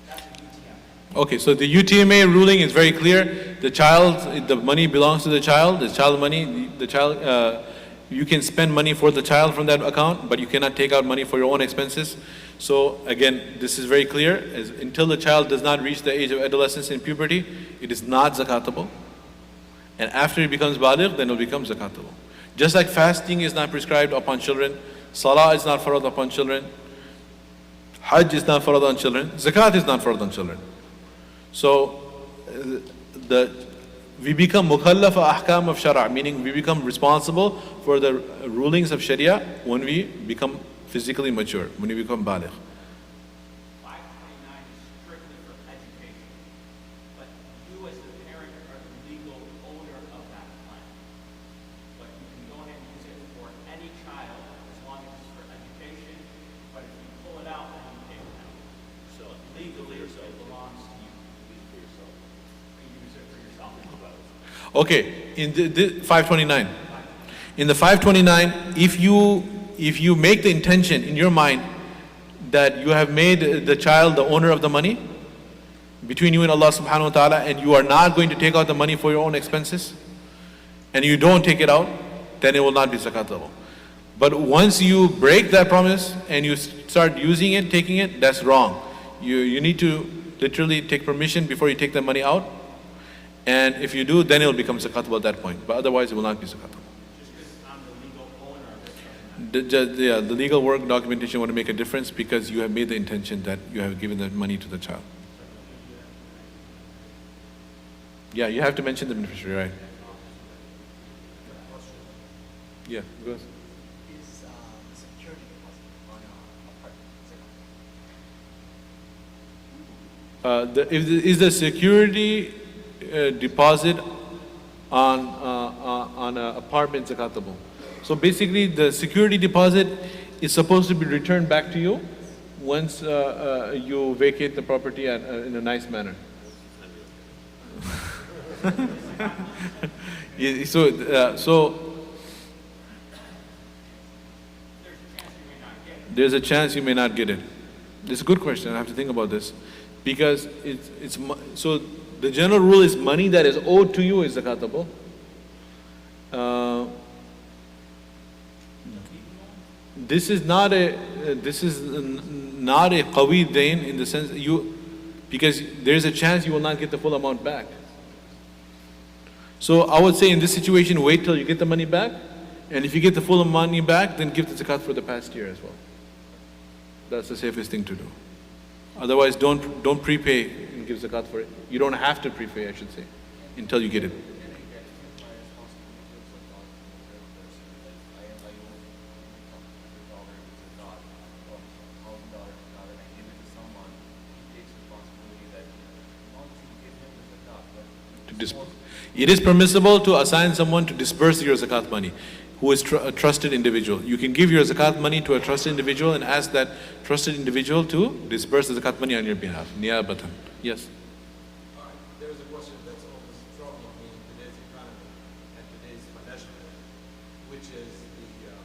That's a UTMA. Okay, so the UTMA ruling is very clear. The money belongs to the child. The child money, you can spend money for the child from that account, but you cannot take out money for your own expenses. So again, this is very clear. Until the child does not reach the age of adolescence and puberty, it is not zakatable. And after he becomes baligh, then it will become zakatable. Just like fasting is not prescribed upon children, salah is not farad upon children, hajj is not farad on children, zakat is not farad on children. So we become mukallaf ahkam of shara', meaning we become responsible for the rulings of sharia when we become physically mature, when we become baligh. 529 is strictly for education, but you as the parent are the legal owner of that plan. But you can go ahead and use it for any child as long as it's for education, but if you pull it out, then you pay it out. So legally, it belongs to you. You use it for yourself as well. Okay, in the 529. In the 529, if you make the intention in your mind that you have made the child the owner of the money between you and Allah subhanahu wa ta'ala, and you are not going to take out the money for your own expenses, and you don't take it out, then it will not be zakatable. But once you break that promise and you start using it, taking it, that's wrong. You need to literally take permission before you take the money out. And if you do, then it will become zakatable at that point. But otherwise, it will not be zakatable. Just because I'm the legal owner of it. The legal work documentation want to make a difference because you have made the intention that you have given the money to the child. Yeah, you have to mention the beneficiary, right? Yeah, go ahead. Is security deposit on a apartment? Is the security deposit on an apartment zakatable? So basically, the security deposit is supposed to be returned back to you once you vacate the property in a nice manner. Yeah, so there's a chance you may not get it. It's a good question. I have to think about this because so the general rule is money that is owed to you is zakatable. This is not a not a qawi dain in the sense because there's a chance you will not get the full amount back. So I would say in this situation, wait till you get the money back, and if you get the full money back, then give the zakat for the past year as well. That's the safest thing to do. Otherwise, don't prepay and give zakat for it. You don't have to prepay, I should say, until you get it. It is permissible to assign someone to disburse your zakat money who is a trusted individual. You can give your zakat money to a trusted individual and ask that trusted individual to disburse the zakat money on your behalf. Niyabatan. Yes. There's a question that's always troubling me in today's economy and today's financial world, which is the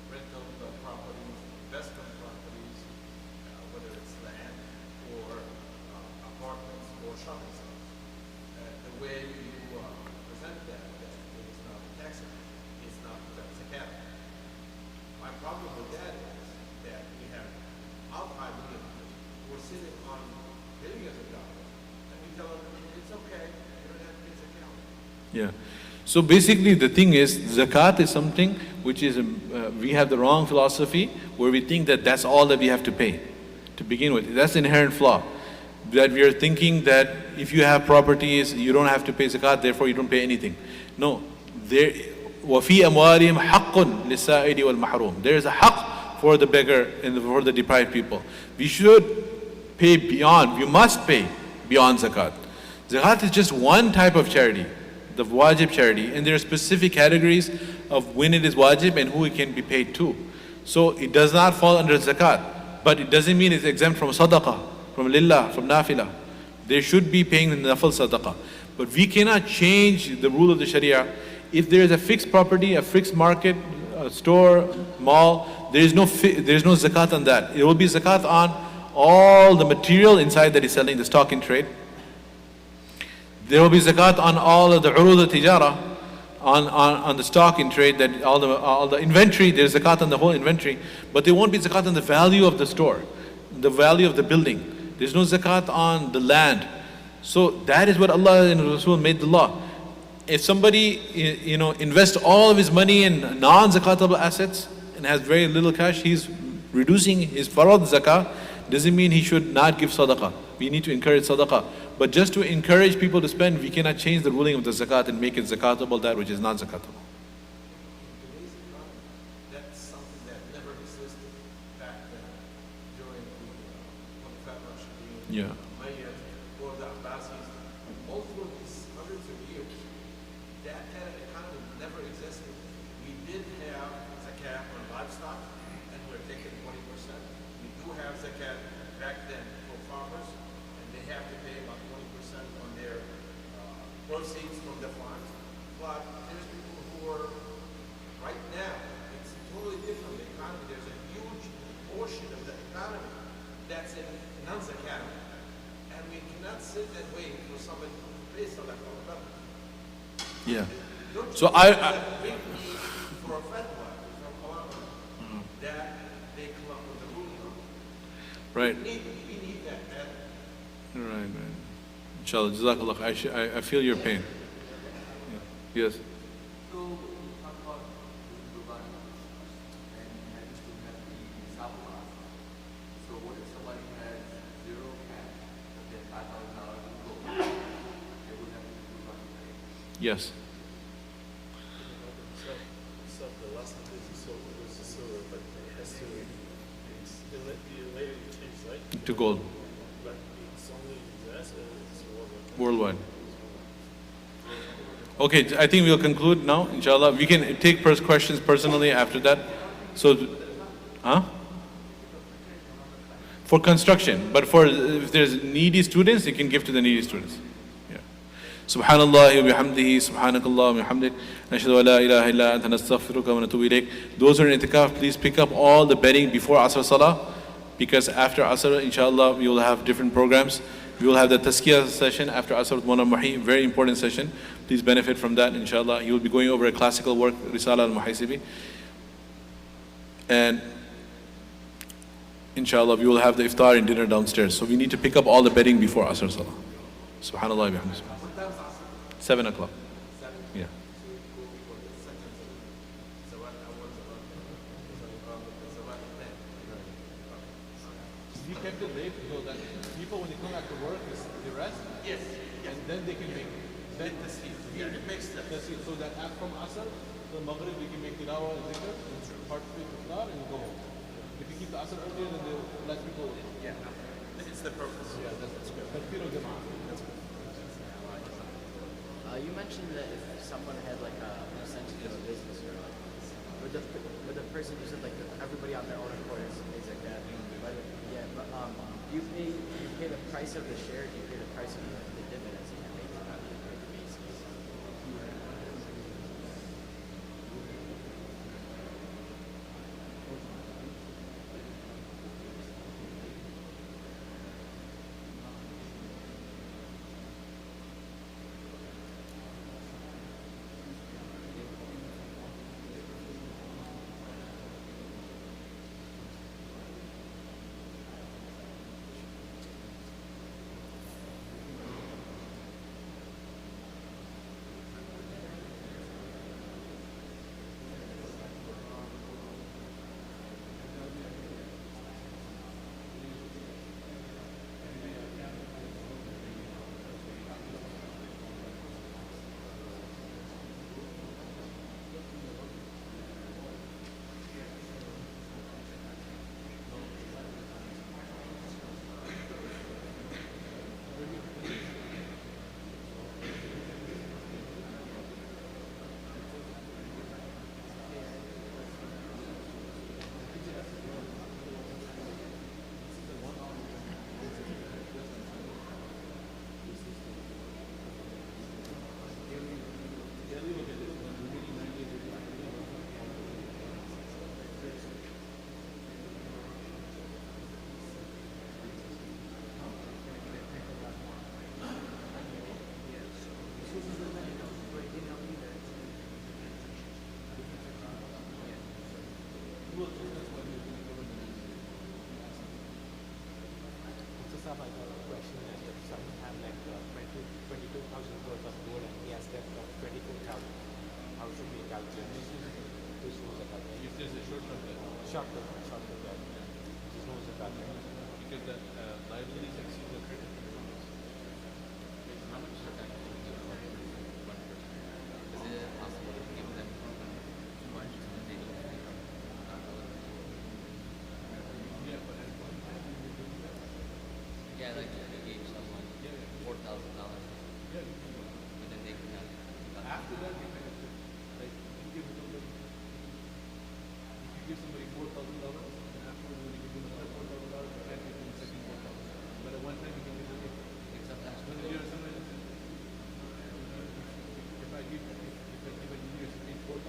rental properties, investment properties, whether it's land or apartments or shopping centers. The way you present that it is not taxable, it's not zakat. My problem with that is that we have multi-millionaires who are sitting on billions of dollars, and we tell them it's okay, you don't have to pay zakat. Yeah. So basically the thing is, zakat is something which is, we have the wrong philosophy where we think that that's all that we have to pay to begin with. That's the inherent flaw. That we are thinking that if you have properties, you don't have to pay zakat, therefore you don't pay anything. No. وَفِي أَمْوَالِهِمْ حَقٌّ لِلسَّائِلِ وَالْمَحْرُومِ. There is a haqq for the beggar and for the deprived people. We should pay beyond, we must pay beyond zakat. Zakat is just one type of charity, the wajib charity, and there are specific categories of when it is wajib and who it can be paid to. So it does not fall under zakat, but it doesn't mean it's exempt from sadaqah, from lillah, from nafilah. They should be paying the nafil sadaqah. But we cannot change the rule of the sharia. If there is a fixed property, a fixed market, a store, mall, there is no zakat on that. It will be zakat on all the material inside that is selling, the stock in trade. There will be zakat on all of the urud al-tijara, on the stock in trade, that all the inventory. There is zakat on the whole inventory, but there won't be zakat on the value of the store, the value of the building. There's no zakat on the land. So that is what Allah and Rasul made the law. If somebody invests all of his money in non-zakatable assets and has very little cash, he's reducing his farad zakah. Doesn't mean he should not give sadaqah. We need to encourage sadaqah. But just to encourage people to spend, we cannot change the ruling of the zakat and make it zakatable, that which is non-zakatable. That's something that never existed back then during the Yeah. or the Abbasis. All through these hundreds of years, that kind of economy never existed. We did have zakat on livestock, and we're taking 20%. We do have zakat back then for farmers, and they have to pay about 20% on their proceeds from the farms. But there's people who are, right now, it's totally different. The economy, there's a huge portion of the economy that's in non-zakat. And we cannot sit and wait for somebody to pay Sadaqah. Yeah. Don't So you I- think that we need for a fatwa from ulama that they come up with a ruling on? Right. We need that. Right. Inshallah. Jazakallah khair. I feel your pain. Yeah. Yes. So we talk about Lunar and having to have the Nisab class. So what if somebody has zero cash, but then $5,000 in gold? They would have to do Lunar, right? Yes. So the last one is silver, but it has to be later changed, right? To gold. But it's only US or it's worldwide? Worldwide. Okay, I think we'll conclude now, inshallah. We can take questions personally after that. So, for construction, but if there's needy students, you can give to the needy students. Yeah. Subhanallah wa bihamdihi, subhanakallah wa bihamdik, nashhadu an la ilaha illa anta nastaghfiruka wa natubu ilayk. Those who are in itikaf, please pick up all the bedding before Asr Salah, because after Asr, inshallah, we will have different programs. We will have the Tazkiyah session after Asr with Mawlana Muhi, very important session. Please benefit from that, inshallah. He will be going over a classical work, Risala al-Muhaysibi. And inshallah, we will have the iftar and dinner downstairs. So we need to pick up all the bedding before Asr Salah. Subhanallah. 7 o'clock. Yeah. You kept it late so that people, when they come back to work, they rest? Yes. And then they can make then The sleep. Yeah, it makes sense. so that from Asr to Maghrib, we can make tilawa and zikr, and participate in iftar, and go home. If you keep the Asr earlier, then less people will. Yeah. It's the purpose. Yeah, that's good. Takbir al-Jama'ah. You mentioned that if someone had like a percentage of a business or like, would the person who said like everybody on their own accord is like that, but yeah, but do you pay the price of the share, do you pay the price of the dividends that you're making on a daily basis? Mustafa, I have a question that if someone have like 22,000 worth of gold and he has debt of 24,000, how should we calculate this was a calculation? If there's a short-term debt, Short-term debt. This was a calculation. because the liabilities exceed the credit. How much zakat do you give one person? Is it possible to give them too much so that they don't become not eligible? Yeah, but at one time you will do that. Yeah, like if you gave someone $4,000, Yeah, you can do that. but then they can have After that, you can have to, like, if you give somebody $4,000, and afterwards when you give them another $4,000, you can't give them the second $4,000. But at one time you can give them except that's when you're somebody else. If I give a new recipient $4,000,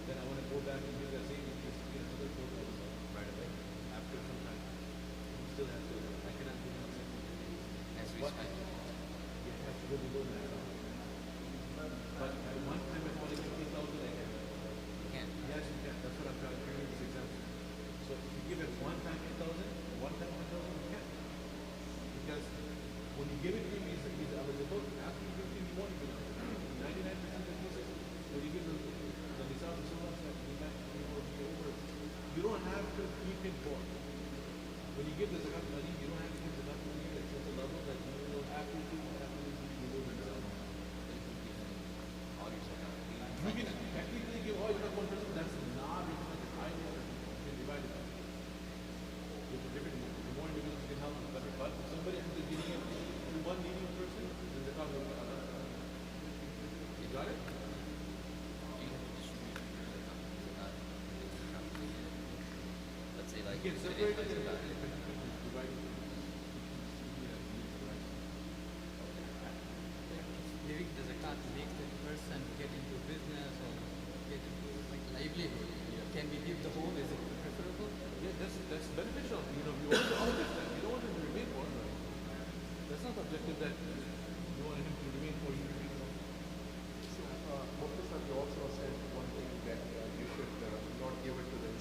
then I want to go back and give that same recipient another $4,000 right away. After some time, you still have to. I cannot do that. as What? respect. You have to go below that. But at one time, if I want to give 8,000, I can. You can't. Yes, you can. That's what I'm trying to give you this example. So if you give it one time 8,000, one time 1,000, you can't. Because when you give it to him, he's eligible. After you give it to him, he won't even. 99% of cases, when you give the Nisab and so on, that he might be over. You don't have to keep him poor. When you give the zakat money, you don't have to give zakat money at such a level that you don't have to keep it after you go to the Nisab. All your zakat. You can technically give all your zakat one person, that's not reflected. I know you can divide it up. With the different, the more individuals you can help, the better. But if somebody ends up giving it to one needy person, then zakat will be another. You got it? You have to distribute your zakat. Let's say like You can today, separate it like and zakat. divide it. Giving the zakat makes the person get into business or get into like livelihood. Can we give the whole? Is it preferable? Yeah, that's beneficial. You know, you want to uplift that. You don't want him to remain poor. That's not the objective that you want him to remain poor. You remain poor. Mufti sir, you also said one thing that you should not give it to the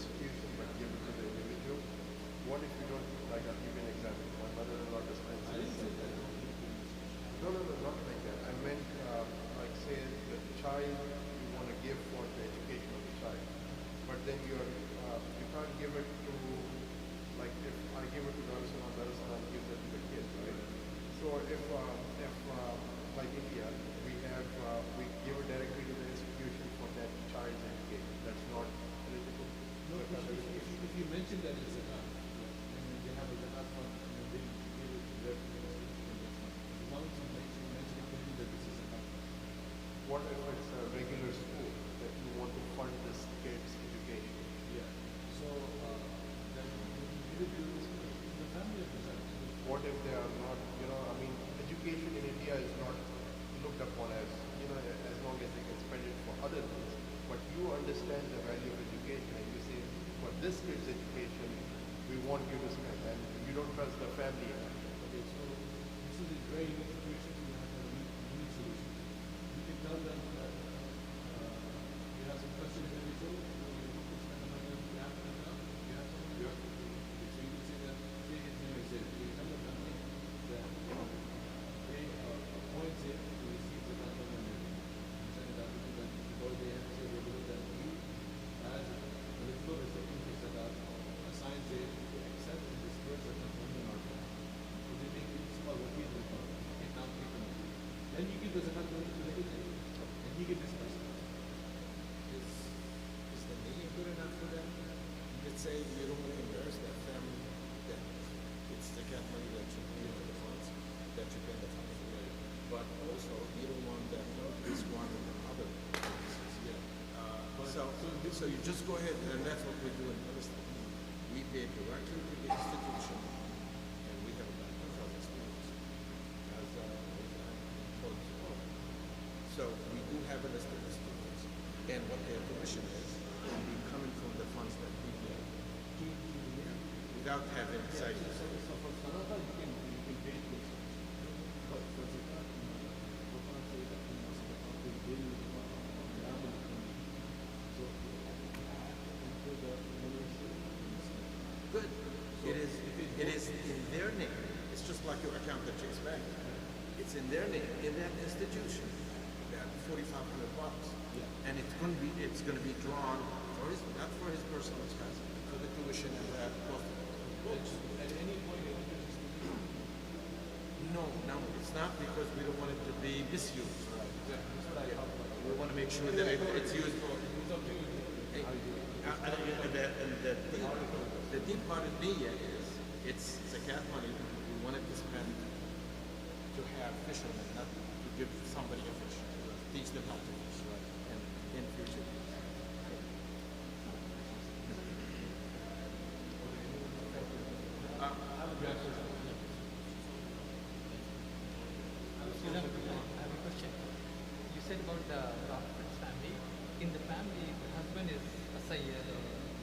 like India, we give it directly to the institution for that child's education. That's not eligible. No, if you mention that it's zakat, and they have a zakat fund, and then they give it to their as long as you mention it clearly that this is zakat. What if it's a regular school that you want to fund this kid's education? Yeah. So then you give it to the family of the child. What if they are not, education in India is not looked upon as, as long as they can spend it for other things. But you understand the value of education and you say, for this kid's education, we want you to spend, and you don't trust the family enough. Okay, so this is a very unique situation. You have a unique solution. You can tell them that you have some questions that you told, you can spend the money on behalf of them now. You have someone. Yeah. Okay, so you can say that, say his name is Zaid. You tell the family that they appoint Zaid to receive the contract and everything. You send it out to them before they have to say they believe that you, as a eligible recipient of Zakat, assign Zaid to accept and disperse the money on our behalf. So they make it called what we do. It now take the money. Then you give the Zakat money to the agent, and he gives this person. Is the name good enough for them? Let's say you don't want to embarrass that family, that it's the cat money that you pay into the funds, that you pay in the funds. But also, you don't want that money to be squandered on other purposes. So you just go ahead, and that's what we do in Palestine. We pay directly to the institution, and we have about 2,000 students as so we do have a list of the students, and what their commission is will be coming from the funds that we get without having cycles. So for Sadaqah, you can pay it with. But for Zakat, you can't say that you must will bill liability. So include the Good. It is in their name. It's just like your account at Chase Bank. It's in their name, in that institution. That $4,500, and it's going to be drawn for his, not for his personal expense, for the tuition and that cost. at any point in interest. No, it's not, because we don't want it to be misused. That's what I thought. We want to make sure that it's used for. It's up to you. The deep-hearted niyyah is, it's zakat money we wanted to spend to have fishermen, not to give somebody a fish, teach them how to fish, and in future. I have a question. You said about the Prophet's family. In the family, the husband is a sayyid,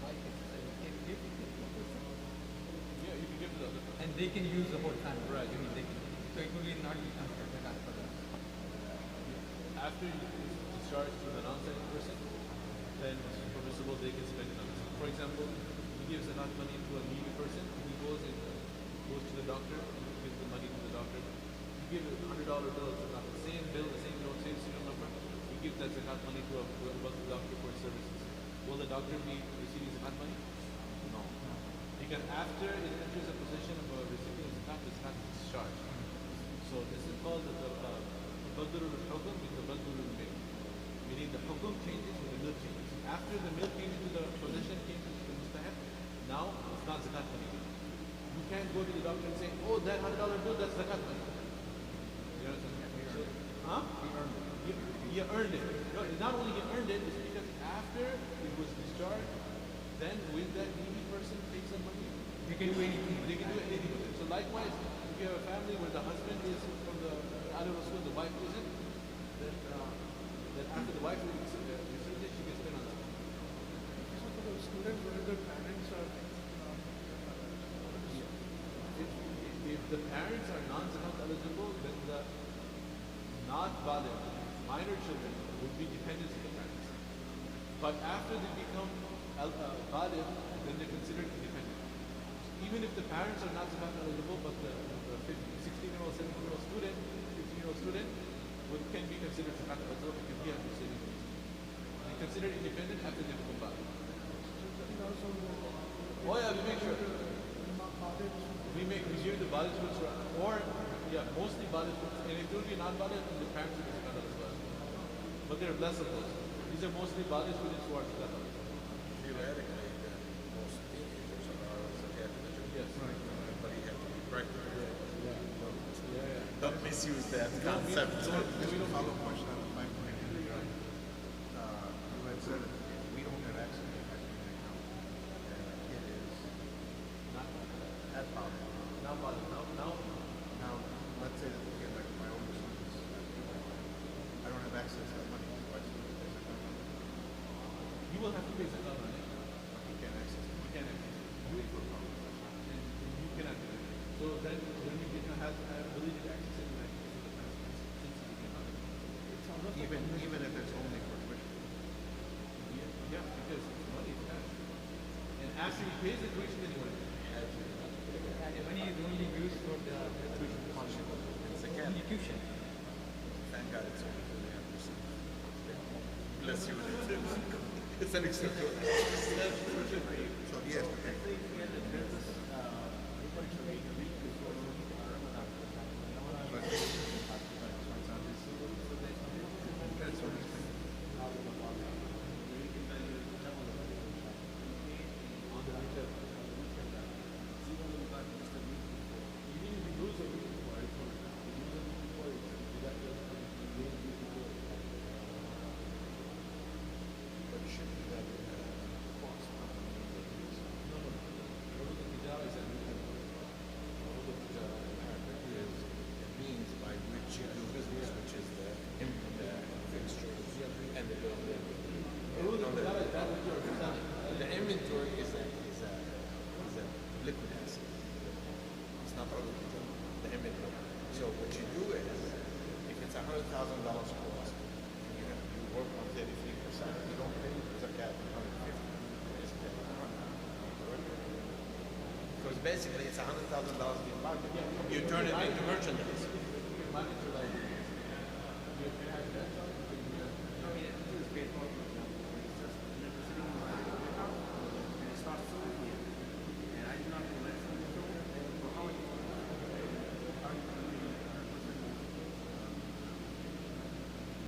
wife is a sayyid. Can you give it to the person? Yeah, you can give it to the other person. And they can use the whole family. Right. I mean, they can. So it will be not be considered zakat for them. After you discharge to the non-selling person, then it's permissible they can spend it on this. For example, he gives zakat money to a needy person, he goes to the doctor, and gives the money to the doctor. He gives $100 bills, the same bill, the same note, same serial number. He gives that zakat money to a wealthy doctor for his services. Will the doctor be receiving zakat money? No. Because after it enters a position of a recipient of zakat, the zakat is discharged. So this is called the Tabaddul al-Hukum with Tabaddul al-Milk. Meaning the hukum changes when the milk changes. After the milk came into the position, came into the mustahab, now it's not zakat money. You can't go to the doctor and say, oh, that $100 bill, that's zakat money. You understand? So, huh? He earned it. No, not only he earned it, it's because after it was discharged, then when that needy person takes the money, They can do anything. they can do anything with it. So likewise, if you have a family where the husband is from the out of school, the wife isn't, then after the wife receives it, she can spend on that. So for the students, whether the parents are If the parents are non-zakat eligible, then the not baligh, minor children, would be dependents of the parents. But after they become baligh, then they're considered independent. Even if the parents are not zakat eligible, but the 16-year-old, 17-year-old student, 15-year-old student can be considered zakat eligible because he has no savings. He's considered independent after they become baligh. Oh yeah, we make sure. We give the baligh or Yeah, mostly valid goods. And if it will be non-valid, then the parents will be zakat as well. But there are less of those. These are mostly valid students who are zakat. Theoretically, then most teenagers are zakat eligible. Yes. Right. But you have to be practical. Yeah. Don't misuse that concept. Just a follow-up question on my point. You had said if we don't have access to that account, and the kid is Not at problem. now valid. Now. Now, let's say that, okay, like my older son is, I don't have access to that money. Do I still pay zakat on it? You will have to pay zakat on it. He can't access it. You can access it. Wait for a problem. And you cannot do it. So then you can have ability to access it when since you became valid. Even if it's only for tuition. Yeah, because it's money is cash. And after he pays the tuition, then you want to pay. The money is only used for the tuition. It's zakat. Only tuition. Thank God it's only 2.5%. Bless you. It's an exception. So he has to pay. Means by which you do business, which is the fixtures and the building. The inventory is a liquid asset. It's not all the inventory. So what you do is, if it's $100,000 cost, you work on 33%, you don't pay zakat on 150. Because basically it's $100,000 in market. You turn it into merchandise. Markets are like, you have that,